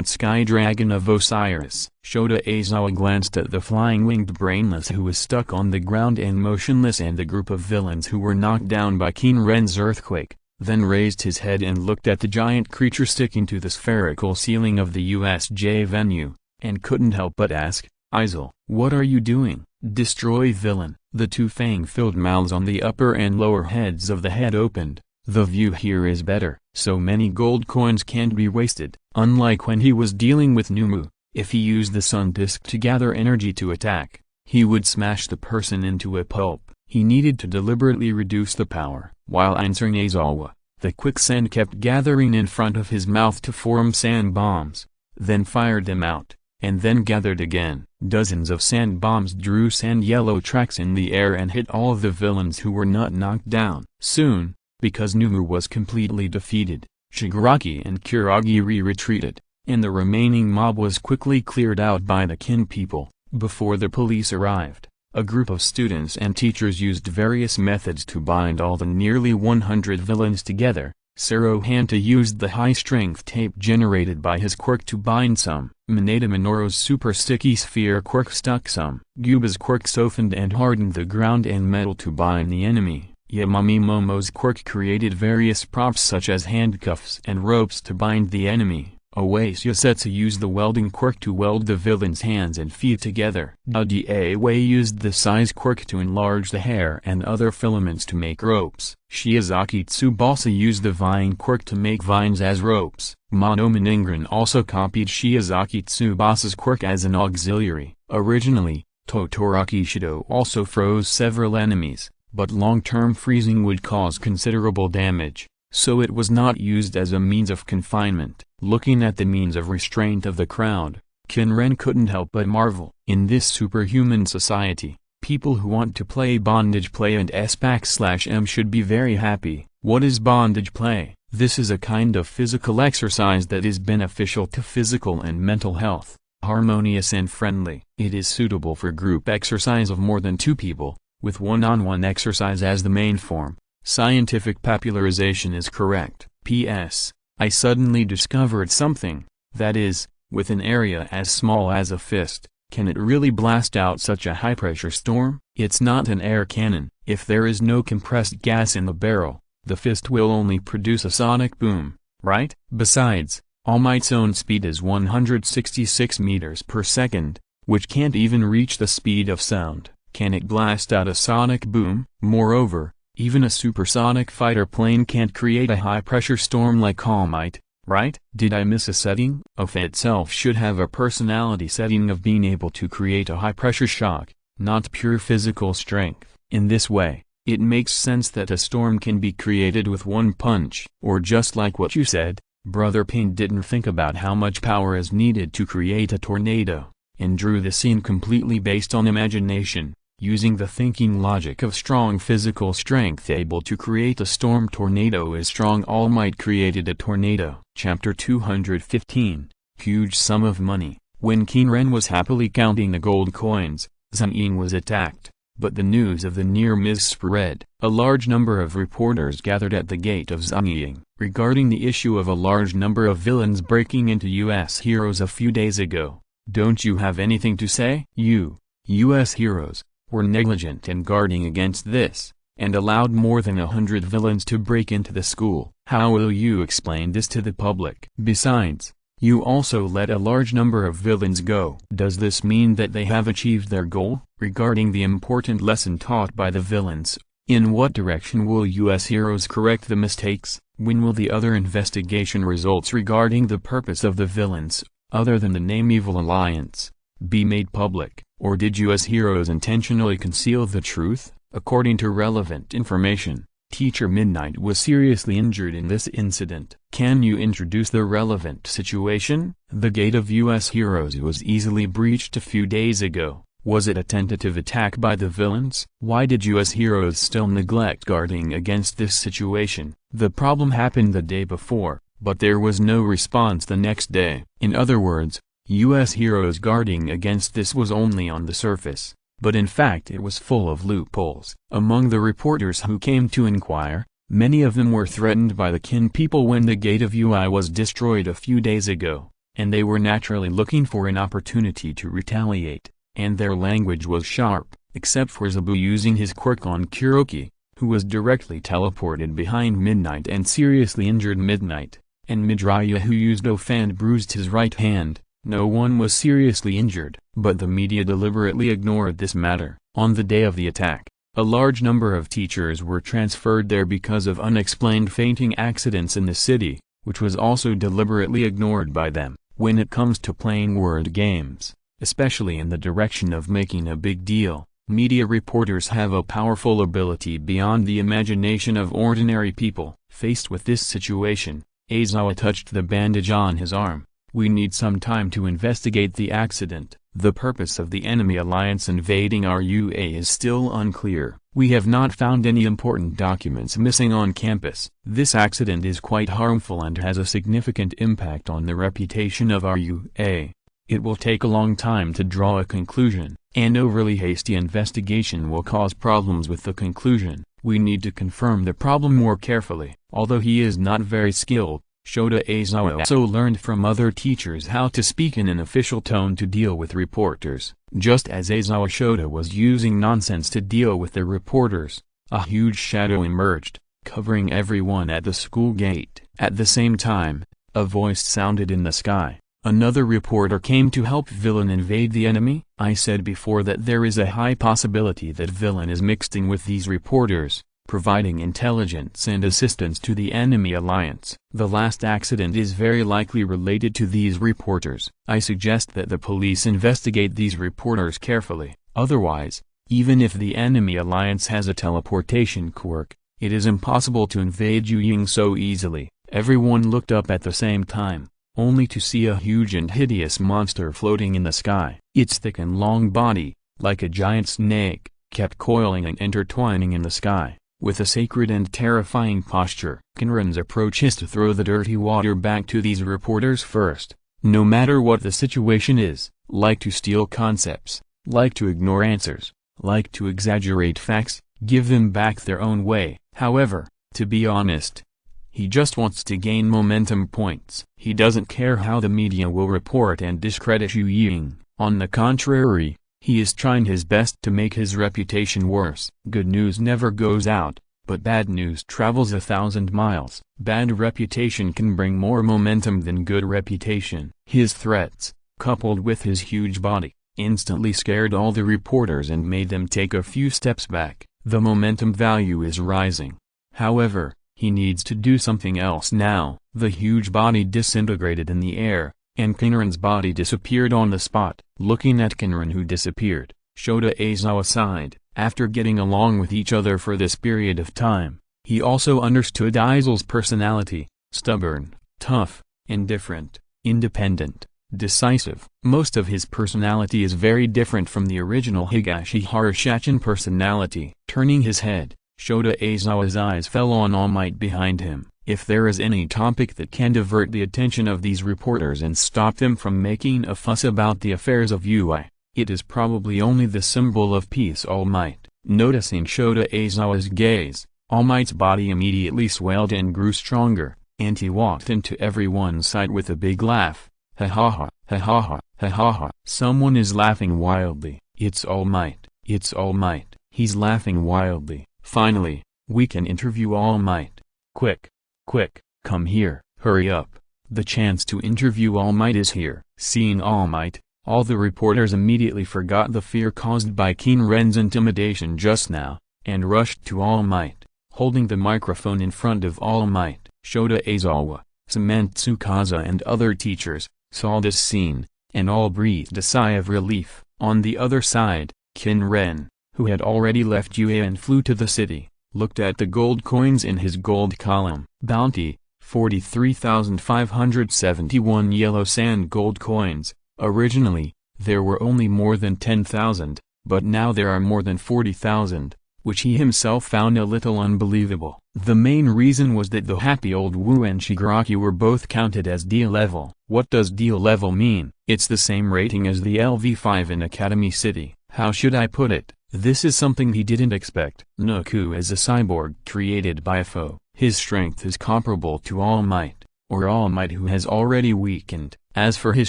Sky Dragon of Osiris. Shota Aizawa glanced at the flying winged brainless who was stuck on the ground and motionless, and the group of villains who were knocked down by Qin Ren's earthquake. then raised his head and looked at the giant creature sticking to the spherical ceiling of the USJ venue, and couldn't help but ask, "Izil, what are you doing?" "Destroy villain." The two fang-filled mouths on the upper and lower heads of the head opened. "The view here is better. So many gold coins can't be wasted." Unlike when he was dealing with Numu, if he used the sun disk to gather energy to attack, he would smash the person into a pulp. He needed to deliberately reduce the power. While answering Aizawa, the quicksand kept gathering in front of his mouth to form sand bombs, then fired them out, and then gathered again. Dozens of sand bombs drew sand yellow tracks in the air and hit all of the villains who were not knocked down. Soon, because Numu was completely defeated, Shigaraki and Kurogiri retreated, and the remaining mob was quickly cleared out by the Qin people. Before the police arrived, a group of students and teachers used various methods to bind all the nearly 100 villains together. Saruhanta used the high-strength tape generated by his quirk to bind some. Mineta Minoru's super sticky sphere quirk stuck some. Guba's quirk softened and hardened the ground and metal to bind the enemy. Yamami Momo's quirk created various props such as handcuffs and ropes to bind the enemy. Yasetsu used the welding quirk to weld the villain's hands and feet together. Wei used the size quirk to enlarge the hair and other filaments to make ropes. Shiozaki Tsubasa used the vine quirk to make vines as ropes. Monomaningran also copied Shiozaki Tsubasa's quirk as an auxiliary. Originally, Todoroki Shido also froze several enemies, but long-term freezing would cause considerable damage, so it was not used as a means of confinement. Looking at the means of restraint of the crowd, Qin Ren couldn't help but marvel. In this superhuman society, people who want to play bondage play and S/M should be very happy. What is bondage play? This is a kind of physical exercise that is beneficial to physical and mental health, harmonious and friendly. It is suitable for group exercise of more than 2 people, with one-on-one exercise as the main form. Scientific popularization is correct. P.S. I suddenly discovered something, that is, with an area as small as a fist, can it really blast out such a high-pressure storm? It's not an air cannon. If there is no compressed gas in the barrel, the fist will only produce a sonic boom, right? Besides, All Might's own speed is 166 meters per second, which can't even reach the speed of sound. Can it blast out a sonic boom? Moreover, even a supersonic fighter plane can't create a high-pressure storm like All Might, right? Did I miss a setting? OFA itself should have a personality setting of being able to create a high-pressure shock, not pure physical strength. In this way, it makes sense that a storm can be created with one punch. Or just like what you said, Brother Pain didn't think about how much power is needed to create a tornado, and drew the scene completely based on imagination. Using the thinking logic of strong physical strength able to create a storm tornado is strong. All Might created a tornado. Chapter 215, Huge Sum of Money. When Qin Ren was happily counting the gold coins, Zhang was attacked, but the news of the near miss spread. A large number of reporters gathered at the gate of Zhang regarding the issue of a large number of villains breaking into U.S. heroes a few days ago. Don't you have anything to say? U.S. heroes were negligent in guarding against this, and allowed more than 100 villains to break into the school. How will you explain this to the public? Besides, you also let a large number of villains go. Does this mean that they have achieved their goal? Regarding the important lesson taught by the villains, in what direction will U.S. heroes correct the mistakes? When will the other investigation results regarding the purpose of the villains, other than the name Evil Alliance, be made public? Or did U.S. heroes intentionally conceal the truth? According to relevant information, Teacher Midnight was seriously injured in this incident. Can you introduce the relevant situation? The gate of U.S. heroes was easily breached a few days ago. Was it a tentative attack by the villains? Why did U.S. heroes still neglect guarding against this situation? The problem happened the day before, but there was no response the next day. In other words, U.S. heroes guarding against this was only on the surface, but in fact it was full of loopholes. Among the reporters who came to inquire, many of them were threatened by the Qin people when the gate of UI was destroyed a few days ago, and they were naturally looking for an opportunity to retaliate, and their language was sharp, except for Zabu using his quirk on Kuroki, who was directly teleported behind Midnight and seriously injured Midnight, and Midoriya, who used Off and bruised his right hand. No one was seriously injured, but the media deliberately ignored this matter. On the day of the attack, a large number of teachers were transferred there because of unexplained fainting accidents in the city, which was also deliberately ignored by them. When it comes to playing word games, especially in the direction of making a big deal, media reporters have a powerful ability beyond the imagination of ordinary people. Faced with this situation, Aizawa touched the bandage on his arm. We need some time to investigate the accident. The purpose of the enemy alliance invading our UA is still unclear. We have not found any important documents missing on campus. This accident is quite harmful and has a significant impact on the reputation of our UA. It will take a long time to draw a conclusion. An overly hasty investigation will cause problems with the conclusion. We need to confirm the problem more carefully. Although he is not very skilled, Shota Aizawa also learned from other teachers how to speak in an official tone to deal with reporters. Just as Aizawa, Shota was using nonsense to deal with the reporters, a huge shadow emerged, covering everyone at the school gate. At the same time, a voice sounded in the sky. Another reporter came to help Villain invade the enemy? I said before that there is a high possibility that Villain is mixed in with these reporters, providing intelligence and assistance to the enemy alliance. The last accident is very likely related to these reporters. I suggest that the police investigate these reporters carefully. Otherwise, even if the enemy alliance has a teleportation quirk, it is impossible to invade Yuying so easily. Everyone looked up at the same time, only to see a huge and hideous monster floating in the sky. Its thick and long body, like a giant snake, kept coiling and intertwining in the sky. With a sacred and terrifying posture, Qin Ren's approach is to throw the dirty water back to these reporters first. No matter what the situation is, like to steal concepts, like to ignore answers, like to exaggerate facts, give them back their own way. However, to be honest, he just wants to gain momentum points. He doesn't care how the media will report and discredit Yuying. On the contrary, he is trying his best to make his reputation worse. Good news never goes out, but bad news travels 1,000 miles. Bad reputation can bring more momentum than good reputation. His threats, coupled with his huge body, instantly scared all the reporters and made them take a few steps back. The momentum value is rising. However, he needs to do something else now. The huge body disintegrated in the air, and Qin Ren's body disappeared on the spot. Looking at Qin Ren, who disappeared, Shota Aizawa sighed. After getting along with each other for this period of time, he also understood Izir's personality: stubborn, tough, indifferent, independent, decisive. Most of his personality is very different from the original Higashihara Shachen personality. Turning his head, Shota Aizawa's eyes fell on All Might behind him. If there is any topic that can divert the attention of these reporters and stop them from making a fuss about the affairs of UI, it is probably only the symbol of peace. All Might. Noticing Shota Aizawa's gaze, All Might's body immediately swelled and grew stronger, and he walked into everyone's side with a big laugh. Ha ha ha, ha ha ha, ha ha ha. Someone is laughing wildly. It's All Might. It's All Might. He's laughing wildly. Finally, we can interview All Might. Quick. Quick, come here, hurry up. The chance to interview All Might is here. Seeing All Might, all the reporters immediately forgot the fear caused by Qin Ren's intimidation just now, and rushed to All Might. Holding the microphone in front of All Might, Shota Aizawa, Cement Tsukasa and other teachers, saw this scene, and all breathed a sigh of relief. On the other side, Qin Ren, who had already left UA and flew to the city, looked at the gold coins in his gold column. Bounty, 43,571 yellow sand gold coins. Originally, there were only more than 10,000, but now there are more than 40,000, which he himself found a little unbelievable. The main reason was that the happy old Wu and Shigaraki were both counted as D level. What does D level mean? It's the same rating as the LV5 in Academy City. How should I put it? This is something he didn't expect. Nuku is a cyborg created by a foe. His strength is comparable to All Might, or All Might who has already weakened. As for his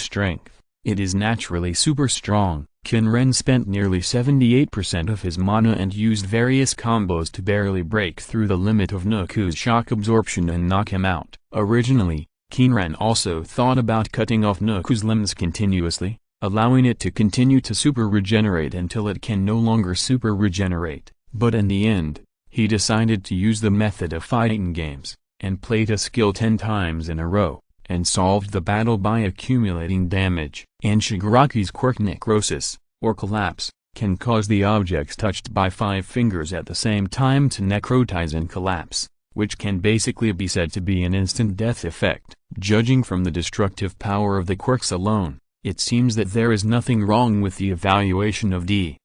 strength, it is naturally super strong. Qin Ren spent nearly 78% of his mana and used various combos to barely break through the limit of Nuku's shock absorption and knock him out. Originally, Qin Ren also thought about cutting off Nuku's limbs continuously, allowing it to continue to super regenerate until it can no longer super regenerate, but in the end, he decided to use the method of fighting games, and played a skill 10 times in a row, and solved the battle by accumulating damage. And Shigaraki's quirk necrosis, or collapse, can cause the objects touched by 5 fingers at the same time to necrotize and collapse, which can basically be said to be an instant death effect. Judging from the destructive power of the quirks alone, it seems that there is nothing wrong with the evaluation of D.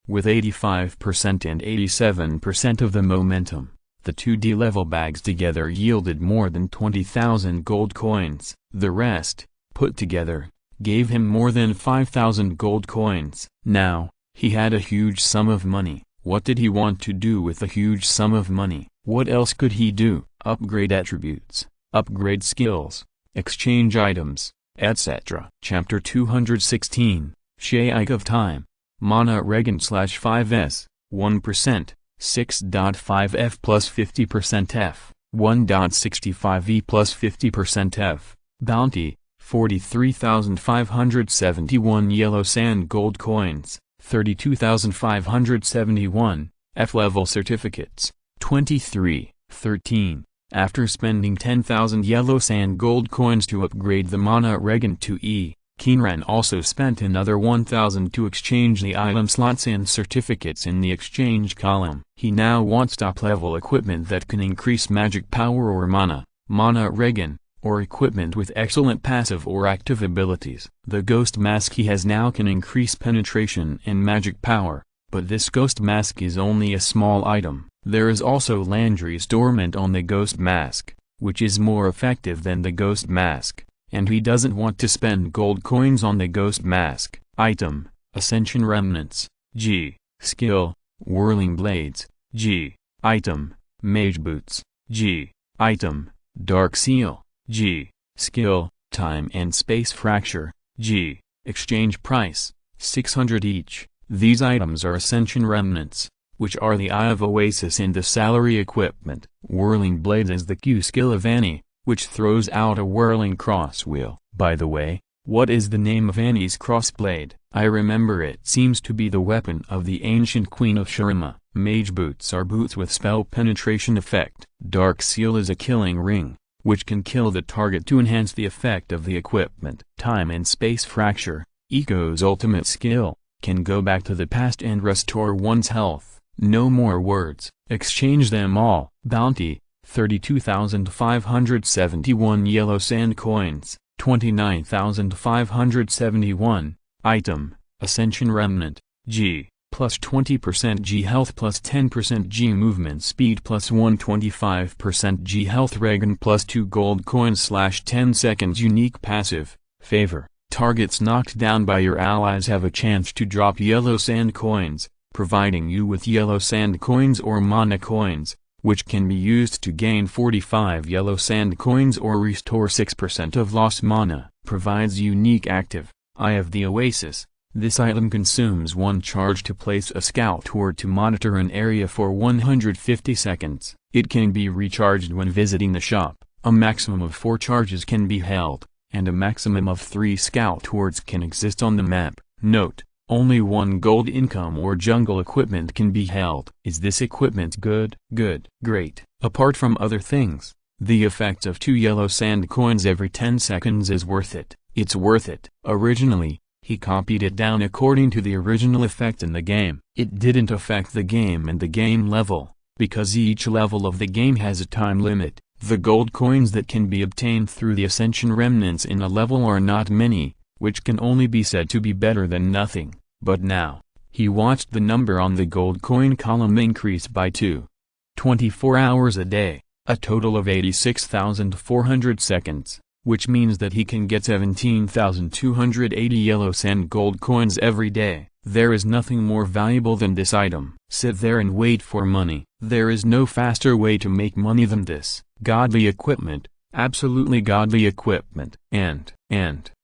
With 85% and 87% of the momentum, the 2D level bags together yielded more than 20,000 gold coins. The rest, put together, gave him more than 5,000 gold coins. Now, he had a huge sum of money. What did he want to do with a huge sum of money? What else could he do? Upgrade attributes, upgrade skills, exchange items, etc. Chapter 216, Shake of Time. Mana Regen /5s, 1%, 6.5f plus 50% f, 1.65e plus 50% f. Bounty, 43,571 yellow sand gold coins, 32,571, F-level certificates, 2313. After spending 10,000 yellow sand gold coins to upgrade the Mana Regen to E, Qin Ren also spent another 1,000 to exchange the item slots and certificates in the exchange column. He now wants top-level equipment that can increase magic power or mana Regen, or equipment with excellent passive or active abilities. The ghost mask he has now can increase penetration and magic power, but this ghost mask is only a small item. There is also Landry's Dormant on the ghost mask, which is more effective than the ghost mask, and he doesn't want to spend gold coins on the ghost mask. Item, Ascension Remnants, G. Skill, Whirling Blades, G. Item, Mage Boots, G. Item, Dark Seal, G. Skill, Time and Space Fracture, G. Exchange price, 600 each. These items are Ascension Remnants, which are the Eye of Oasis and the Salary equipment. Whirling Blades is the Q skill of Annie, which throws out a whirling cross wheel. By the way, what is the name of Annie's crossblade? I remember it seems to be the weapon of the ancient queen of Shurima. Mage Boots are boots with spell penetration effect. Dark Seal is a killing ring, which can kill the target to enhance the effect of the equipment. Time and Space Fracture, Eco's ultimate skill, can go back to the past and restore one's health. No more words. Exchange them all. Bounty, 32,571 yellow sand coins, 29,571. Item, Ascension Remnant, G, plus 20% G health plus 10% G movement speed plus 125% G health regen plus 2 gold coins / 10 seconds. Unique passive, Favor. Targets knocked down by your allies have a chance to drop yellow sand coins, providing you with yellow sand coins or mana coins, which can be used to gain 45 yellow sand coins or restore 6% of lost mana. Provides unique active, Eye of the Oasis. This item consumes 1 charge to place a scout or to monitor an area for 150 seconds. It can be recharged when visiting the shop. A maximum of 4 charges can be held, and a maximum of 3 scout tours can exist on the map. Note: only 1 gold income or jungle equipment can be held. Is this equipment good? Good. Great. Apart from other things, the effect of 2 yellow sand coins every 10 seconds is worth it. It's worth it. Originally, he copied it down according to the original effect in the game. It didn't affect the game and the game level, because each level of the game has a time limit. The gold coins that can be obtained through the Ascension Remnants in a level are not many, which can only be said to be better than nothing. But now, he watched the number on the gold coin column increase by 2. 24 hours a day, a total of 86,400 seconds, which means that he can get 17,280 yellow sand gold coins every day. There is nothing more valuable than this item. Sit there and wait for money. There is no faster way to make money than this. Godly equipment, absolutely godly equipment. And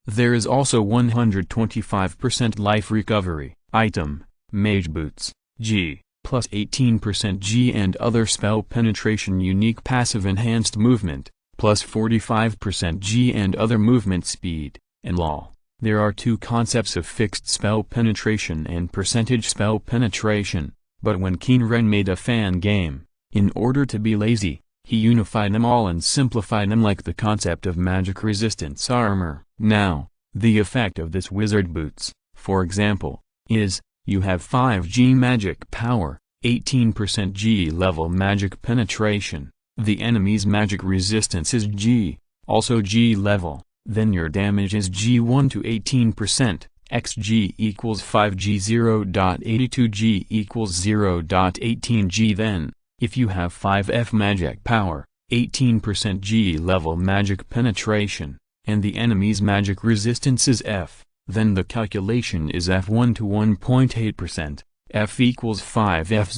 There is also 125% life recovery. Item: Mage Boots, G, plus 18% G and other spell penetration unique passive enhanced movement, plus 45% G and other movement speed, and lol. There are two concepts of fixed spell penetration and percentage spell penetration, but when Qin Ren made a fan game, in order to be lazy, he unified them all and simplified them like the concept of magic resistance armor. Now, the effect of this wizard boots, for example, is, you have 5G magic power, 18% G level magic penetration, the enemy's magic resistance is G, also G level, then your damage is G1 to 18%, xg equals 5G 0.82 G equals 0.18 G. Then, if you have 5F magic power, 18% G level magic penetration, and the enemy's magic resistance is F, then the calculation is F1 to 1.8%, F equals 5F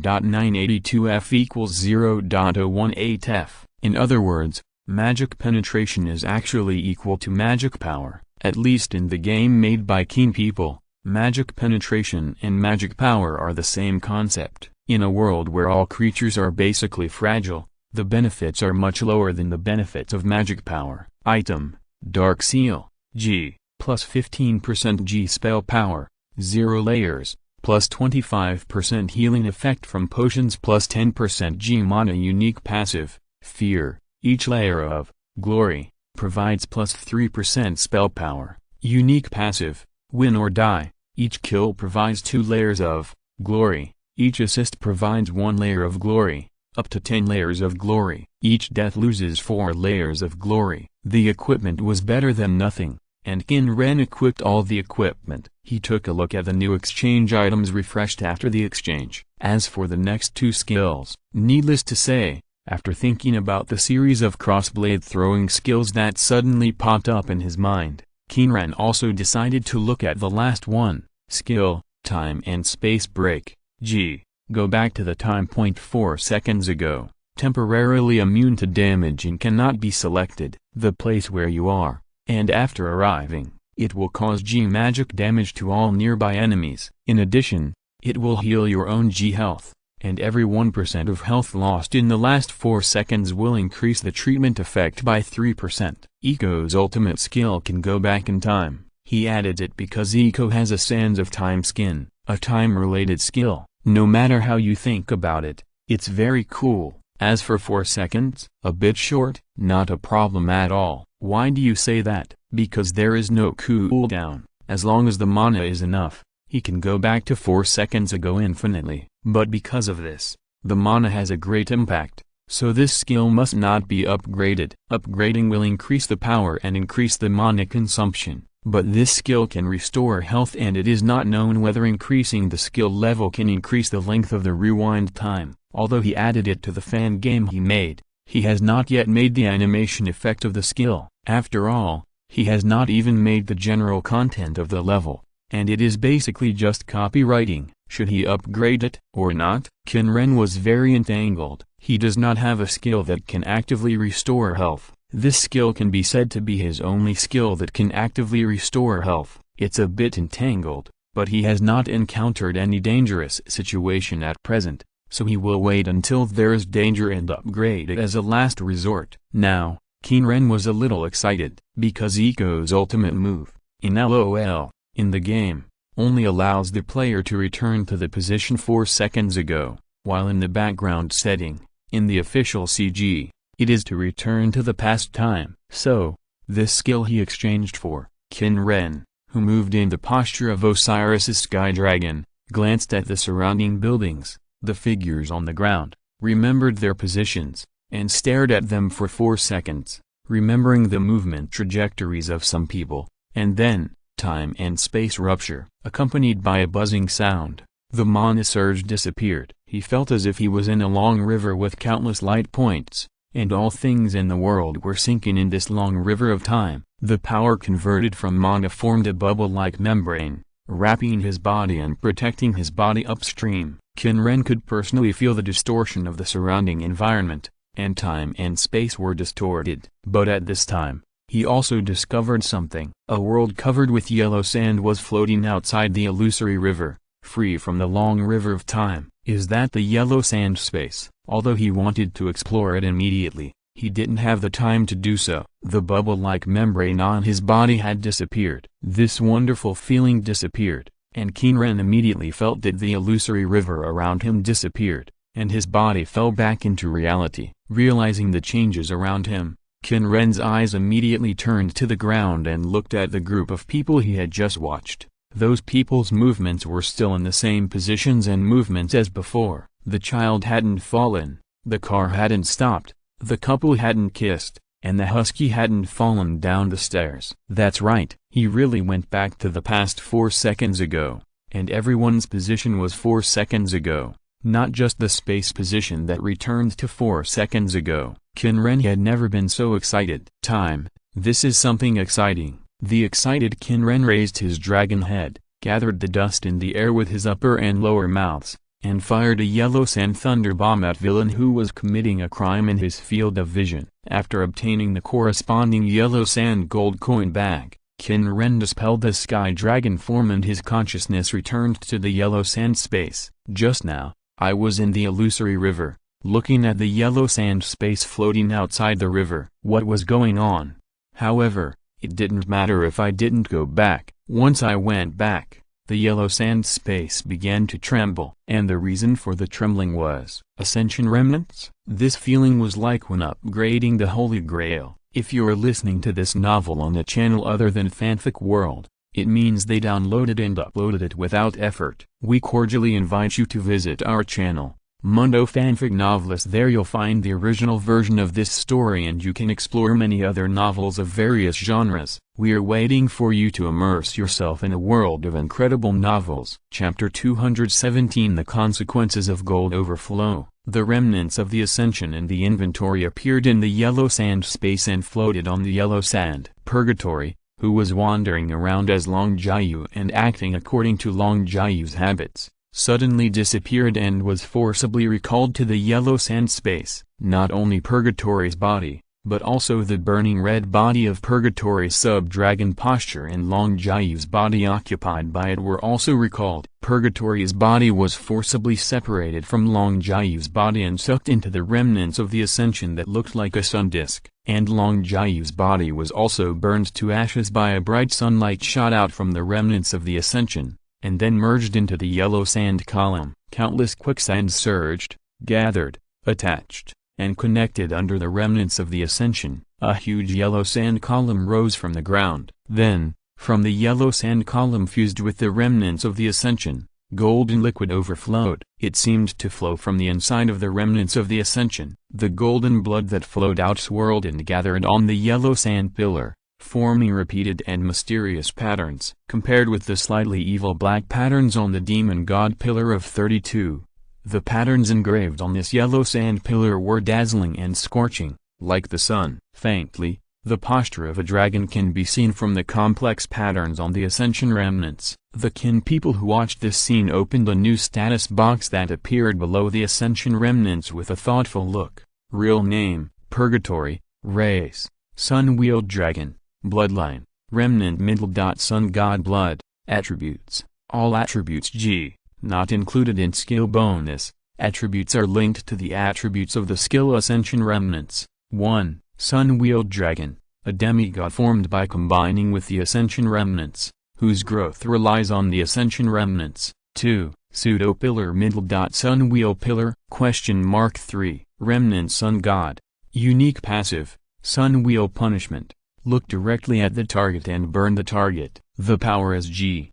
0.982 F equals 0.018 F. In other words, magic penetration is actually equal to magic power. At least in the game made by Qin people, magic penetration and magic power are the same concept. In a world where all creatures are basically fragile, the benefits are much lower than the benefits of magic power. Item: Dark Seal, G, plus 15% G spell power, 0 layers, plus 25% healing effect from potions plus 10% G mana unique passive, Fear, each layer of, Glory, provides plus 3% spell power, unique passive, Win or Die, each kill provides 2 layers of, Glory, each assist provides 1 layer of Glory, up to 10 layers of Glory, each death loses 4 layers of Glory. The equipment was better than nothing, and Qin Ren equipped all the equipment. He took a look at the new exchange items refreshed after the exchange. As for the next 2 skills, needless to say, after thinking about the series of crossblade throwing skills that suddenly popped up in his mind, Qin Ren also decided to look at the last one, skill, Time and Space Break, G. Go back to the time point 4 seconds ago, temporarily immune to damage and cannot be selected, the place where you are, and after arriving, it will cause G magic damage to all nearby enemies. In addition, it will heal your own G health, and every 1% of health lost in the last 4 seconds will increase the treatment effect by 3%. Eco's ultimate skill can go back in time. He added it because Eco has a Sands of Time skin, a time-related skill. No matter how you think about it, it's very cool. As for 4 seconds, a bit short, not a problem at all. Why do you say that? Because there is no cooldown. As long as the mana is enough, he can go back to 4 seconds ago infinitely. But because of this, the mana has a great impact, so this skill must not be upgraded. Upgrading will increase the power and increase the mana consumption, but this skill can restore health, and it is not known whether increasing the skill level can increase the length of the rewind time. Although he added it to the fan game he made, he has not yet made the animation effect of the skill. After all, he has not even made the general content of the level, and it is basically just copywriting. Should he upgrade it or not? Qin Ren was very entangled. He does not have a skill that can actively restore health. This skill can be said to be his only skill that can actively restore health. It's a bit entangled, but he has not encountered any dangerous situation at present, so he will wait until there is danger and upgrade it as a last resort. Now, Qin Ren was a little excited, because Eco's ultimate move, in LOL, in the game, only allows the player to return to the position 4 seconds ago, while in the background setting, in the official CG, it is to return to the past time. So, this skill he exchanged for. Qin Ren, who moved in the posture of Osiris's sky dragon, glanced at the surrounding buildings, the figures on the ground, remembered their positions, and stared at them for 4 seconds, remembering the movement trajectories of some people, and then, time and space rupture, accompanied by a buzzing sound. The mana surge disappeared. He felt as if he was in a long river with countless light points, and all things in the world were sinking in this long river of time. The power converted from mana formed a bubble-like membrane, wrapping his body and protecting his body upstream. Qin Ren could personally feel the distortion of the surrounding environment, and time and space were distorted. But at this time, He also discovered something. A world covered with yellow sand was floating outside the illusory river, free from the long river of time. Is that the yellow sand space? Although he wanted to explore it immediately, he didn't have the time to do so. The bubble-like membrane on his body had disappeared. This wonderful feeling disappeared, and Qin Ren immediately felt that the illusory river around him disappeared, and his body fell back into reality. Realizing the changes around him, Qin Ren's eyes immediately turned to the ground and looked at the group of people he had just watched. Those people's movements were still in the same positions and movements as before. The child hadn't fallen, the car hadn't stopped, the couple hadn't kissed, and the husky hadn't fallen down the stairs. That's right, he really went back to the past 4 seconds ago, and everyone's position was 4 seconds ago, not just the space position that returned to 4 seconds ago. Qin Ren had never been so excited. Time, this is something exciting. The excited Qin Ren raised his dragon head, gathered the dust in the air with his upper and lower mouths, and fired a yellow sand thunder bomb at villain who was committing a crime in his field of vision. After obtaining the corresponding yellow sand gold coin bag, Qin Ren dispelled the sky dragon form and his consciousness returned to the yellow sand space. Just now, I was in the illusory river, looking at the yellow sand space floating outside the river. What was going on? However, it didn't matter if I didn't go back. Once I went back, the yellow sand space began to tremble. And the reason for the trembling was ascension remnants? This feeling was like when upgrading the Holy Grail. If you're listening to this novel on a channel other than Fanfic World, it means they downloaded and uploaded it without effort. We cordially invite you to visit our channel, Mundo Fanfic Novelist. There you'll find the original version of this story and you can explore many other novels of various genres. We are waiting for you to immerse yourself in a world of incredible novels. Chapter 217 The Consequences of Gold Overflow. The remnants of the Ascension in the inventory appeared in the yellow sand space and floated on the yellow sand. Purgatory, who was wandering around as Long Jiayu and acting according to Long Jiayu's habits, suddenly disappeared and was forcibly recalled to the yellow sand space. Not only Purgatory's body, but also the burning red body of Purgatory's sub-dragon posture and Long Jiayu's body occupied by it were also recalled. Purgatory's body was forcibly separated from Long Jiayu's body and sucked into the remnants of the Ascension that looked like a sun disk. And Long Jiayu's body was also burned to ashes by a bright sunlight shot out from the remnants of the Ascension, and then merged into the yellow sand column. Countless quicksands surged, gathered, attached, and connected under the remnants of the Ascension. A huge yellow sand column rose from the ground. Then, from the yellow sand column fused with the remnants of the Ascension, golden liquid overflowed. It seemed to flow from the inside of the remnants of the Ascension. The golden blood that flowed out swirled and gathered on the yellow sand pillar, forming repeated and mysterious patterns. Compared with the slightly evil black patterns on the demon god pillar of 32, the patterns engraved on this yellow sand pillar were dazzling and scorching, like the sun. Faintly, the posture of a dragon can be seen from the complex patterns on the Ascension remnants. The Qin people who watched this scene opened a new status box that appeared below the Ascension remnants with a thoughtful look. Real name, Purgatory, race, sun-wheeled dragon, bloodline, remnant middle. Sun god blood, attributes, all attributes G, not included in skill bonus. Attributes are linked to the attributes of the skill Ascension remnants. 1. Sun-wheeled dragon, a demigod formed by combining with the Ascension remnants, whose growth relies on the Ascension remnants. 2. Pseudo-pillar middle. Sun-wheel pillar, ? 3. Remnant sun god, unique passive, sun-wheel punishment. Look directly at the target and burn the target. The power is G.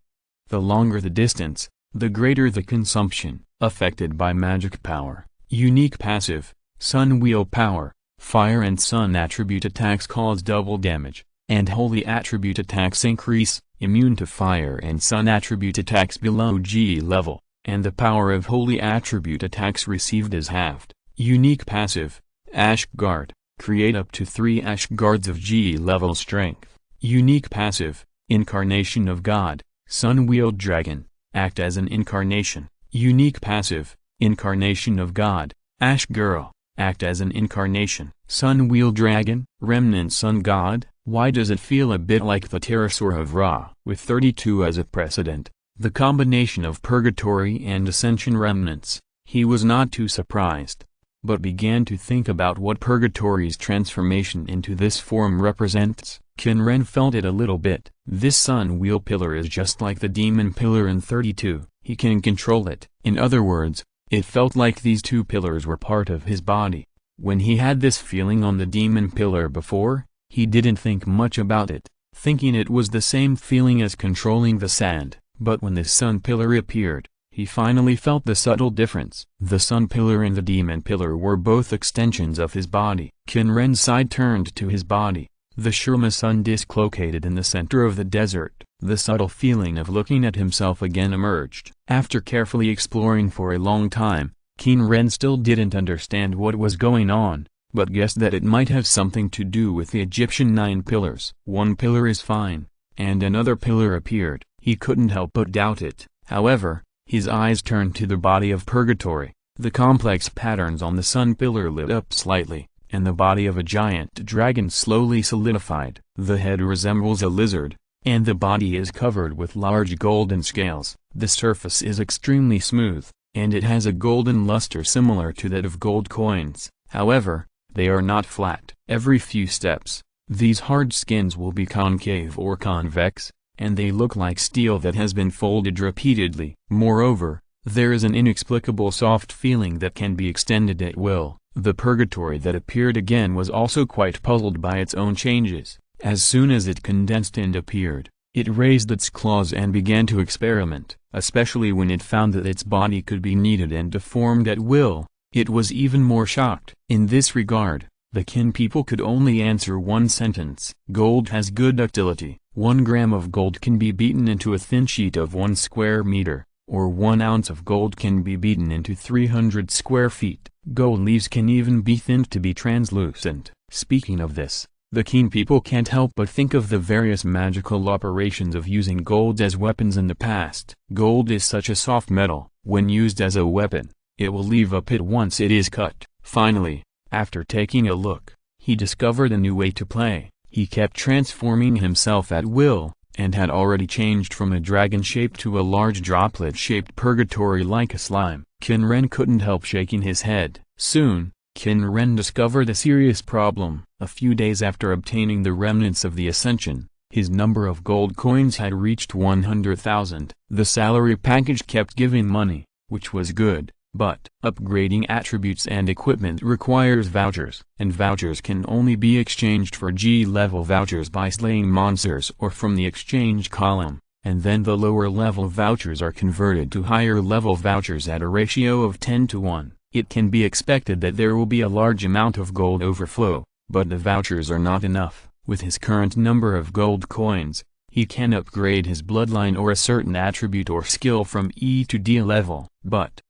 The longer the distance, the greater the consumption. Affected by magic power. Unique passive, sun-wheel power. Fire and sun attribute attacks cause double damage, and holy attribute attacks increase. Immune to fire and sun attribute attacks below G level, and the power of holy attribute attacks received is halved. Unique passive, Ash Guard. Create up to 3 Ash Guards of G level strength. Unique passive, Incarnation of God, Sun-wheeled dragon. Act as an incarnation. Unique passive, Incarnation of God, Ash Girl. act as an incarnation. Sun Wheel Dragon, Remnant Sun God, why does it feel a bit like the pterosaur of Ra? With 32 as a precedent, the combination of purgatory and ascension remnants, he was not too surprised, but began to think about what purgatory's transformation into this form represents. Qin Ren felt it a little bit. This sun wheel pillar is just like the demon pillar in 32, he can control it. In other words, it felt like these two pillars were part of his body. When he had this feeling on the demon pillar before, he didn't think much about it, thinking it was the same feeling as controlling the sand. But when the sun pillar appeared, he finally felt the subtle difference. The sun pillar and the demon pillar were both extensions of his body. Qin Ren's side turned to his body. The Shurima sun disk located in the center of the desert. The subtle feeling of looking at himself again emerged. After carefully exploring for a long time, Qin Ren still didn't understand what was going on, but guessed that it might have something to do with the Egyptian 9 pillars. One pillar is fine, and another pillar appeared. He couldn't help but doubt it. However, his eyes turned to the body of purgatory. The complex patterns on the sun pillar lit up slightly, and the body of a giant dragon slowly solidified. The head resembles a lizard, and the body is covered with large golden scales. The surface is extremely smooth, and it has a golden luster similar to that of gold coins. However, they are not flat. Every few steps, these hard skins will be concave or convex, and they look like steel that has been folded repeatedly. Moreover, there is an inexplicable soft feeling that can be extended at will. The purgatory that appeared again was also quite puzzled by its own changes. As soon as it condensed and appeared, it raised its claws and began to experiment, especially when it found that its body could be kneaded and deformed at will. It was even more shocked. In this regard, the Qin people could only answer one sentence. Gold has good ductility. 1 gram of gold can be beaten into a thin sheet of 1 square meter, or 1 ounce of gold can be beaten into 300 square feet. Gold leaves can even be thinned to be translucent. Speaking of this, the Qin people can't help but think of the various magical operations of using gold as weapons in the past. Gold is such a soft metal, when used as a weapon, it will leave a pit once it is cut. Finally, after taking a look, he discovered a new way to play. He kept transforming himself at will, and had already changed from a dragon shape to a large droplet-shaped purgatory like a slime. Qin Ren couldn't help shaking his head. Soon, Qin Ren discovered a serious problem. A few days after obtaining the remnants of the Ascension, his number of gold coins had reached 100,000. The salary package kept giving money, which was good, but upgrading attributes and equipment requires vouchers, and vouchers can only be exchanged for G-level vouchers by slaying monsters or from the exchange column, and then the lower-level vouchers are converted to higher-level vouchers at a ratio of 10 to 1. It can be expected that there will be a large amount of gold overflow, but the vouchers are not enough. With his current number of gold coins, he can upgrade his bloodline or a certain attribute or skill from E to D level. But,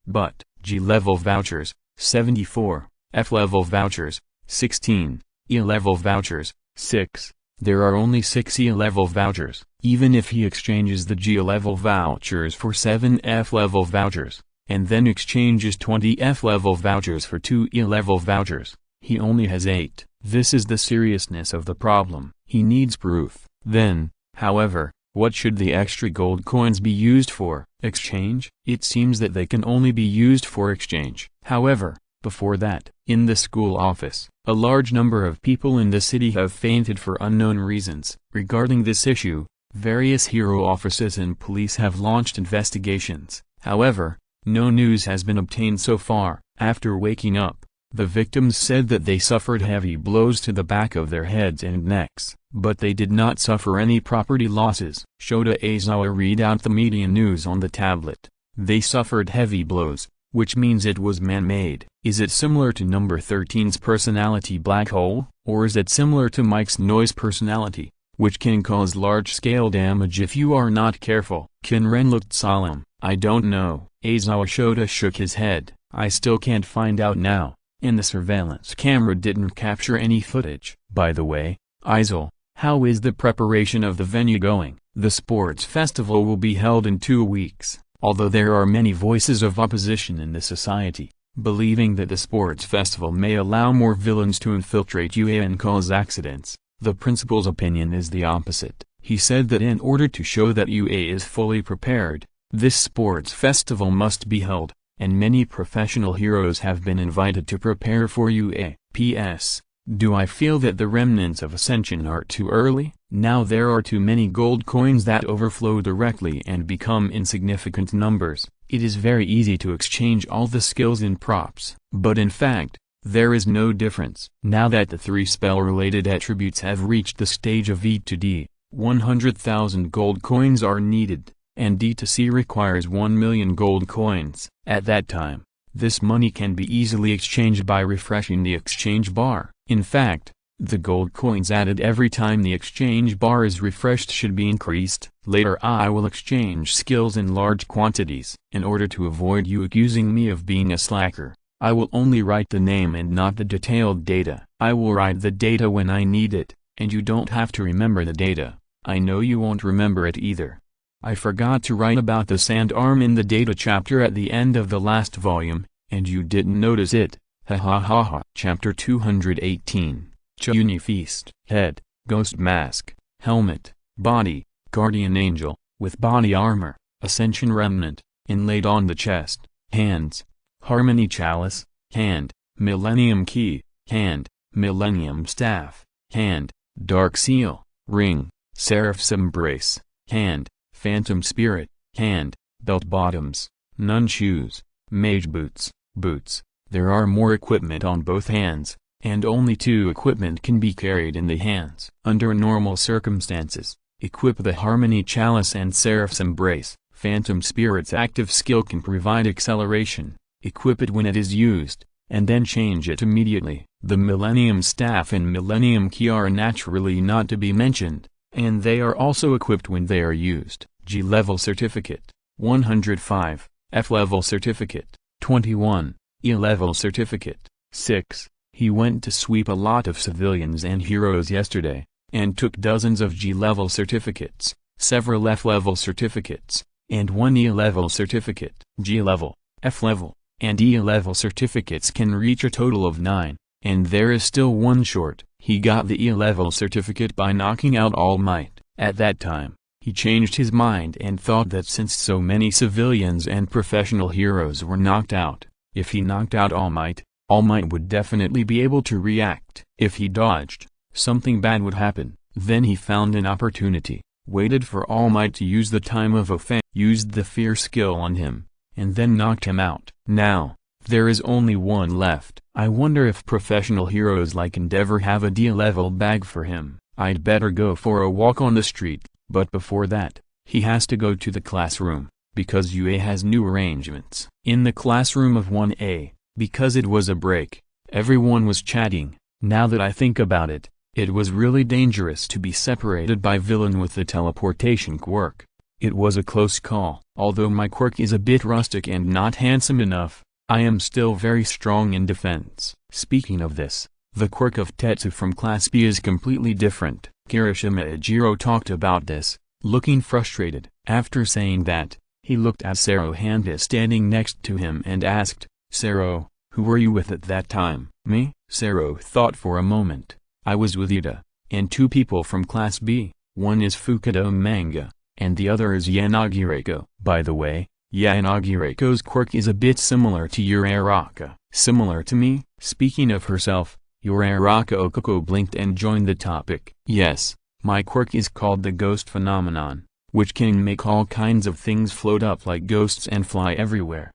G-level vouchers, 74, F-level vouchers, 16, E-level vouchers, 6. There are only 6 E-level vouchers. Even if he exchanges the G-level vouchers for 7 F-level vouchers, and then exchanges 20 F-level vouchers for 2 E-level vouchers, he only has 8. This is the seriousness of the problem. He needs proof. Then, however, what should the extra gold coins be used for? Exchange? It seems that they can only be used for exchange. However, before that, in the school office, a large number of people in the city have fainted for unknown reasons. Regarding this issue, various hero offices and police have launched investigations. However, no news has been obtained so far. After waking up, the victims said that they suffered heavy blows to the back of their heads and necks, but they did not suffer any property losses. Shota Aizawa read out the media news on the tablet. They suffered heavy blows, which means it was man-made. Is it similar to number 13's personality black hole, or is it similar to Mike's noise personality, which can cause large-scale damage if you are not careful? Qin Ren looked solemn. I don't know. Aizawa Shota shook his head. I still can't find out now. And the surveillance camera didn't capture any footage. By the way, Izil, how is the preparation of the venue going? The sports festival will be held in 2 weeks. Although there are many voices of opposition in the society, believing that the sports festival may allow more villains to infiltrate UA and cause accidents. The principal's opinion is the opposite. He said that in order to show that UA is fully prepared, this sports festival must be held, and many professional heroes have been invited to prepare for UA. P.S. Do I feel that the remnants of Ascension are too early? Now there are too many gold coins that overflow directly and become insignificant numbers. It is very easy to exchange all the skills in props. But in fact, there is no difference. Now that the 3 spell-related attributes have reached the stage of E to D, 100,000 gold coins are needed, and D to C requires 1 million gold coins. At that time, this money can be easily exchanged by refreshing the exchange bar. In fact, the gold coins added every time the exchange bar is refreshed should be increased. Later I will exchange skills in large quantities. In order to avoid you accusing me of being a slacker, I will only write the name and not the detailed data. I will write the data when I need it, and you don't have to remember the data. I know you won't remember it either. I forgot to write about the sand arm in the data chapter at the end of the last volume, and you didn't notice it. Ha ha ha ha. Chapter 218. Chuni Feast. Head, Ghost Mask, Helmet, Body, Guardian Angel, with Body Armor, Ascension Remnant, inlaid on the chest. Hands, Harmony Chalice, Hand, Millennium Key, Hand, Millennium Staff, Hand, Dark Seal, Ring, Seraph's Embrace, Hand, Phantom Spirit, Hand, Belt Bottoms, Nunchucks, Mage Boots, Boots. There are more equipment on both hands, and only 2 equipment can be carried in the hands. Under normal circumstances, equip the Harmony Chalice and Seraph's Embrace. Phantom Spirit's active skill can provide acceleration. Equip it when it is used, and then change it immediately. The Millennium Staff and Millennium Key are naturally not to be mentioned, and they are also equipped when they are used. G-Level Certificate, 105, F-Level Certificate, 21, E-Level Certificate, 6. He went to sweep a lot of civilians and heroes yesterday, and took dozens of G-Level certificates, several F-Level certificates, and 1 E-Level certificate. G-Level, F-Level, and E-Level certificates can reach a total of 9, and there is still 1 short. He got the E-Level certificate by knocking out All Might. At that time, he changed his mind and thought that since so many civilians and professional heroes were knocked out, if he knocked out All Might would definitely be able to react. If he dodged, something bad would happen. Then he found an opportunity, waited for All Might to use the time of offense, used the fear skill on him, and then knocked him out. Now, there is only 1 left. I wonder if professional heroes like Endeavor have a D-Level bag for him. I'd better go for a walk on the street, but before that, he has to go to the classroom, because UA has new arrangements. In the classroom of 1A, because it was a break, everyone was chatting. Now that I think about it, it was really dangerous to be separated by villain with the teleportation quirk. It was a close call. Although my quirk is a bit rustic and not handsome enough, I am still very strong in defense. Speaking of this, the quirk of Tetsu from Class B is completely different. Kirishima Ejiro talked about this, looking frustrated. After saying that, he looked at Sero Handa standing next to him and asked, "Sero, who were you with at that time?" "Me?" Sero thought for a moment. "I was with Ida, and 2 people from Class B. One is Fukudo Manga, and the other is Yanagireko." By the way, Yanagireko's quirk is a bit similar to Uraraka. "Similar to me?" Speaking of herself, Uraraka Okoko blinked and joined the topic. "Yes, my quirk is called the Ghost Phenomenon, which can make all kinds of things float up like ghosts and fly everywhere."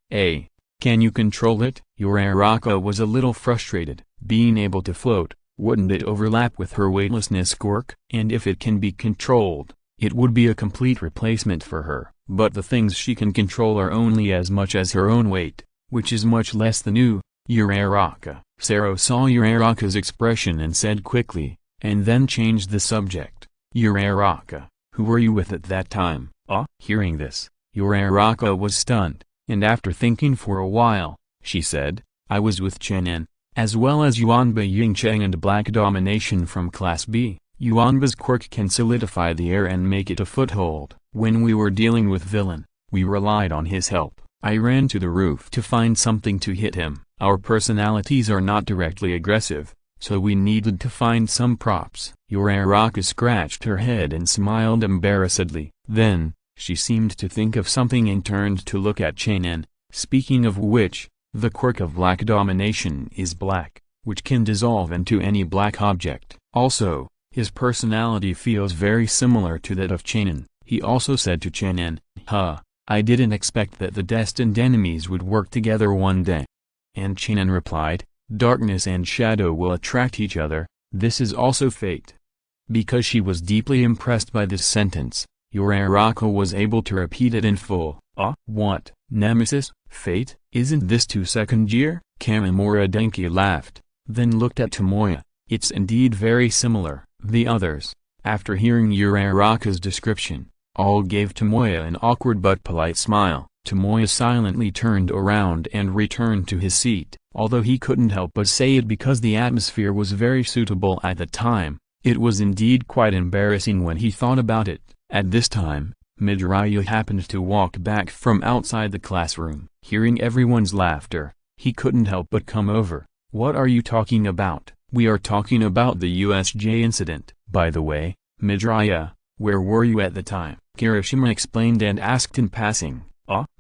Can you control it?" Uraraka was a little frustrated. Being able to float, wouldn't it overlap with her weightlessness quirk? And if it can be controlled, it would be a complete replacement for her. But the things she can control are only as much as her own weight, which is much less than Uraraka. Sero saw Uraraka's expression and said quickly, and then changed the subject. "Uraraka, who were you with at that time?" Hearing this, Uraraka was stunned. And after thinking for a while, she said, "I was with Qin Ren, as well as Yuanba Yingcheng and Black Domination from Class B. Yuanba's quirk can solidify the air and make it a foothold. When we were dealing with villain, we relied on his help. I ran to the roof to find something to hit him, Our personalities are not directly aggressive, so we needed to find some props. Uraraka scratched her head and smiled embarrassedly. Then, she seemed to think of something and turned to look at Qin Ren. Speaking of which, the quirk of black domination is black, which can dissolve into any black object. Also, his personality feels very similar to that of Qin Ren. He also said to Qin Ren, I didn't expect that the destined enemies would work together one day. And Qin Ren replied, darkness and shadow will attract each other, this is also fate. Because she was deeply impressed by this sentence, Uraraka was able to repeat it in full. What, nemesis, fate? Isn't this too second year? Kamimura Denki laughed, then looked at Tomoya. It's indeed very similar. The others, after hearing Uraraka's description, all gave Tomoya an awkward but polite smile. Tomoya silently turned around and returned to his seat. Although he couldn't help but say it because the atmosphere was very suitable at the time, it was indeed quite embarrassing when he thought about it. At this time, Midoriya happened to walk back from outside the classroom. Hearing everyone's laughter, he couldn't help but come over. What are you talking about? We are talking about the USJ incident. By the way, Midoriya, where were you at the time? Kirishima explained and asked in passing.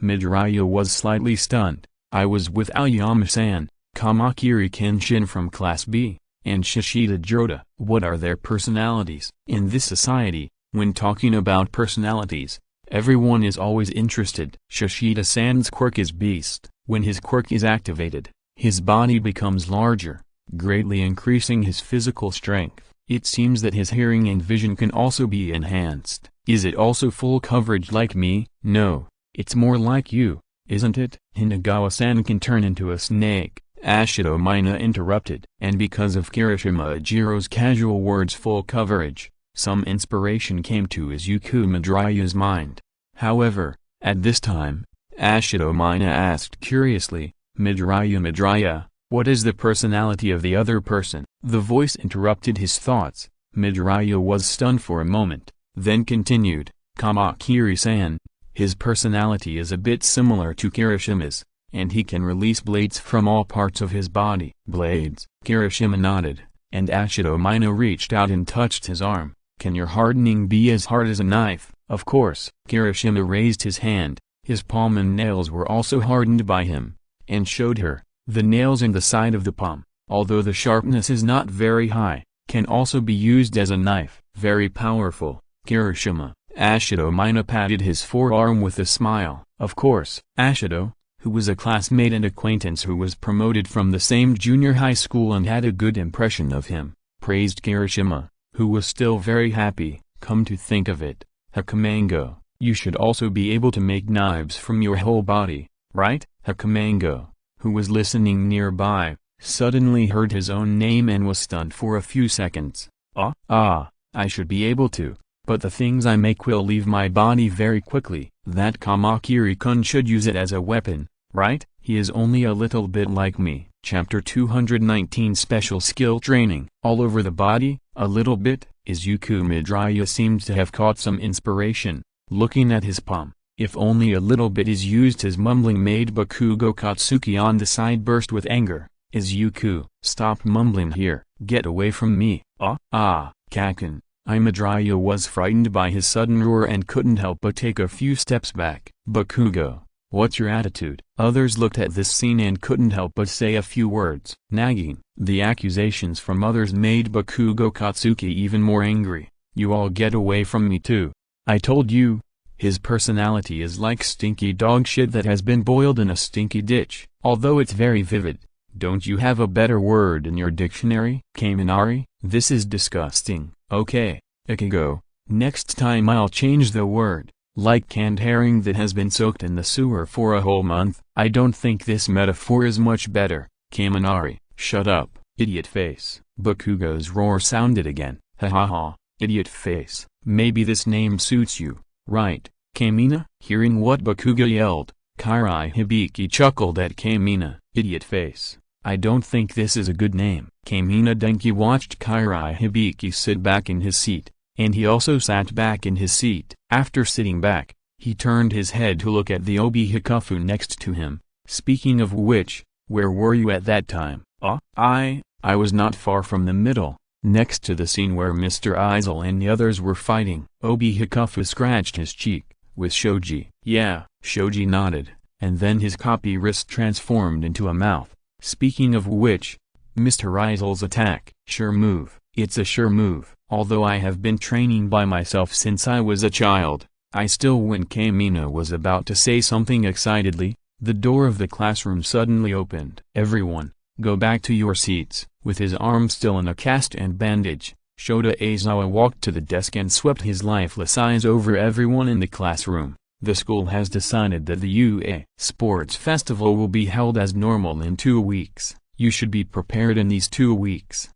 Midoriya was slightly stunned. I was with Aoyama-san, Kamakiri Kenshin from Class B, and Shishida Jota. What are their personalities? In this society, when talking about personalities, everyone is always interested. Shishida-san's quirk is Beast. When his quirk is activated, his body becomes larger, greatly increasing his physical strength. It seems that his hearing and vision can also be enhanced. Is it also full coverage like me? No, it's more like you, isn't it? Hinagawa-san can turn into a snake, Ashido Mina interrupted. And because of Kirishima Ijiro's casual words full coverage, some inspiration came to Izuku Midoriya's mind. However, at this time, Ashido Mina asked curiously, Midoriya, what is the personality of the other person? The voice interrupted his thoughts. Midoriya was stunned for a moment, then continued, Kamakiri-san, his personality is a bit similar to Kirishima's, and he can release blades from all parts of his body. Blades? Kirishima nodded, and Ashido Mina reached out and touched his arm. Can your hardening be as hard as a knife? Of course. Kirishima raised his hand, his palm and nails were also hardened by him, and showed her. The nails in the side of the palm, although the sharpness is not very high, can also be used as a knife. Very powerful, Kirishima. Ashido Mina patted his forearm with a smile. Of course. Ashido, who was a classmate and acquaintance who was promoted from the same junior high school and had a good impression of him, praised Kirishima, who was still very happy. Come to think of it, Hakamango, you should also be able to make knives from your whole body, right? Hakamango, who was listening nearby, suddenly heard his own name and was stunned for a few seconds. I should be able to, but the things I make will leave my body very quickly. That Kamakiri-kun should use it as a weapon, right? He is only a little bit like me. Chapter 219 Special Skill Training. All over the body, a little bit. Izuku Midoriya seemed to have caught some inspiration, looking at his palm. If only a little bit is used. His mumbling made Bakugo Katsuki on the side burst with anger. Izuku, stop mumbling here. Get away from me. Kaken. Midoriya was frightened by his sudden roar and couldn't help but take a few steps back. Bakugo, what's your attitude? Others looked at this scene and couldn't help but say a few words. Nagging. The accusations from others made Bakugo Katsuki even more angry. You all get away from me too. I told you. His personality is like stinky dog shit that has been boiled in a stinky ditch. Although it's very vivid. Don't you have a better word in your dictionary? Kaminari? This is disgusting. Okay, Ikigo, next time I'll change the word. Like canned herring that has been soaked in the sewer for a whole month. I don't think this metaphor is much better. Kaminari, shut up, idiot face. Bakugo's roar sounded again. Ha ha ha, idiot face. Maybe this name suits you, right, Kamina? Hearing what Bakugo yelled, Kairai Hibiki chuckled at Kamina. Idiot face. I don't think this is a good name. Kamina Denki watched Kairai Hibiki sit back in his seat, and he also sat back in his seat. After sitting back, he turned his head to look at the Obi Hikafu next to him. Speaking of which, Where were you at that time? I was not far from the middle, next to the scene where Mr. Izir and the others were fighting. Obihikufu scratched his cheek, with Shoji. Yeah, Shoji nodded, and then his copy wrist transformed into a mouth. Speaking of which, Mr. Izir's attack. Sure move. It's a sure move. Although I have been training by myself since I was a child, I still. When Kamina was about to say something excitedly, the door of the classroom suddenly opened. Everyone, go back to your seats. With his arm still in a cast and bandage, Shota Aizawa walked to the desk and swept his lifeless eyes over everyone in the classroom. The school has decided that the UA Sports Festival will be held as normal in 2 weeks. You should be prepared in these 2 weeks.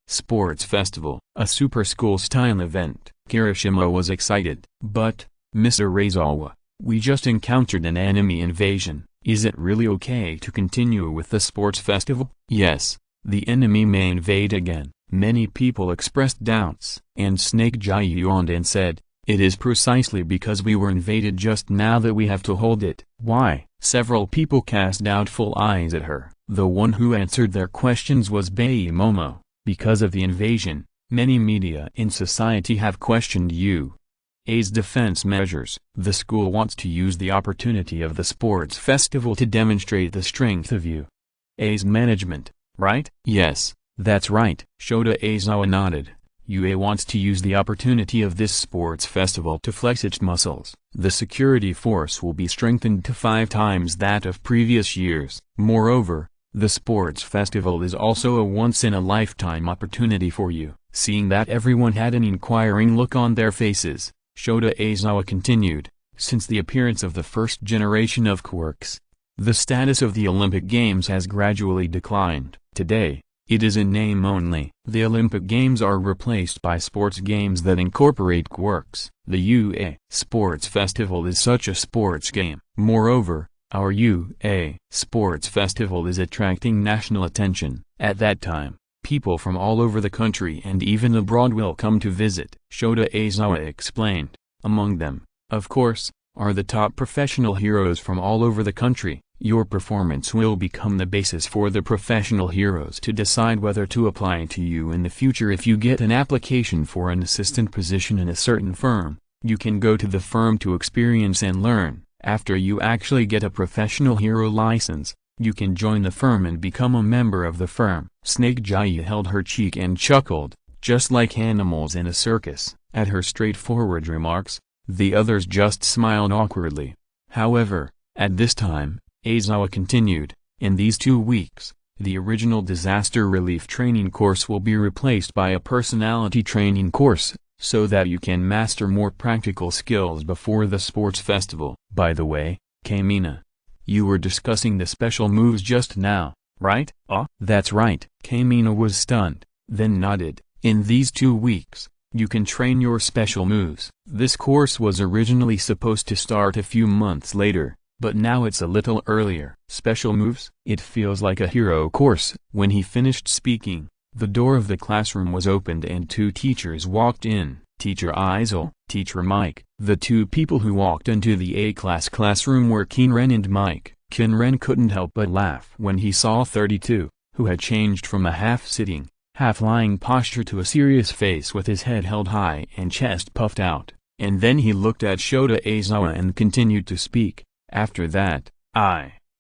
Sports Festival, a super school-style event. Kirishima was excited. But, Mr. Aizawa, we just encountered an enemy invasion. Is it really okay to continue with the sports festival? Yes, the enemy may invade again. Many people expressed doubts. And Snake Jai yawned and said, it is precisely because we were invaded just now that we have to hold it. Why? Several people cast doubtful eyes at her. The one who answered their questions was Bei Momo. Because of the invasion, many media in society have questioned UA's defense measures. The school wants to use the opportunity of the sports festival to demonstrate the strength of UA's management, right? Yes, that's right. Shota Aizawa nodded. UA wants to use the opportunity of this sports festival to flex its muscles. The security force will be strengthened to 5 times that of previous years. Moreover, the sports festival is also a once-in-a-lifetime opportunity for you. Seeing that everyone had an inquiring look on their faces, Shota Aizawa continued, since the appearance of the first generation of quirks, the status of the Olympic Games has gradually declined. Today, it is in name only. The Olympic Games are replaced by sports games that incorporate quirks. The UA Sports Festival is such a sports game. Moreover, our UA Sports Festival is attracting national attention. At that time, people from all over the country and even abroad will come to visit. Shota Aizawa explained. Among them, of course, are the top professional heroes from all over the country. Your performance will become the basis for the professional heroes to decide whether to apply to you in the future. If you get an application for an assistant position in a certain firm, you can go to the firm to experience and learn. After you actually get a professional hero license, you can join the firm and become a member of the firm. Snake Jaya held her cheek and chuckled, just like animals in a circus. At her straightforward remarks, the others just smiled awkwardly. However, at this time, Aizawa continued, in these 2 weeks, the original disaster relief training course will be replaced by a personality training course, so that you can master more practical skills before the sports festival. By the way, Kamina, you were discussing the special moves just now, right? That's right. Kamina was stunned, then nodded. In these 2 weeks, you can train your special moves. This course was originally supposed to start a few months later, but now it's a little earlier. Special moves? It feels like a hero course. When he finished speaking, the door of the classroom was opened and 2 teachers walked in. Teacher Izir, Teacher Mike. The 2 people who walked into the A-class classroom were Qin Ren and Mike. Qin Ren couldn't help but laugh when he saw 32, who had changed from a half-sitting, half-lying posture to a serious face with his head held high and chest puffed out. And then he looked at Shota Aizawa and continued to speak. After that,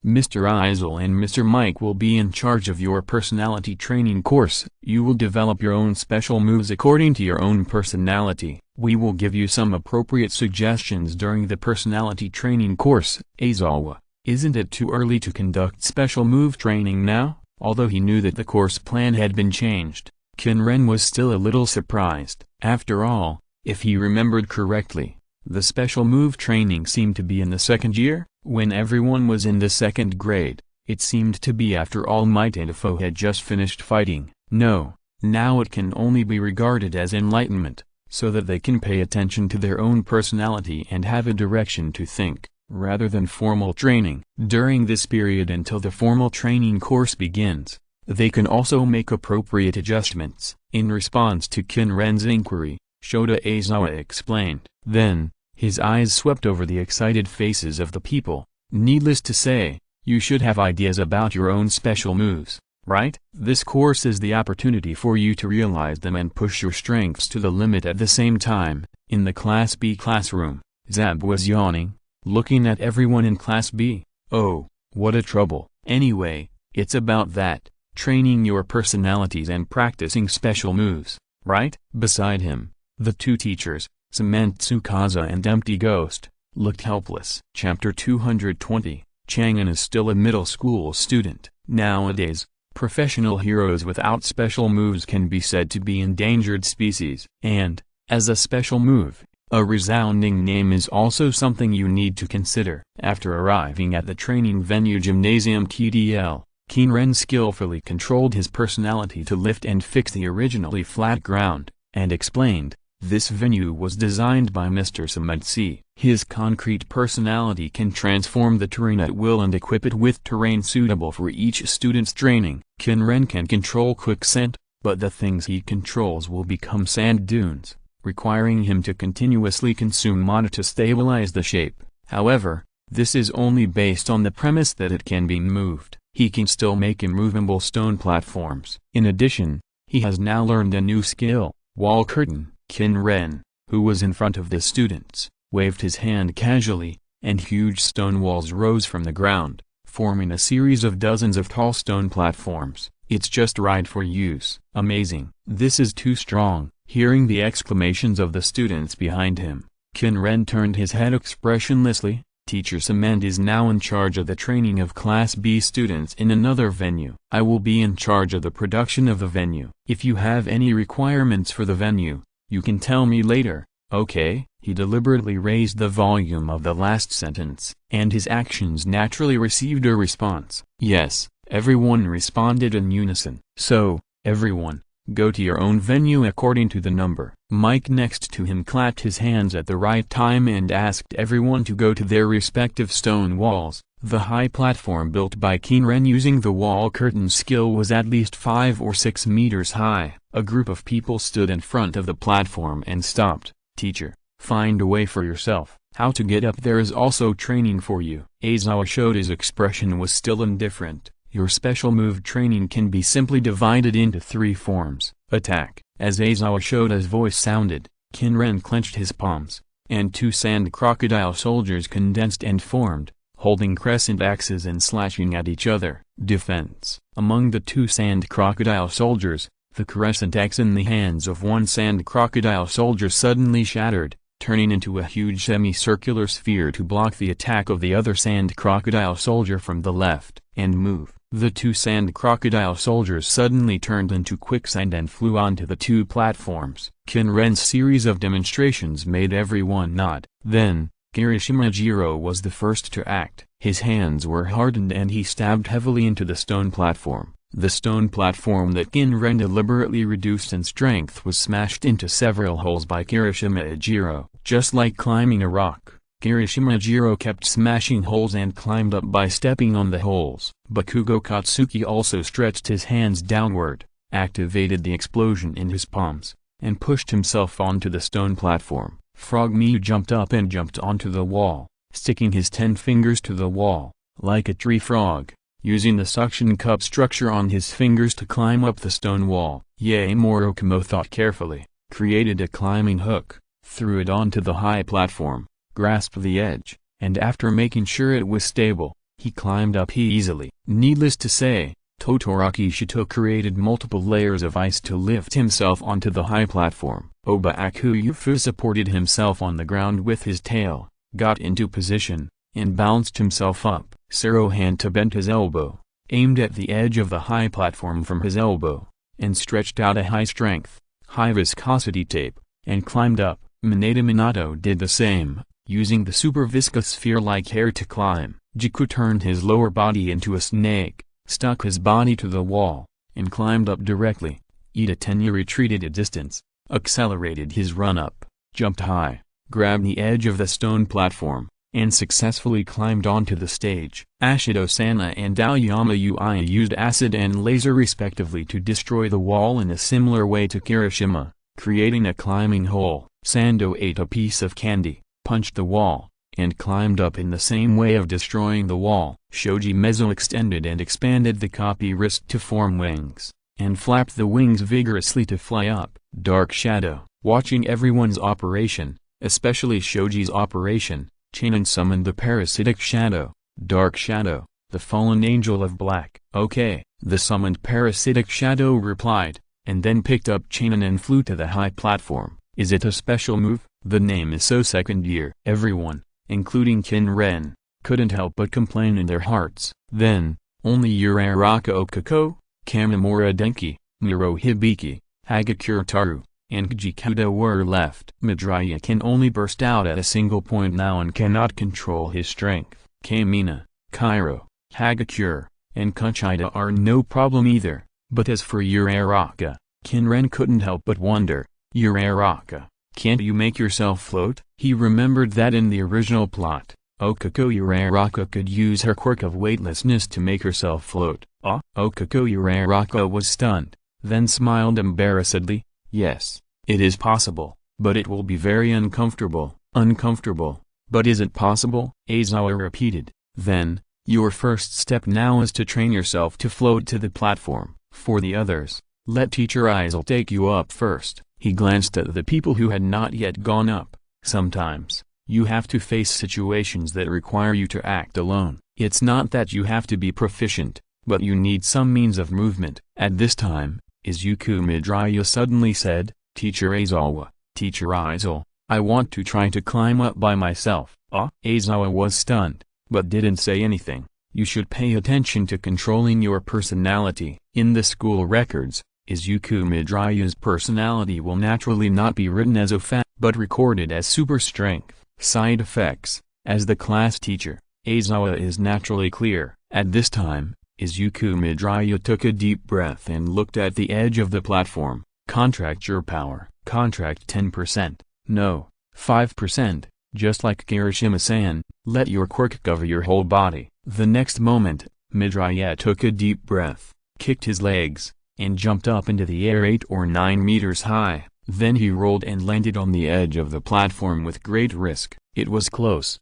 Mr. Izir and Mr. Mike will be in charge of your personality training course. You will develop your own special moves according to your own personality. We will give you some appropriate suggestions during the personality training course. Aizawa, isn't it too early to conduct special move training now? Although he knew that the course plan had been changed, Qin Ren was still a little surprised. After all, if he remembered correctly, the special move training seemed to be in the 2nd year. When everyone was in the 2nd grade, it seemed to be after All Might and Foe had just finished fighting. No, now it can only be regarded as enlightenment, so that they can pay attention to their own personality and have a direction to think, rather than formal training. During this period until the formal training course begins, they can also make appropriate adjustments. In response to Qin Ren's inquiry, Shota Aizawa explained. Then, his eyes swept over the excited faces of the people. Needless to say, You should have ideas about your own special moves, right? This course is the opportunity for you to realize them and push your strengths to the limit at the same time. In the Class B classroom, Zab was yawning, looking at everyone in Class B. Oh, what a trouble. Anyway, it's about that, training your personalities and practicing special moves, right? Beside him, the two teachers, Cement Tsukasa and Empty Ghost, looked helpless. Chapter 220, Chang'an is still a middle school student. Nowadays, professional heroes without special moves can be said to be endangered species. And, as a special move, a resounding name is also something you need to consider. After arriving at the training venue Gymnasium KDL, Qin Ren skillfully controlled his personality to lift and fix the originally flat ground, and explained, this venue was designed by Mr. Samudsi. His concrete personality can transform the terrain at will and equip it with terrain suitable for each student's training. Qin Ren can control quicksand, but the things he controls will become sand dunes, requiring him to continuously consume mana to stabilize the shape. However, this is only based on the premise that it can be moved. He can still make immovable stone platforms. In addition, he has now learned a new skill, wall curtain. Qin Ren, who was in front of the students, waved his hand casually, and huge stone walls rose from the ground, forming a series of dozens of tall stone platforms. It's just right for use. Amazing. This is too strong. Hearing the exclamations of the students behind him, Qin Ren turned his head expressionlessly. Teacher Cement is now in charge of the training of Class B students in another venue. I will be in charge of the production of the venue. If you have any requirements for the venue, you can tell me later, okay? He deliberately raised the volume of the last sentence, and his actions naturally received a response. Yes, everyone responded in unison. So, everyone, go to your own venue according to the number. Mike next to him clapped his hands at the right time and asked everyone to go to their respective stone walls. The high platform built by Qin Ren using the wall curtain skill was at least 5 or 6 meters high. A group of people stood in front of the platform and stopped. Teacher, find a way for yourself. How to get up there is also training for you. Aizawa Shoda's expression was still indifferent. Your special move training can be simply divided into 3 forms. Attack. As Aizawa Shoda's voice sounded, Qin Ren clenched his palms, and 2 sand crocodile soldiers condensed and formed, holding crescent axes and slashing at each other. Defense. Among the 2 sand crocodile soldiers, the crescent axe in the hands of one sand crocodile soldier suddenly shattered, turning into a huge semicircular sphere to block the attack of the other sand crocodile soldier from the left. And move. The 2 sand crocodile soldiers suddenly turned into quicksand and flew onto the 2 platforms. Qin Ren's series of demonstrations made everyone nod. Then, Kirishima Jiro was the first to act. His hands were hardened and he stabbed heavily into the stone platform. The stone platform that Qin Ren deliberately reduced in strength was smashed into several holes by Kirishima Jiro. Just like climbing a rock, Kirishima Jiro kept smashing holes and climbed up by stepping on the holes. Bakugo Katsuki also stretched his hands downward, activated the explosion in his palms, and pushed himself onto the stone platform. Frog Miu jumped up and jumped onto the wall, sticking his 10 fingers to the wall, like a tree frog, using the suction cup structure on his fingers to climb up the stone wall. Yae Morokumo thought carefully, created a climbing hook, threw it onto the high platform, grasped the edge, and after making sure it was stable, he climbed up easily. Needless to say, Todoroki Shito created multiple layers of ice to lift himself onto the high platform. Oba Akuyufu supported himself on the ground with his tail, got into position, and bounced himself up. Saruhanta bent his elbow, aimed at the edge of the high platform from his elbow, and stretched out a high-strength, high-viscosity tape, and climbed up. Mineta Minato did the same, using the super viscous sphere-like hair to climb. Jiku turned his lower body into a snake, stuck his body to the wall, and climbed up directly. Ida Tenya retreated a distance, accelerated his run-up, jumped high, grabbed the edge of the stone platform, and successfully climbed onto the stage. Ashido Sana and Aoyama Uia used acid and laser respectively to destroy the wall in a similar way to Kirishima, creating a climbing hole. Sando ate a piece of candy, punched the wall, and climbed up in the same way of destroying the wall. Shoji Mezo extended and expanded the copy wrist to form wings, and flapped the wings vigorously to fly up. Dark Shadow, watching everyone's operation, especially Shoji's operation, Qin summoned the parasitic shadow. Dark Shadow, the fallen angel of black. Okay, the summoned parasitic shadow replied, and then picked up Qin and flew to the high platform. Is it a special move? The name is so second year. Everyone, including Qin Ren, couldn't help but complain in their hearts. Then, only Uraraka Okako, Kamimura Denki, Miro Hibiki, Hagakure Taru, and Jikuda were left. Midoriya can only burst out at a single point now and cannot control his strength. Kamina, Kairo, Hagakure, and Kuchida are no problem either. But as for Uraraka, Qin Ren couldn't help but wonder, Uraraka, can't you make yourself float? He remembered that in the original plot, Okako Uraraka could use her quirk of weightlessness to make herself float. Okako Uraraka was stunned, then smiled embarrassedly. Yes, it is possible, but it will be very uncomfortable. Uncomfortable, but is it possible? Aizawa repeated. Then, your first step now is to train yourself to float to the platform. For the others, let Teacher Aizel take you up first. He glanced at the people who had not yet gone up. Sometimes, you have to face situations that require you to act alone. It's not that you have to be proficient, but you need some means of movement. At this time, Izuku Midoriya suddenly said, Teacher Aizawa, Teacher Aizel, I want to try to climb up by myself. Aizawa was stunned, but didn't say anything. You should pay attention to controlling your personality. In the school records, Izuku Midoriya's personality will naturally not be written as OFA, but recorded as super strength. Side effects, as the class teacher, Aizawa is naturally clear. At this time, Izuku Midoriya took a deep breath and looked at the edge of the platform. Contract your power. Contract 10%. No, 5%, just like Kirishima-san, let your quirk cover your whole body. The next moment, Midoriya took a deep breath, kicked his legs, and jumped up into the air 8 or 9 meters high. Then he rolled and landed on the edge of the platform with great risk. It was close,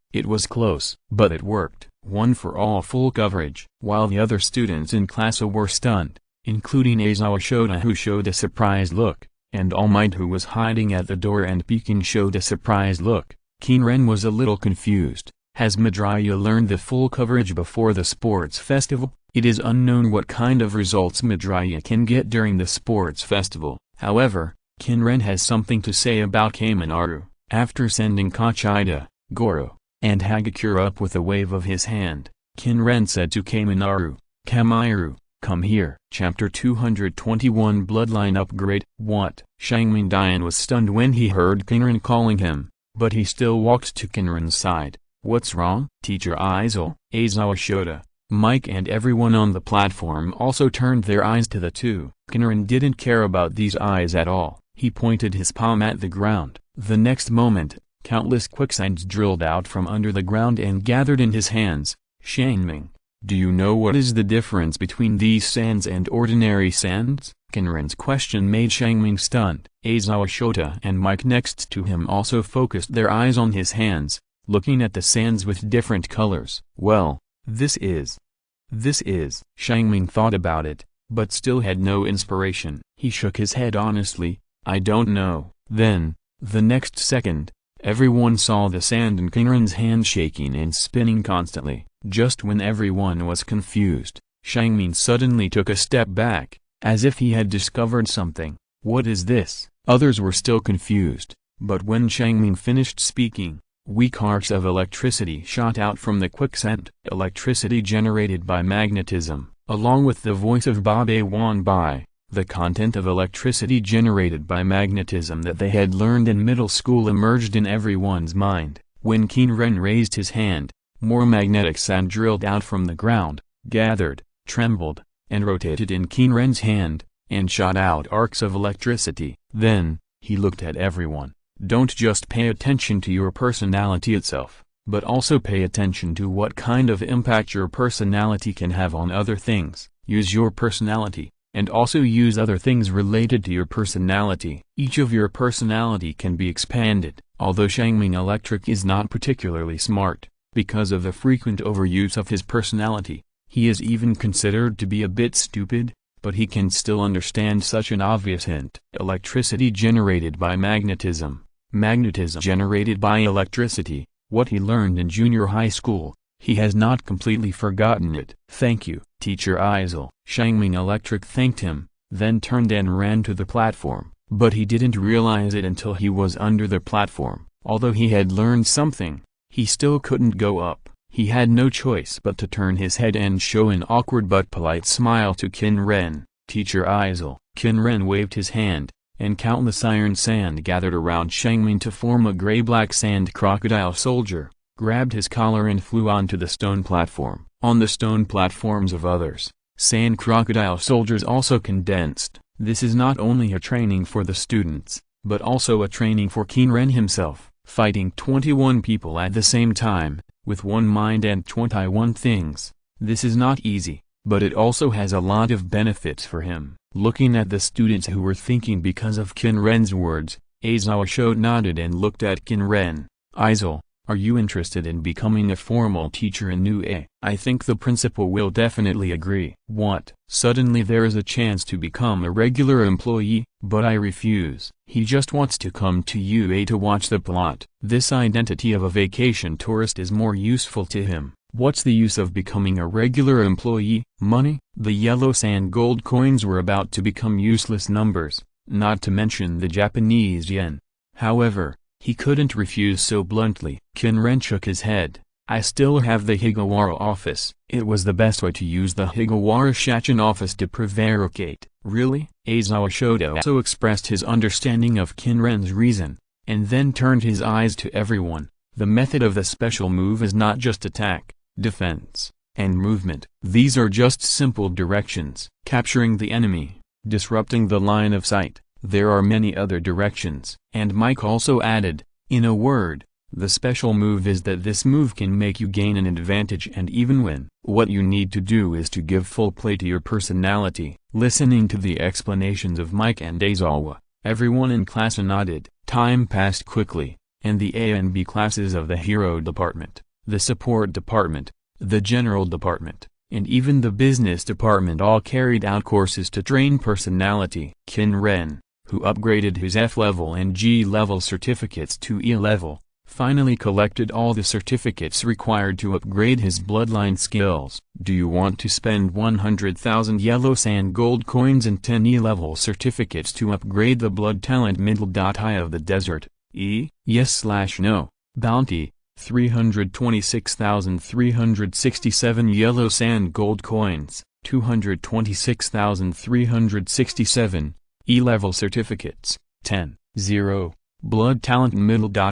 but it worked. One for all full coverage. While the other students in class were stunned, including Aizawa Shota who showed a surprised look, and All Might who was hiding at the door and peeking showed a surprised look, Qin Ren was a little confused. Has Midoriya learned the full coverage before the sports festival? It is unknown what kind of results Midoriya can get during the sports festival. However, Qin Ren has something to say about Kaminaru. After sending Kuchida, Goro, and Hagakure up with a wave of his hand, Qin Ren said to Kaminaru, Kamiru, come here. Chapter 221 Bloodline Upgrade. What? Shangmin Dian was stunned when he heard Qin Ren calling him, but he still walked to Qin Ren's side. What's wrong? Teacher Aizel, Aizawa Shota, Mike and everyone on the platform also turned their eyes to the two. Qin Ren didn't care about these eyes at all. He pointed his palm at the ground. The next moment, countless quicksands drilled out from under the ground and gathered in his hands. Shangming, do you know what is the difference between these sands and ordinary sands? Qin Ren's question made Shangming stunned. Aizawa Shota and Mike next to him also focused their eyes on his hands, looking at the sands with different colors. Well, this is. Shangming thought about it, but still had no inspiration. He shook his head honestly, I don't know. Then, the next second, everyone saw the sand in Qin Ren's hand shaking and spinning constantly. Just when everyone was confused, Shangming suddenly took a step back, as if he had discovered something. What is this? Others were still confused, but when Shangming finished speaking, weak arcs of electricity shot out from the quicksand. Electricity generated by magnetism, along with the voice of Babe Wanbai, the content of electricity generated by magnetism that they had learned in middle school emerged in everyone's mind. When Qin Ren raised his hand, more magnetic sand drilled out from the ground, gathered, trembled, and rotated in Qin Ren's hand, and shot out arcs of electricity. Then, he looked at everyone. Don't just pay attention to your personality itself, but also pay attention to what kind of impact your personality can have on other things. Use your personality, and also use other things related to your personality. Each of your personality can be expanded, Although Shangming Electric is not particularly smart, because of the frequent overuse of his personality, he is even considered to be a bit stupid, but he can still understand such an obvious hint. Electricity generated by magnetism. Magnetism generated by electricity, what he learned in junior high school. He has not completely forgotten it. Thank you, Teacher Izir. Shangming Electric thanked him, then turned and ran to the platform, but he didn't realize it until he was under the platform. Although he had learned something, he still couldn't go up. He had no choice but to turn his head and show an awkward but polite smile to Qin Ren. Teacher Izir. Qin Ren waved his hand, and countless iron sand gathered around Shangming to form a gray-black sand crocodile soldier, grabbed his collar and flew onto the stone platform. On the stone platforms of others, sand crocodile soldiers also condensed. This is not only a training for the students, but also a training for Qin Ren himself. Fighting 21 people at the same time, with one mind and 21 things. This is not easy, but it also has a lot of benefits for him. Looking at the students who were thinking because of Qin Ren's words, Izir nodded and looked at Qin Ren. Izir, are you interested in becoming a formal teacher in New A? I think the principal will definitely agree. What? Suddenly there is a chance to become a regular employee, but I refuse. He just wants to come to UA to watch the plot. This identity of a vacation tourist is more useful to him. What's the use of becoming a regular employee? Money? The yellow sand gold coins were about to become useless numbers, not to mention the Japanese yen. However, he couldn't refuse so bluntly. Qin Ren shook his head. I still have the Higawara office. It was the best way to use the Higawara Shachen office to prevaricate. Really? Izir also expressed his understanding of Qin Ren's reason, and then turned his eyes to everyone. The method of the special move is not just attack, defense, and movement. These are just simple directions. Capturing the enemy, disrupting the line of sight. There are many other directions. And Mike also added, in a word, the special move is that this move can make you gain an advantage and even win. What you need to do is to give full play to your personality. Listening to the explanations of Mike and Izir, everyone in class nodded. Time passed quickly, and the A and B classes of the Hero Department, the Support Department, the General Department, and even the Business Department all carried out courses to train personality. Qin Ren, who upgraded his F-level and G-level certificates to E-level, finally collected all the certificates required to upgrade his bloodline skills. Do you want to spend 100,000 yellow sand gold coins and 10 E-level certificates to upgrade the blood talent Eye of the desert? Yes/no. Bounty, 326,367 yellow sand gold coins, 226,367, E-level certificates, 10. 0. Blood talent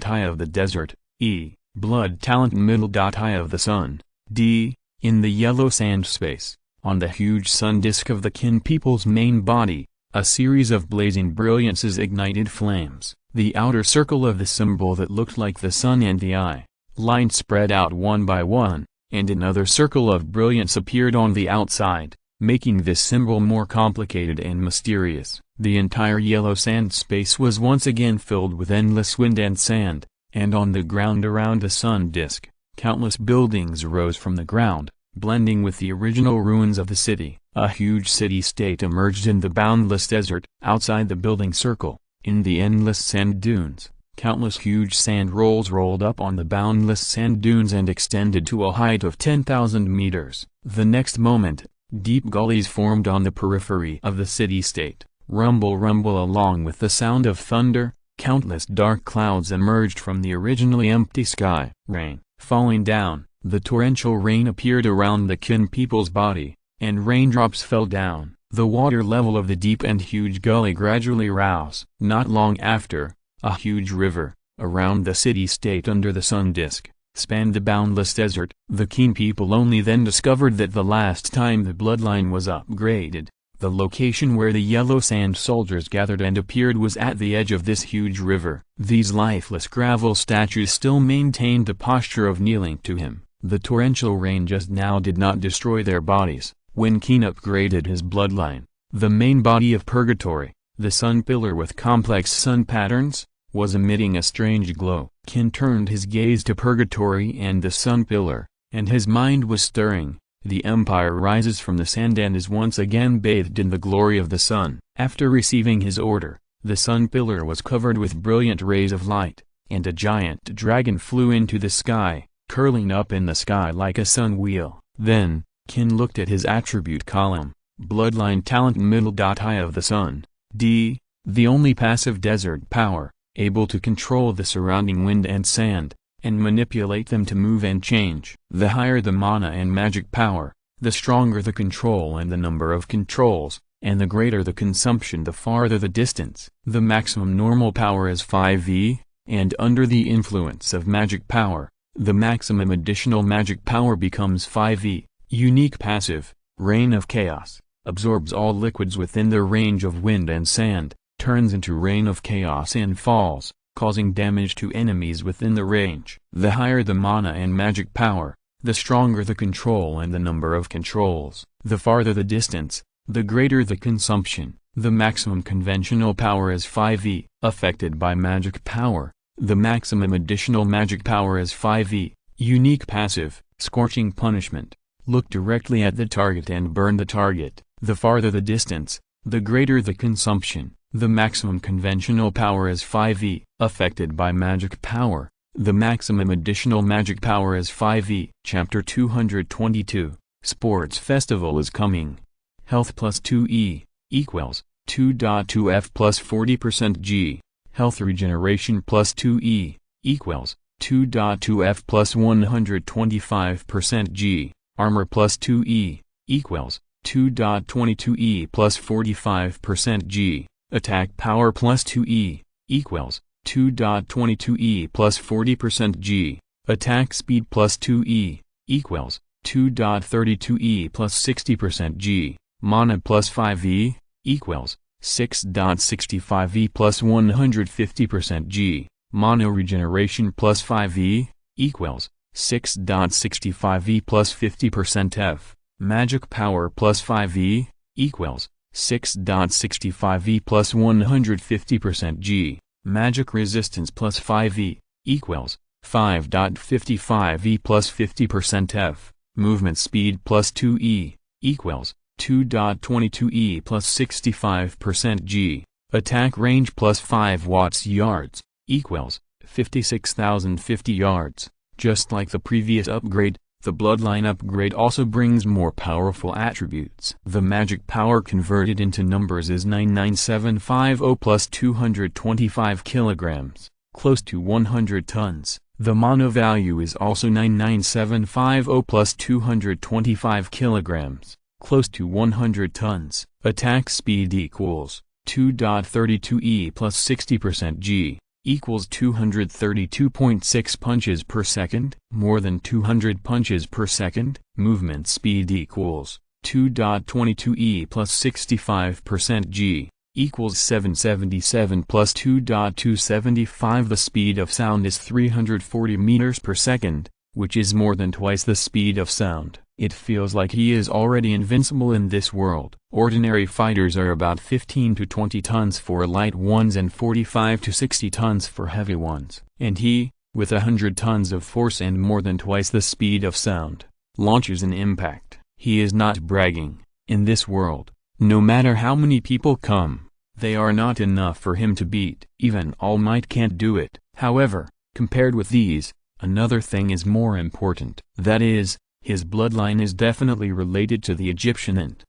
Eye of the desert, E. Blood talent Eye of the sun, D. In the yellow sand space, on the huge sun disk of the Qin people's main body, a series of blazing brilliances ignited flames. The outer circle of the symbol that looked like the sun and the eye line spread out one by one, and another circle of brilliance appeared on the outside, making this symbol more complicated and mysterious. The entire yellow sand space was once again filled with endless wind and sand, and on the ground around the sun disk, countless buildings rose from the ground, blending with the original ruins of the city. A huge city-state emerged in the boundless desert. Outside the building circle, in the endless sand dunes, countless huge sand rolls rolled up on the boundless sand dunes and extended to a height of 10,000 meters. The next moment, deep gullies formed on the periphery of the city-state. Rumble rumble along with the sound of thunder, countless dark clouds emerged from the originally empty sky. Rain. Falling down, the torrential rain appeared around the Qin people's body, and raindrops fell down. The water level of the deep and huge gully gradually rose. Not long after, a huge river, around the city-state under the sun disk, spanned the boundless desert. The Qin people only then discovered that the last time the bloodline was upgraded, the location where the yellow sand soldiers gathered and appeared was at the edge of this huge river. These lifeless gravel statues still maintained the posture of kneeling to him. The torrential rain just now did not destroy their bodies. When Qin upgraded his bloodline, the main body of purgatory, the sun pillar with complex sun patterns, was emitting a strange glow. Qin turned his gaze to purgatory and the sun pillar, and his mind was stirring. The empire rises from the sand and is once again bathed in the glory of the sun. After receiving his order, the sun pillar was covered with brilliant rays of light, and a giant dragon flew into the sky, curling up in the sky like a sun wheel. Then, Qin looked at his attribute column, bloodline talent middle. Eye of the sun, D, the only passive desert power, able to control the surrounding wind and sand, and manipulate them to move and change. The higher the mana and magic power, the stronger the control and the number of controls, and the greater the consumption the farther the distance. The maximum normal power is 5e, and under the influence of magic power, the maximum additional magic power becomes 5e. Unique passive, Rain of Chaos, absorbs all liquids within the range of wind and sand, turns into Rain of Chaos and falls, causing damage to enemies within the range. The higher the mana and magic power, the stronger the control and the number of controls. The farther the distance, the greater the consumption. The maximum conventional power is 5e. Affected by magic power, the maximum additional magic power is 5e. Unique passive, Scorching Punishment. Look directly at the target and burn the target. The farther the distance, the greater the consumption. The maximum conventional power is 5e. Affected by magic power, the maximum additional magic power is 5e. Chapter 222, Sports Festival is coming. Health plus 2e, equals 2.2f plus 40% g. Health regeneration plus 2e, equals 2.2f plus 125% g. Armor plus 2e, equals 2.22e plus 45% g. Attack power plus 2e, equals 2.22e plus 40% g. Attack speed plus 2e, equals 2.32e plus 60% g. Mana plus 5e, equals 6.65e plus 150% g. Mana regeneration plus 5e, equals 6.65e plus 50% f. Magic power plus 5e, equals 6.65e plus 150% g. Magic resistance plus 5e, equals 5.55e plus 50% f. Movement speed plus 2e, equals 2.22e plus 65% g. Attack range plus 5 watts yards, equals 56,050 yards. Just like the previous upgrade, the bloodline upgrade also brings more powerful attributes. The magic power converted into numbers is 99750 plus 225 kilograms, close to 100 tons. The mana value is also 99750 plus 225 kilograms, close to 100 tons. Attack speed equals 2.32e plus 60% g. Equals 232.6 punches per second, more than 200 punches per second. Movement speed equals 2.22e plus 65% g, equals 777 plus 2.275. The speed of sound is 340 meters per second, which is more than twice the speed of sound. It feels like he is already invincible in this world. Ordinary fighters are about 15 to 20 tons for light ones and 45 to 60 tons for heavy ones. And he, with 100 tons of force and more than twice the speed of sound, launches an impact. He is not bragging. In this world, no matter how many people come, they are not enough for him to beat. Even All Might can't do it. However, compared with these, another thing is more important. That is, his bloodline is definitely related to the Egyptian Ant.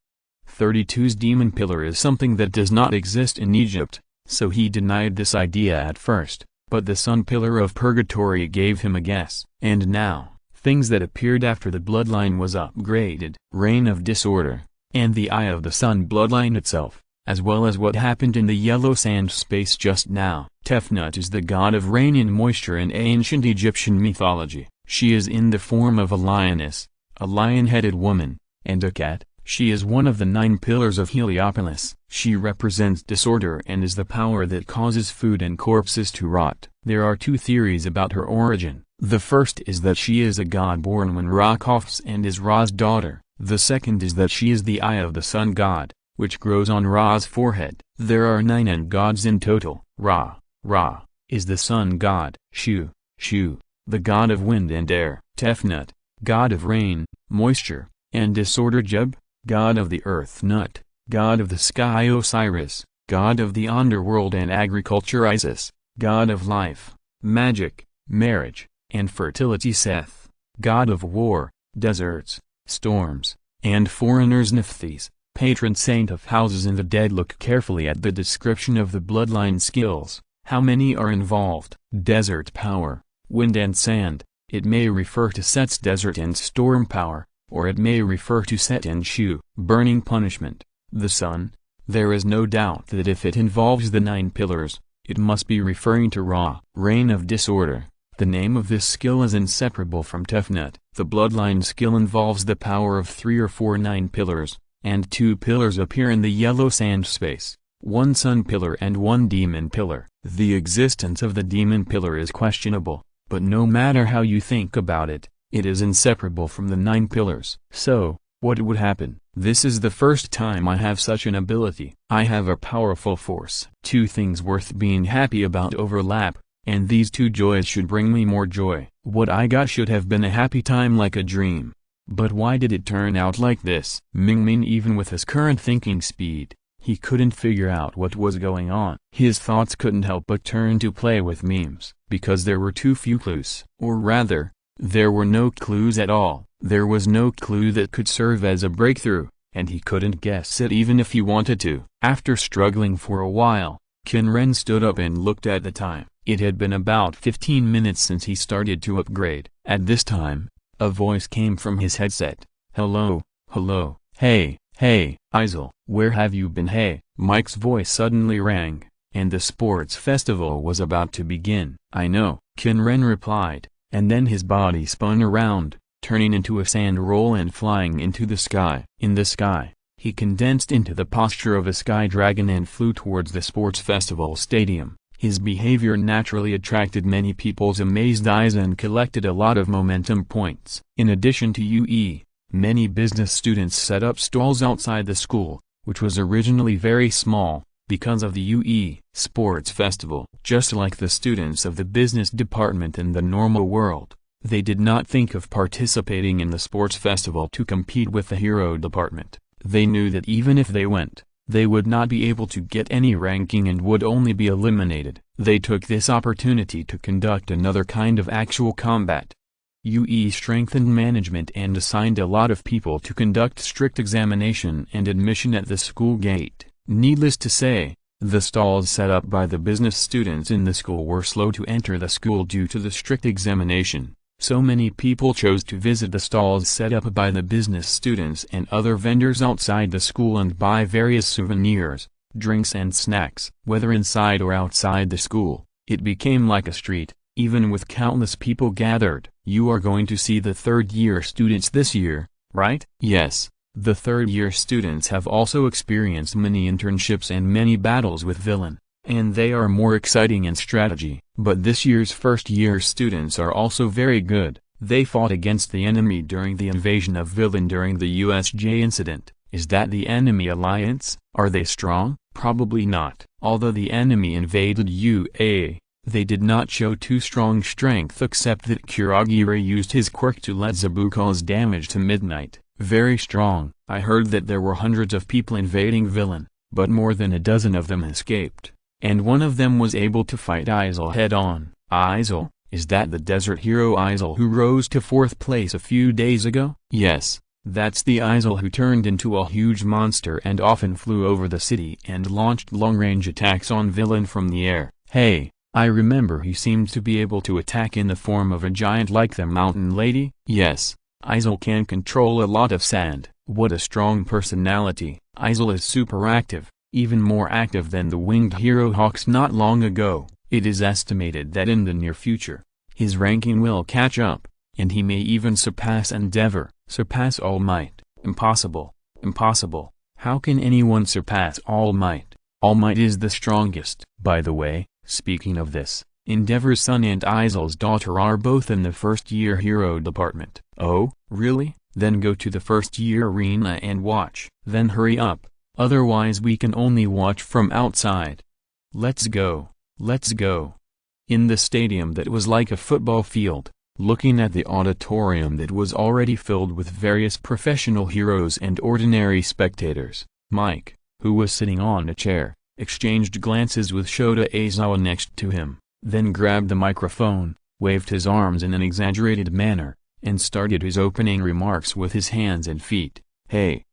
32's demon pillar is something that does not exist in Egypt, so he denied this idea at first, but the sun pillar of purgatory gave him a guess. And now, things that appeared after the bloodline was upgraded. Reign of Disorder, and the Eye of the Sun bloodline itself, as well as what happened in the yellow sand space just now. Tefnut is the god of rain and moisture in ancient Egyptian mythology. She is in the form of a lioness, a lion-headed woman, and a cat. She is one of the 9 pillars of Heliopolis. She represents disorder and is the power that causes food and corpses to rot. There are 2 theories about her origin. The first is that she is a god born when Ra coughs and is Ra's daughter. The second is that she is the Eye of the Sun god, which grows on Ra's forehead. There are 9 gods in total. Ra, is the sun god. Shu, the god of wind and air. Tefnut, god of rain, moisture, and disorder. Jeb, god of the earth. Nut, god of the sky. Osiris, god of the underworld and agriculture. Isis, god of life, magic, marriage, and fertility. Seth, god of war, deserts, storms, and foreigners. Nephthys, patron saint of houses and the dead. Look carefully at the description of the bloodline skills. How many are involved? Desert power, wind and sand. It may refer to Set's desert and storm power, or it may refer to Set and Shu. Burning punishment, the sun. There is no doubt that if it involves the 9 pillars, it must be referring to Ra. Reign of disorder. The name of this skill is inseparable from Tefnut. The bloodline skill involves the power of 3 or 4 9 pillars, and 2 pillars appear in the yellow sand space, 1 sun pillar and 1 demon pillar. The existence of the demon pillar is questionable, but no matter how you think about it, it is inseparable from the 9 pillars. So, what would happen? This is the first time I have such an ability. I have a powerful force. 2 things worth being happy about overlap, and these 2 joys should bring me more joy. What I got should have been a happy time like a dream. But why did it turn out like this? Mingming, even with his current thinking speed, he couldn't figure out what was going on. His thoughts couldn't help but turn to play with memes, because there were too few clues. Or rather, there were no clues at all. There was no clue that could serve as a breakthrough, and he couldn't guess it even if he wanted to. After struggling for a while, Qin Ren stood up and looked at the time. It had been about 15 minutes since he started to upgrade. At this time, a voice came from his headset. Hello, hey, Izir, where have you been? Hey, Mike's voice suddenly rang, and the sports festival was about to begin. I know, Qin Ren replied, and then his body spun around, turning into a sand roll and flying into the sky. In the sky, he condensed into the posture of a sky dragon and flew towards the sports festival stadium. His behavior naturally attracted many people's amazed eyes and collected a lot of momentum points. In addition to UE, many business students set up stalls outside the school, which was originally very small, because of the UE Sports Festival. Just like the students of the business department in the normal world, they did not think of participating in the sports festival to compete with the hero department. They knew that even if they went, they would not be able to get any ranking and would only be eliminated. They took this opportunity to conduct another kind of actual combat. UE strengthened management and assigned a lot of people to conduct strict examination and admission at the school gate. Needless to say, the stalls set up by the business students in the school were slow to enter the school due to the strict examination. So many people chose to visit the stalls set up by the business students and other vendors outside the school and buy various souvenirs, drinks and snacks. Whether inside or outside the school, it became like a street, even with countless people gathered. You are going to see the 3rd-year students this year, right? Yes, the 3rd-year students have also experienced many internships and many battles with villain, and they are more exciting in strategy. But this year's 1st-year students are also very good. They fought against the enemy during the invasion of villain during the USJ incident. Is that the enemy alliance? Are they strong? Probably not. Although the enemy invaded UA, they did not show too strong strength except that Kurogiri used his quirk to let Zabu cause damage to Midnight. Very strong. I heard that there were hundreds of people invading villain, but more than a dozen of them escaped, and one of them was able to fight Izir head-on. Izir? Is that the desert hero Izir who rose to 4th place a few days ago? Yes, that's the Izir who turned into a huge monster and often flew over the city and launched long-range attacks on villain from the air. Hey, I remember he seemed to be able to attack in the form of a giant like the mountain lady? Yes, Izir can control a lot of sand. What a strong personality. Izir is super active, even more active than the winged hero Hawks not long ago. It is estimated that in the near future, his ranking will catch up, and he may even surpass Endeavor. Surpass All Might. Impossible. Impossible. How can anyone surpass All Might? All Might is the strongest. By the way, speaking of this, Endeavor's son and Izir's daughter are both in the 1st-year hero department. Oh, really? Then go to the 1st-year arena and watch. Then hurry up, otherwise we can only watch from outside. Let's go. Let's go. in the stadium that was like a football field, looking at the auditorium that was already filled with various professional heroes and ordinary spectators. Mike, who was sitting on a chair, exchanged glances with Shota Aizawa next to him, then grabbed the microphone, waved his arms in an exaggerated manner, and started his opening remarks with his hands and feet. Hey!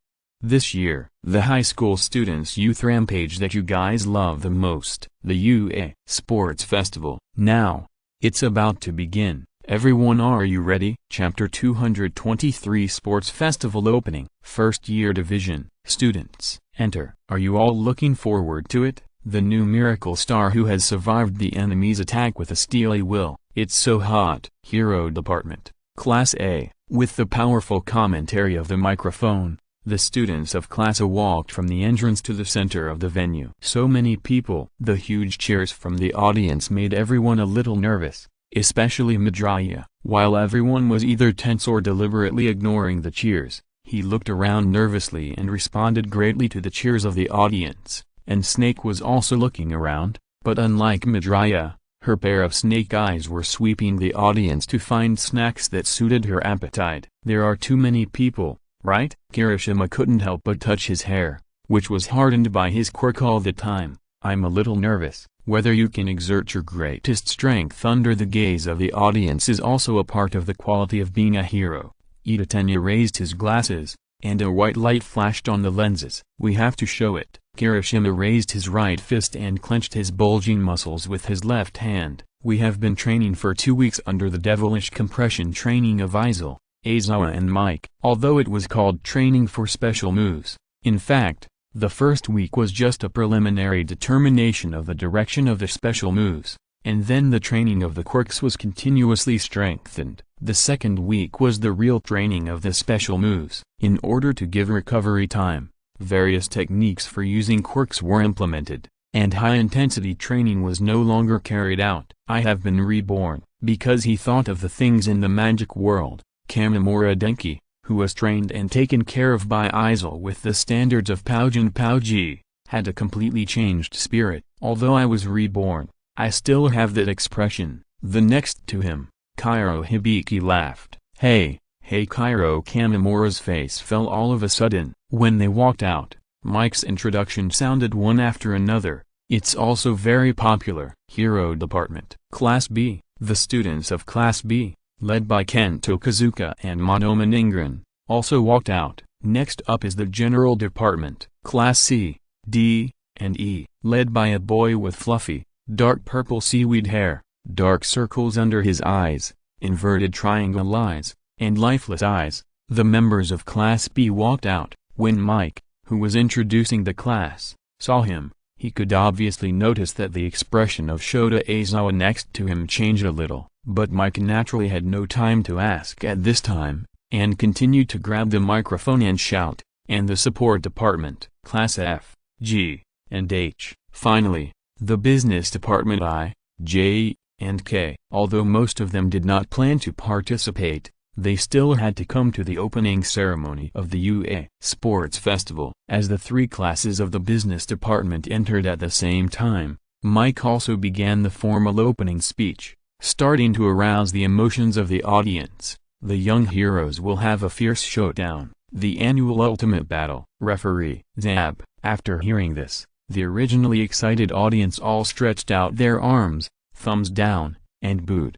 This year, the high school students' youth rampage that you guys love the most, the UA Sports Festival. Now, it's about to begin. Everyone, are you ready? Chapter 223 Sports Festival Opening. First Year Division. Students, enter. Are you all looking forward to it? The new miracle star who has survived the enemy's attack with a steely will. It's so hot. Hero Department. Class A. With the powerful commentary of the microphone, the students of Class A walked from the entrance to the center of the venue. So many people. The huge cheers from the audience made everyone a little nervous, especially Midraya. While everyone was either tense or deliberately ignoring the cheers, he looked around nervously and responded greatly to the cheers of the audience. And Snake was also looking around, but unlike Midraya, her pair of snake eyes were sweeping the audience to find snacks that suited her appetite. There are too many people, right? Kirishima couldn't help but touch his hair, which was hardened by his quirk all the time. I'm a little nervous. Whether you can exert your greatest strength under the gaze of the audience is also a part of the quality of being a hero. Itatenya raised his glasses, and a white light flashed on the lenses. We have to show it. Kirishima raised his right fist and clenched his bulging muscles with his left hand. We have been training for 2 weeks under the devilish compression training of Izir, Aizawa and Mike. Although it was called training for special moves, in fact, the first week was just a preliminary determination of the direction of the special moves, and then the training of the quirks was continuously strengthened. The second week was the real training of the special moves. In order to give recovery time, various techniques for using quirks were implemented, and high-intensity training was no longer carried out. I have been reborn, because he thought of the things in the magic world. Kamimura Denki, who was trained and taken care of by Izir with the standards of Paujin Pauji, had a completely changed spirit. Although I was reborn, I still have that expression. The next to him, Kairo Hibiki laughed. Hey Kairo. Kamimura's face fell all of a sudden. When they walked out, Mike's introduction sounded one after another. It's also very popular. Hero Department. Class B. The students of Class B, led by Kento Kazuka and Monoma Ningren, also walked out. Next up is the General Department. Class C, D, and E, led by a boy with fluffy, dark purple seaweed hair, dark circles under his eyes, inverted triangle eyes, and lifeless eyes. The members of Class B walked out. When Mike, who was introducing the class, saw him, he could obviously notice that the expression of Shota Aizawa next to him changed a little. But Mike naturally had no time to ask at this time, and continued to grab the microphone and shout. And the support department, Class F, G, and H. Finally, the business department I, J, and K. Although most of them did not plan to participate, they still had to come to the opening ceremony of the UA Sports Festival. As the three classes of the business department entered at the same time, Mike also began the formal opening speech. Starting to arouse the emotions of the audience, the young heroes will have a fierce showdown, the annual ultimate battle. Referee Zab. After hearing this, the originally excited audience all stretched out their arms, thumbs down, and booed.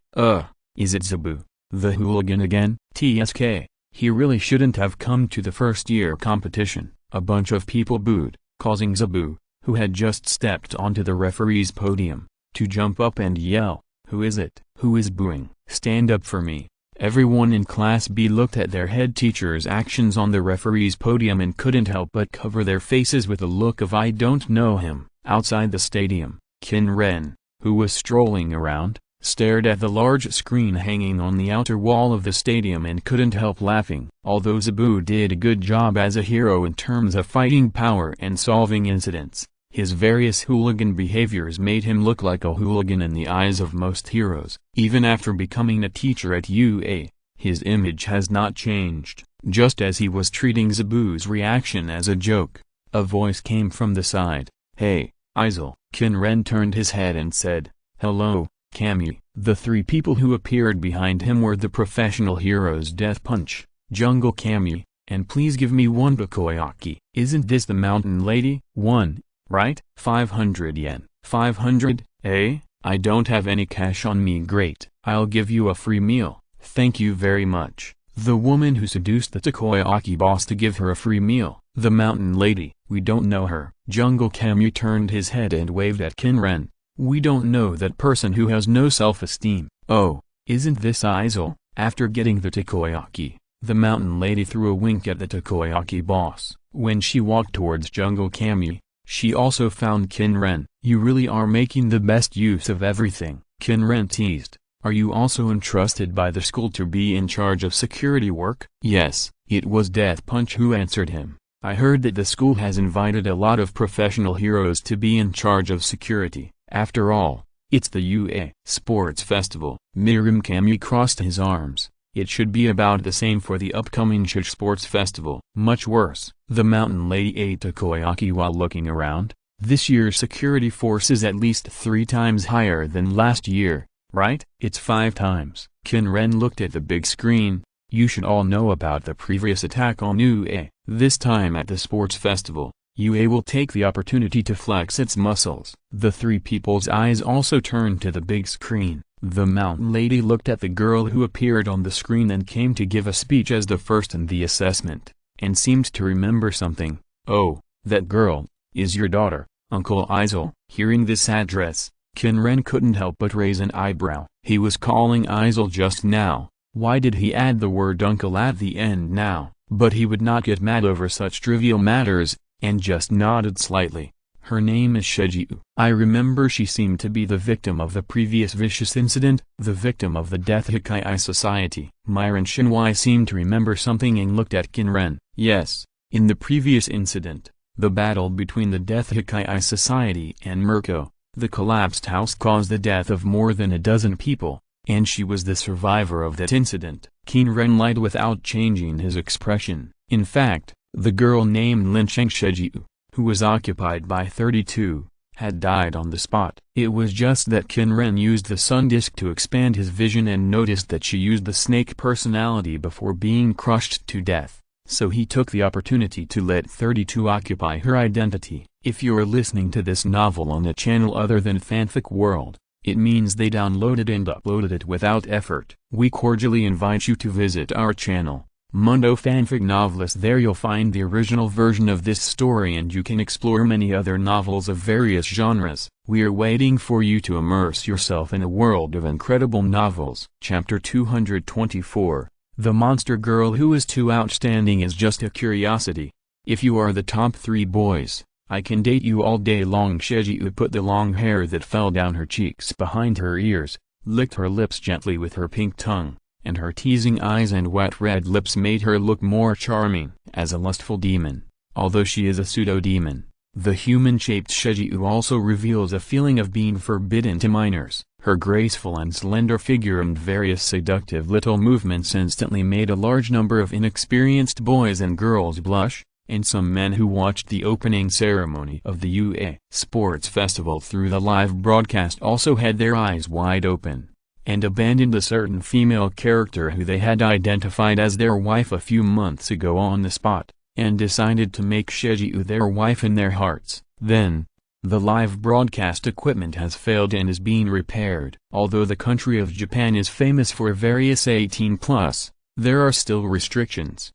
Is it Zabu, the hooligan again? TSK. He really shouldn't have come to the first year competition. A bunch of people booed, causing Zabu, who had just stepped onto the referee's podium, to jump up and yell. Who is it? Who is booing? Stand up for me. Everyone in Class B looked at their head teacher's actions on the referee's podium and couldn't help but cover their faces with a look of I don't know him. Outside the stadium, Qin Ren, who was strolling around, stared at the large screen hanging on the outer wall of the stadium and couldn't help laughing. Although Zabu did a good job as a hero in terms of fighting power and solving incidents, his various hooligan behaviors made him look like a hooligan in the eyes of most heroes. Even after becoming a teacher at UA, his image has not changed. Just as he was treating Zabu's reaction as a joke, a voice came from the side. Hey, Izir. Qin Ren turned his head and said, hello, Kami. The three people who appeared behind him were the professional heroes Death Punch, Jungle Kami, and please give me one takoyaki. Isn't this the mountain lady? One, right? 500 yen. 500, eh? I don't have any cash on me. Great. I'll give you a free meal. Thank you very much. The woman who seduced the takoyaki boss to give her a free meal. The mountain lady. We don't know her. Jungle Kami turned his head and waved at Qin Ren. We don't know that person who has no self-esteem. Oh, isn't this Izir? After getting the takoyaki, the mountain lady threw a wink at the takoyaki boss. When she walked towards Jungle Kami, she also found Qin Ren. You really are making the best use of everything. Qin Ren teased. Are you also entrusted by the school to be in charge of security work? Yes, it was Death Punch who answered him. I heard that the school has invited a lot of professional heroes to be in charge of security. After all, it's the UA Sports Festival. Mirim Kami crossed his arms. It should be about the same for the upcoming Shish Sports Festival. Much worse. The mountain lady ate takoyaki while looking around. This year's security force is at least 3 times higher than last year, right? It's 5 times. Qin Ren looked at the big screen. You should all know about the previous attack on UA. This time at the sports festival, UA will take the opportunity to flex its muscles. The three people's eyes also turned to the big screen. The mountain lady looked at the girl who appeared on the screen and came to give a speech as the first in the assessment, and seemed to remember something. Oh, that girl, is your daughter, Uncle Izir? Hearing this address, Qin Ren couldn't help but raise an eyebrow. He was calling Izir just now. Why did he add the word uncle at the end now? But he would not get mad over such trivial matters, and just nodded slightly. Her name is Shejiu. I remember she seemed to be the victim of the previous vicious incident, the victim of the Death Hikai Society. Myron Shinwai seemed to remember something and looked at Qin Ren. Yes, in the previous incident, the battle between the Death Hikai Society and Mirko, the collapsed house caused the death of more than a dozen people, and she was the survivor of that incident. Qin Ren lied without changing his expression. In fact, the girl named Lincheng Shejiu, who was occupied by 32, had died on the spot. It was just that Qin Ren used the sun disk to expand his vision and noticed that she used the snake personality before being crushed to death, so he took the opportunity to let 32 occupy her identity. If you're listening to this novel on a channel other than Fanfic World, it means they downloaded and uploaded it without effort. We cordially invite you to visit our channel, Mundo Fanfic Novelist. There you'll find the original version of this story and you can explore many other novels of various genres. We are waiting for you to immerse yourself in a world of incredible novels. Chapter 224. The monster girl who is too outstanding is just a curiosity. If you are the top 3 boys, I can date you all day long. Shejiu put the long hair that fell down her cheeks behind her ears, licked her lips gently with her pink tongue, and her teasing eyes and wet red lips made her look more charming as a lustful demon. Although she is a pseudo-demon, the human-shaped Shejiu also reveals a feeling of being forbidden to minors. Her graceful and slender figure and various seductive little movements instantly made a large number of inexperienced boys and girls blush, and some men who watched the opening ceremony of the UA Sports Festival through the live broadcast also had their eyes wide open, and abandoned a certain female character who they had identified as their wife a few months ago on the spot, and decided to make Shejiu their wife in their hearts. Then, the live broadcast equipment has failed and is being repaired. Although the country of Japan is famous for various 18+, there are still restrictions.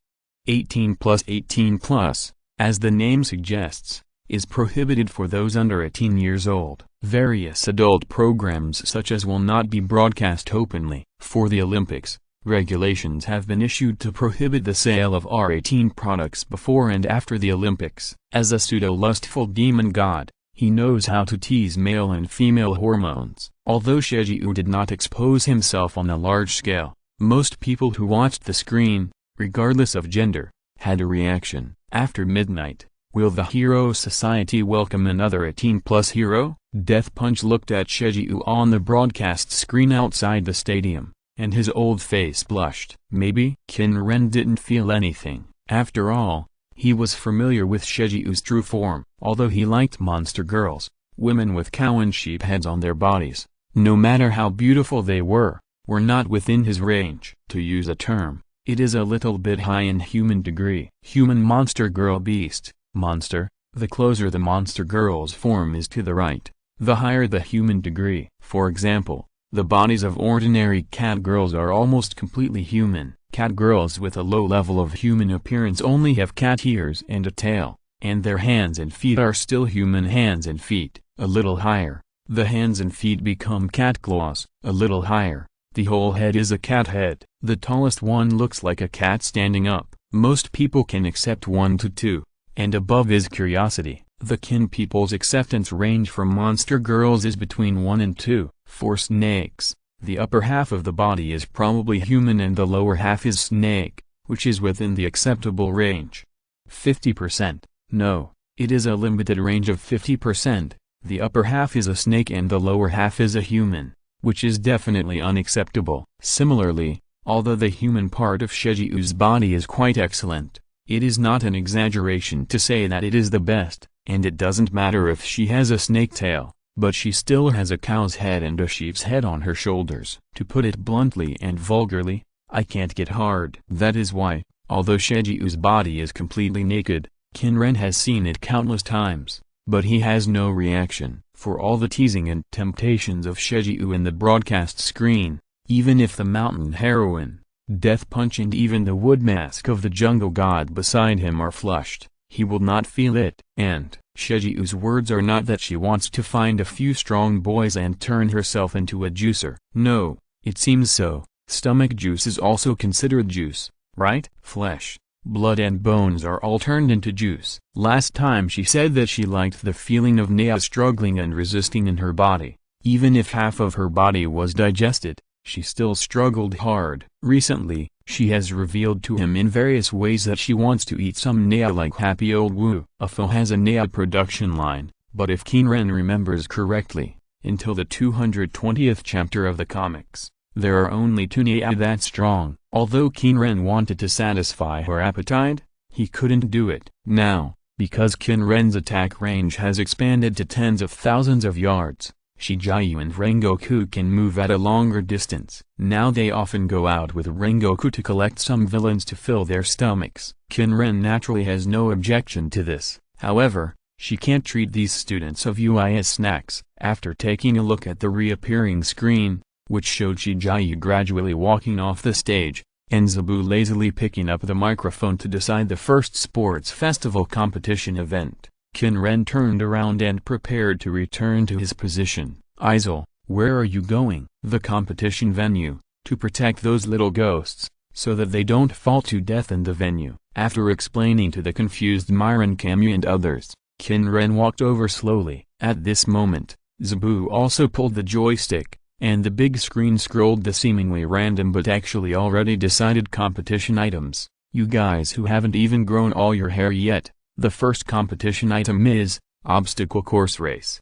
18+, as the name suggests, is prohibited for those under 18 years old. Various adult programs such as will not be broadcast openly. For the Olympics, regulations have been issued to prohibit the sale of R18 products before and after the Olympics. As a pseudo-lustful demon god, he knows how to tease male and female hormones. Although Shejiu did not expose himself on a large scale, most people who watched the screen, regardless of gender, had a reaction. After midnight, will the Hero Society welcome another 18+ hero? Death Punch looked at Shejiu on the broadcast screen outside the stadium, and his old face blushed. Maybe? Qin Ren didn't feel anything. After all, he was familiar with Shejiu's true form. Although he liked monster girls, women with cow and sheep heads on their bodies, no matter how beautiful they were not within his range. To use a term, it is a little bit high in human degree. Human monster girl beast, monster, the closer the monster girl's form is to the right, the higher the human degree. For example, the bodies of ordinary cat girls are almost completely human. Cat girls with a low level of human appearance only have cat ears and a tail, and their hands and feet are still human hands and feet. A little higher, the hands and feet become cat claws. A little higher, the whole head is a cat head. The tallest one looks like a cat standing up. Most people can accept 1 to 2, and above is curiosity. The Qin people's acceptance range for monster girls is between 1 and 2. For snakes, the upper half of the body is probably human and the lower half is snake, which is within the acceptable range. 50%. No, it is a limited range of 50%. The upper half is a snake and the lower half is a human, which is definitely unacceptable. Similarly, although the human part of Shejiu's body is quite excellent, it is not an exaggeration to say that it is the best, and it doesn't matter if she has a snake tail, but she still has a cow's head and a sheep's head on her shoulders. To put it bluntly and vulgarly, I can't get hard. That is why, although Shejiu's body is completely naked, Qin Ren has seen it countless times, but he has no reaction. For all the teasing and temptations of Shejiu in the broadcast screen, even if the mountain heroine, Death Punch and even the wood mask of the jungle god beside him are flushed, he will not feel it. And Shejiu's words are not that she wants to find a few strong boys and turn herself into a juicer. No, it seems so. Stomach juice is also considered juice, right? Flesh, blood and bones are all turned into juice. Last time she said that she liked the feeling of Nea struggling and resisting in her body. Even if half of her body was digested, she still struggled hard. Recently, she has revealed to him in various ways that she wants to eat some Nea like Happy Old Wu. AFO has a Nea production line, but if Qin Ren remembers correctly, until the 220th chapter of the comics, there are only 2 Nea that strong. Although Qin Ren wanted to satisfy her appetite, he couldn't do it. Now, because Qin Ren's attack range has expanded to tens of thousands of yards, Shijiu and Rengoku can move at a longer distance. Now they often go out with Rengoku to collect some villains to fill their stomachs. Qin Ren naturally has no objection to this. However, she can't treat these students of UI as snacks. After taking a look at the reappearing screen, which showed Shijiu gradually walking off the stage, and Zabu lazily picking up the microphone to decide the first sports festival competition event, Qin Ren turned around and prepared to return to his position. Izil, where are you going? The competition venue, to protect those little ghosts, so that they don't fall to death in the venue. After explaining to the confused Myron Camus and others, Qin Ren walked over slowly. At this moment, Zabu also pulled the joystick, and the big screen scrolled the seemingly random but actually already decided competition items. You guys who haven't even grown all your hair yet, the first competition item is, obstacle course race.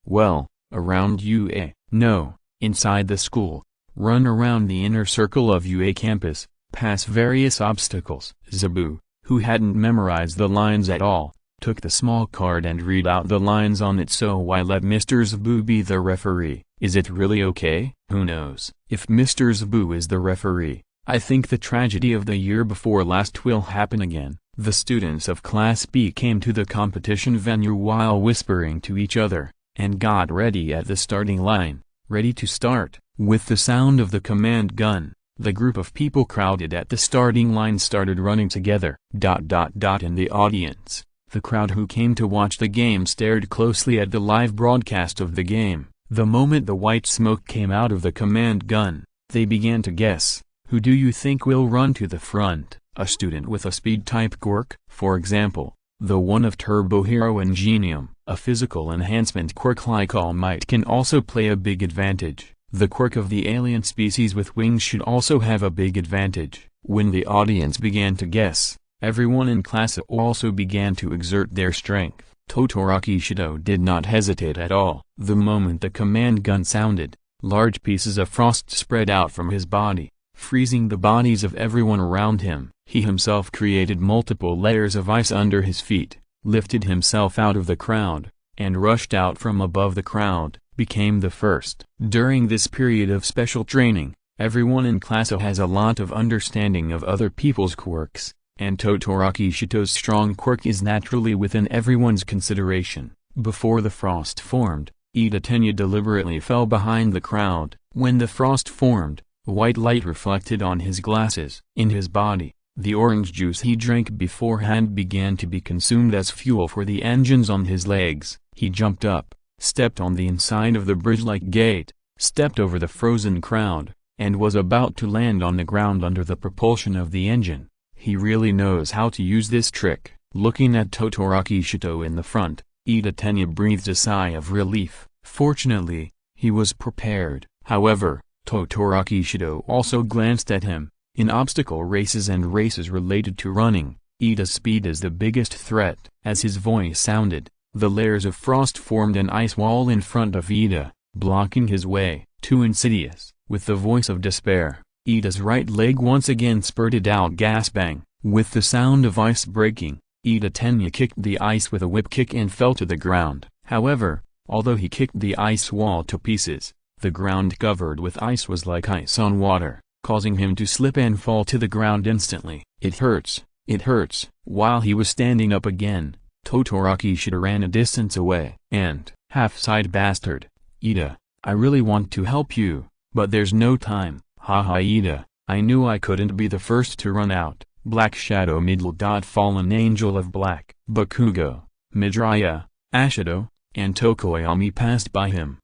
Well, around UA. No, inside the school. Run around the inner circle of UA campus, pass various obstacles. Zabu, who hadn't memorized the lines at all, took the small card and read out the lines on it. So why let Mr. Zabu be the referee? Is it really okay? Who knows? If Mr. Zabu is the referee, I think the tragedy of the year before last will happen again. The students of Class B came to the competition venue while whispering to each other, and got ready at the starting line, ready to start. With the sound of the command gun, the group of people crowded at the starting line started running together. In the audience, the crowd who came to watch the game stared closely at the live broadcast of the game. The moment the white smoke came out of the command gun, they began to guess. Who do you think will run to the front? A student with a speed-type quirk, for example, the one of Turbo Hero Ingenium. A physical enhancement quirk like All Might can also play a big advantage. The quirk of the alien species with wings should also have a big advantage. When the audience began to guess, everyone in class also began to exert their strength. Todoroki Shido did not hesitate at all. The moment the command gun sounded, large pieces of frost spread out from his body, freezing the bodies of everyone around him. He himself created multiple layers of ice under his feet, lifted himself out of the crowd, and rushed out from above the crowd, became the first. During this period of special training, everyone in class has a lot of understanding of other people's quirks, and Todoroki Shito's strong quirk is naturally within everyone's consideration. Before the frost formed, Ida Tenya deliberately fell behind the crowd. When the frost formed, white light reflected on his glasses. In his body, the orange juice he drank beforehand began to be consumed as fuel for the engines on his legs. He jumped up, stepped on the inside of the bridge-like gate, stepped over the frozen crowd, and was about to land on the ground under the propulsion of the engine. He really knows how to use this trick. Looking at Todoroki Shito in the front, Ida Tenya breathed a sigh of relief. Fortunately, he was prepared. However, Todoroki Shito also glanced at him. In obstacle races and races related to running, Ida's speed is the biggest threat. As his voice sounded, the layers of frost formed an ice wall in front of Ida, blocking his way. Too insidious. With the voice of despair, Ida's right leg once again spurted out gasping. With the sound of ice breaking, Ida Tenya kicked the ice with a whip kick and fell to the ground. However, although he kicked the ice wall to pieces, the ground covered with ice was like ice on water, causing him to slip and fall to the ground instantly. It hurts, it hurts. While he was standing up again, Todoroki Shito ran a distance away. And, half-sighed bastard, Ida, I really want to help you, but there's no time. Haha Ida, I knew I couldn't be the first to run out. Black Shadow middle dot fallen angel of black. Bakugo, Midoriya, Ashido, and Tokoyami passed by him.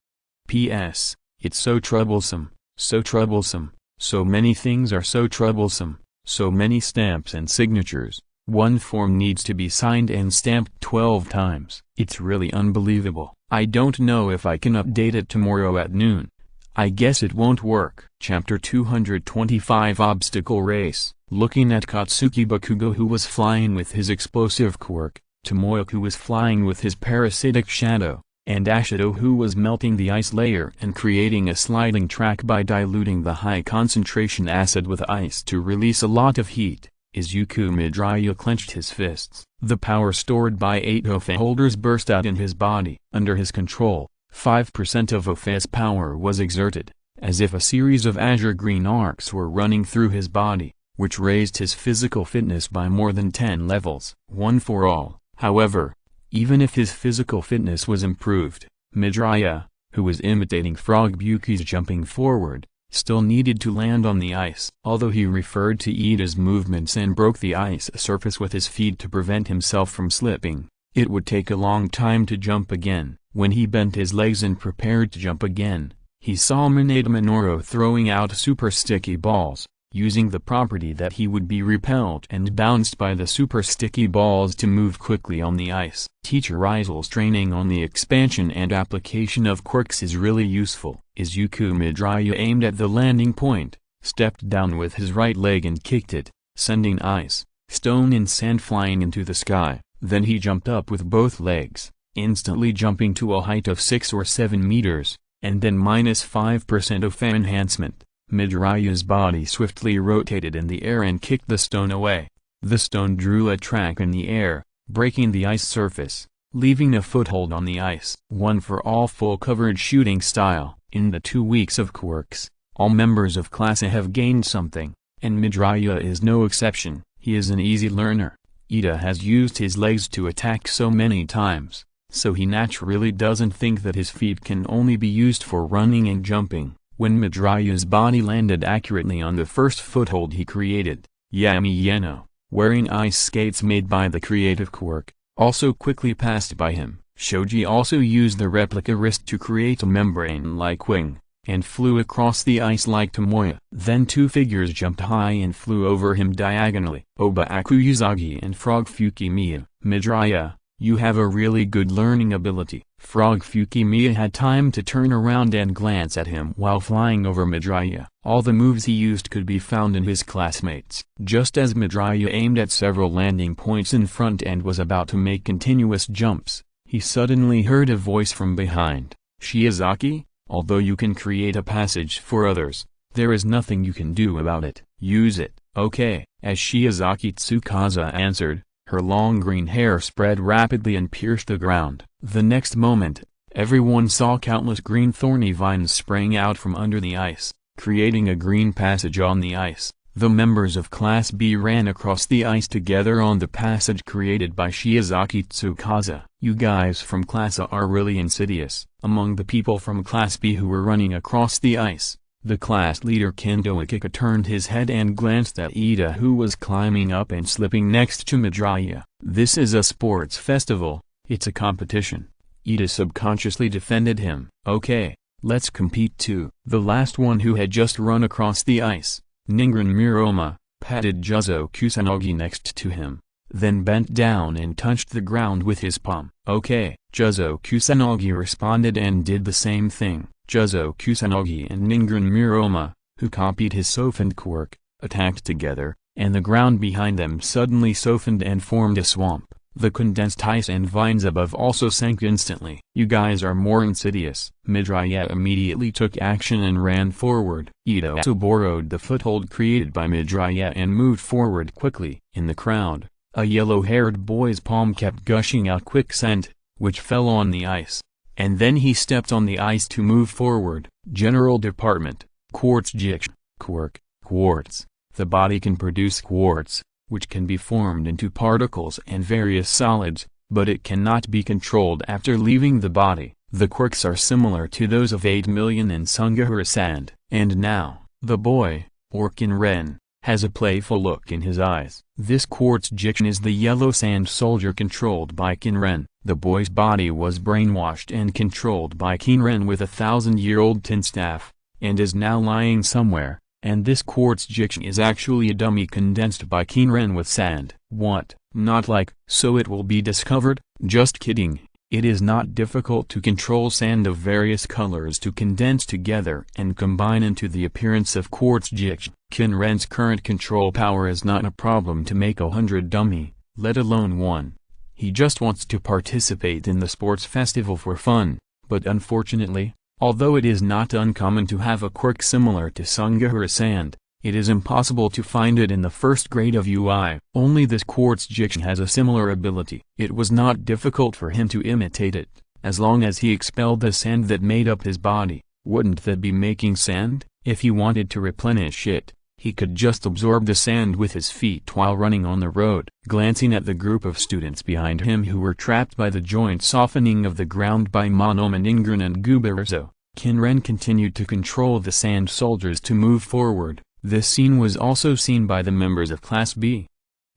P.S. It's so troublesome, so troublesome, so many things are so troublesome, so many stamps and signatures. One form needs to be signed and stamped 12 times. It's really unbelievable. I don't know if I can update it tomorrow at noon. I guess it won't work. Chapter 225 Obstacle Race. Looking at Katsuki Bakugo who was flying with his explosive quirk, Tomoyo who was flying with his parasitic shadow, and Ashido who was melting the ice layer and creating a sliding track by diluting the high concentration acid with ice to release a lot of heat, Izuku Midoriya clenched his fists. The power stored by 8 Ofa holders burst out in his body. Under his control, 5% of Ofa's power was exerted, as if a series of azure green arcs were running through his body, which raised his physical fitness by more than 10 levels. One for all. However, even if his physical fitness was improved, Midoriya, who was imitating Frog Buki's jumping forward, still needed to land on the ice. Although he referred to Ida's movements and broke the ice surface with his feet to prevent himself from slipping, it would take a long time to jump again. When he bent his legs and prepared to jump again, he saw Mineta Minoru throwing out super sticky balls, using the property that he would be repelled and bounced by the super sticky balls to move quickly on the ice. Teacher Izel's training on the expansion and application of quirks is really useful. Izuku Midoriya aimed at the landing point, stepped down with his right leg and kicked it, sending ice, stone and sand flying into the sky. Then he jumped up with both legs, instantly jumping to a height of 6 or 7 meters, and then -5% of fan enhancement. Midoriya's body swiftly rotated in the air and kicked the stone away. The stone drew a track in the air, breaking the ice surface, leaving a foothold on the ice. One for all full coverage shooting style. In the 2 weeks of quirks, all members of class A have gained something, and Midoriya is no exception. He is an easy learner. Ida has used his legs to attack so many times, so he naturally doesn't think that his feet can only be used for running and jumping. When Midoriya's body landed accurately on the first foothold he created, Yami Yeno, wearing ice skates made by the creative quirk, also quickly passed by him. Shoji also used the replica wrist to create a membrane-like wing, and flew across the ice like Tomoya. Then 2 figures jumped high and flew over him diagonally. Oba Akuyuzagi and Frog Fukimiya. Midoriya, you have a really good learning ability. Frog Fukimiya had time to turn around and glance at him while flying over Midoriya. All the moves he used could be found in his classmates. Just as Midoriya aimed at several landing points in front and was about to make continuous jumps, he suddenly heard a voice from behind. Shiozaki, although you can create a passage for others, there is nothing you can do about it. Use it, okay? As Shiozaki Tsukaza answered, Her long green hair spread rapidly and pierced the ground. The next moment, everyone saw countless green thorny vines sprang out from under the ice, creating a green passage on the ice. The members of Class B ran across the ice together on the passage created by Shiozaki Tsukasa. You guys from Class A are really insidious. Among the people from Class B who were running across the ice, the class leader Kendo Akika turned his head and glanced at Ida, who was climbing up and slipping next to Midoriya. This is a sports festival, it's a competition. Ida subconsciously defended him. Okay, let's compete too. The last one, who had just run across the ice, Ningren Muroma, patted Juzo Kusanagi next to him, then bent down and touched the ground with his palm. Okay, Juzo Kusanagi responded and did the same thing. Juzo Kusanagi and Ningren Muroma, who copied his softened quirk, attacked together, and the ground behind them suddenly softened and formed a swamp. The condensed ice and vines above also sank instantly. You guys are more insidious. Midoriya immediately took action and ran forward. Ida also borrowed the foothold created by Midoriya and moved forward quickly. In the crowd, a yellow-haired boy's palm kept gushing out quicksand, which fell on the ice. And then he stepped on the ice to move forward. General Department, Quartz Jikshin. Quirk, quartz. The body can produce quartz, which can be formed into particles and various solids, but it cannot be controlled after leaving the body. The quirks are similar to those of 8 million and Sungahara sand. And now, the boy, or Qin Ren, has a playful look in his eyes. This quartz Jikshin is the yellow sand soldier controlled by Qin Ren. The boy's body was brainwashed and controlled by Qin Ren with a 1000-year-old tin staff, and is now lying somewhere, and this quartz Jikshin is actually a dummy condensed by Qin Ren with sand. What? Not like, so it will be discovered? Just kidding. It is not difficult to control sand of various colors to condense together and combine into the appearance of quartz Jikshin. Qin Ren's current control power is not a problem to make 100 dummy, let alone one. He just wants to participate in the sports festival for fun, but unfortunately, although it is not uncommon to have a quirk similar to Sungahara sand, it is impossible to find it in the first grade of UI. Only this quartz Jikshin has a similar ability. It was not difficult for him to imitate it, as long as he expelled the sand that made up his body. Wouldn't that be making sand? If he wanted to replenish it, he could just absorb the sand with his feet while running on the road. Glancing at the group of students behind him who were trapped by the joint softening of the ground by Monoma, Ningren and Gubarazo, Qin Ren continued to control the sand soldiers to move forward. This scene was also seen by the members of Class B.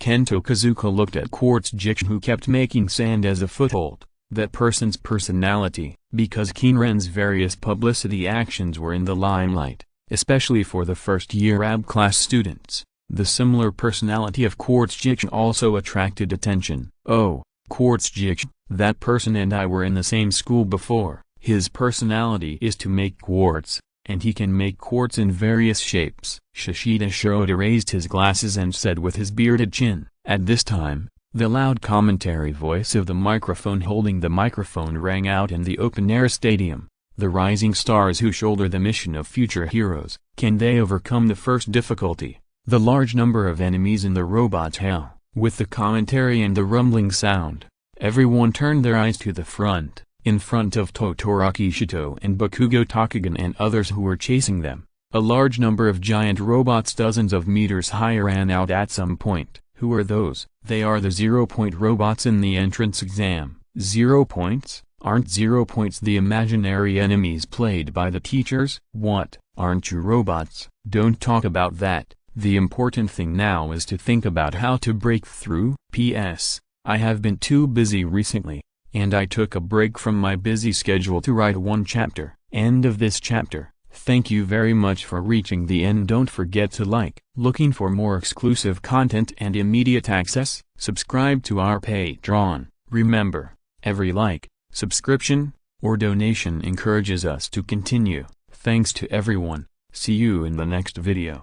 Kento Kazuka looked at Quartz Jikshin, who kept making sand as a foothold. That person's personality, because Qin Ren's various publicity actions were in the limelight, especially for the first-year AB class students. The similar personality of Quartz Jikshin also attracted attention. Oh, Quartz Jikshin, that person and I were in the same school before. His personality is to make quartz, and he can make quartz in various shapes. Shishida Shirota raised his glasses and said with his bearded chin. At this time, the loud commentary voice of the microphone holding the microphone rang out in the open-air stadium. The rising stars who shoulder the mission of future heroes, can they overcome the first difficulty? The large number of enemies in the robot's hell. With the commentary and the rumbling sound, everyone turned their eyes to the front. In front of Todoroki Shito and Bakugo Takagan and others who were chasing them, a large number of giant robots dozens of meters high ran out at some point. Who are those? They are the 0-point robots in the entrance exam. 0 points? Aren't 0 points the imaginary enemies played by the teachers? What? Aren't you robots? Don't talk about that. The important thing now is to think about how to break through. P.S. I have been too busy recently, and I took a break from my busy schedule to write one chapter. End of this chapter. Thank you very much for reaching the end. Don't forget to like. Looking for more exclusive content and immediate access? Subscribe to our Patreon. Remember, every like, subscription, or donation encourages us to continue. Thanks to everyone. See you in the next video.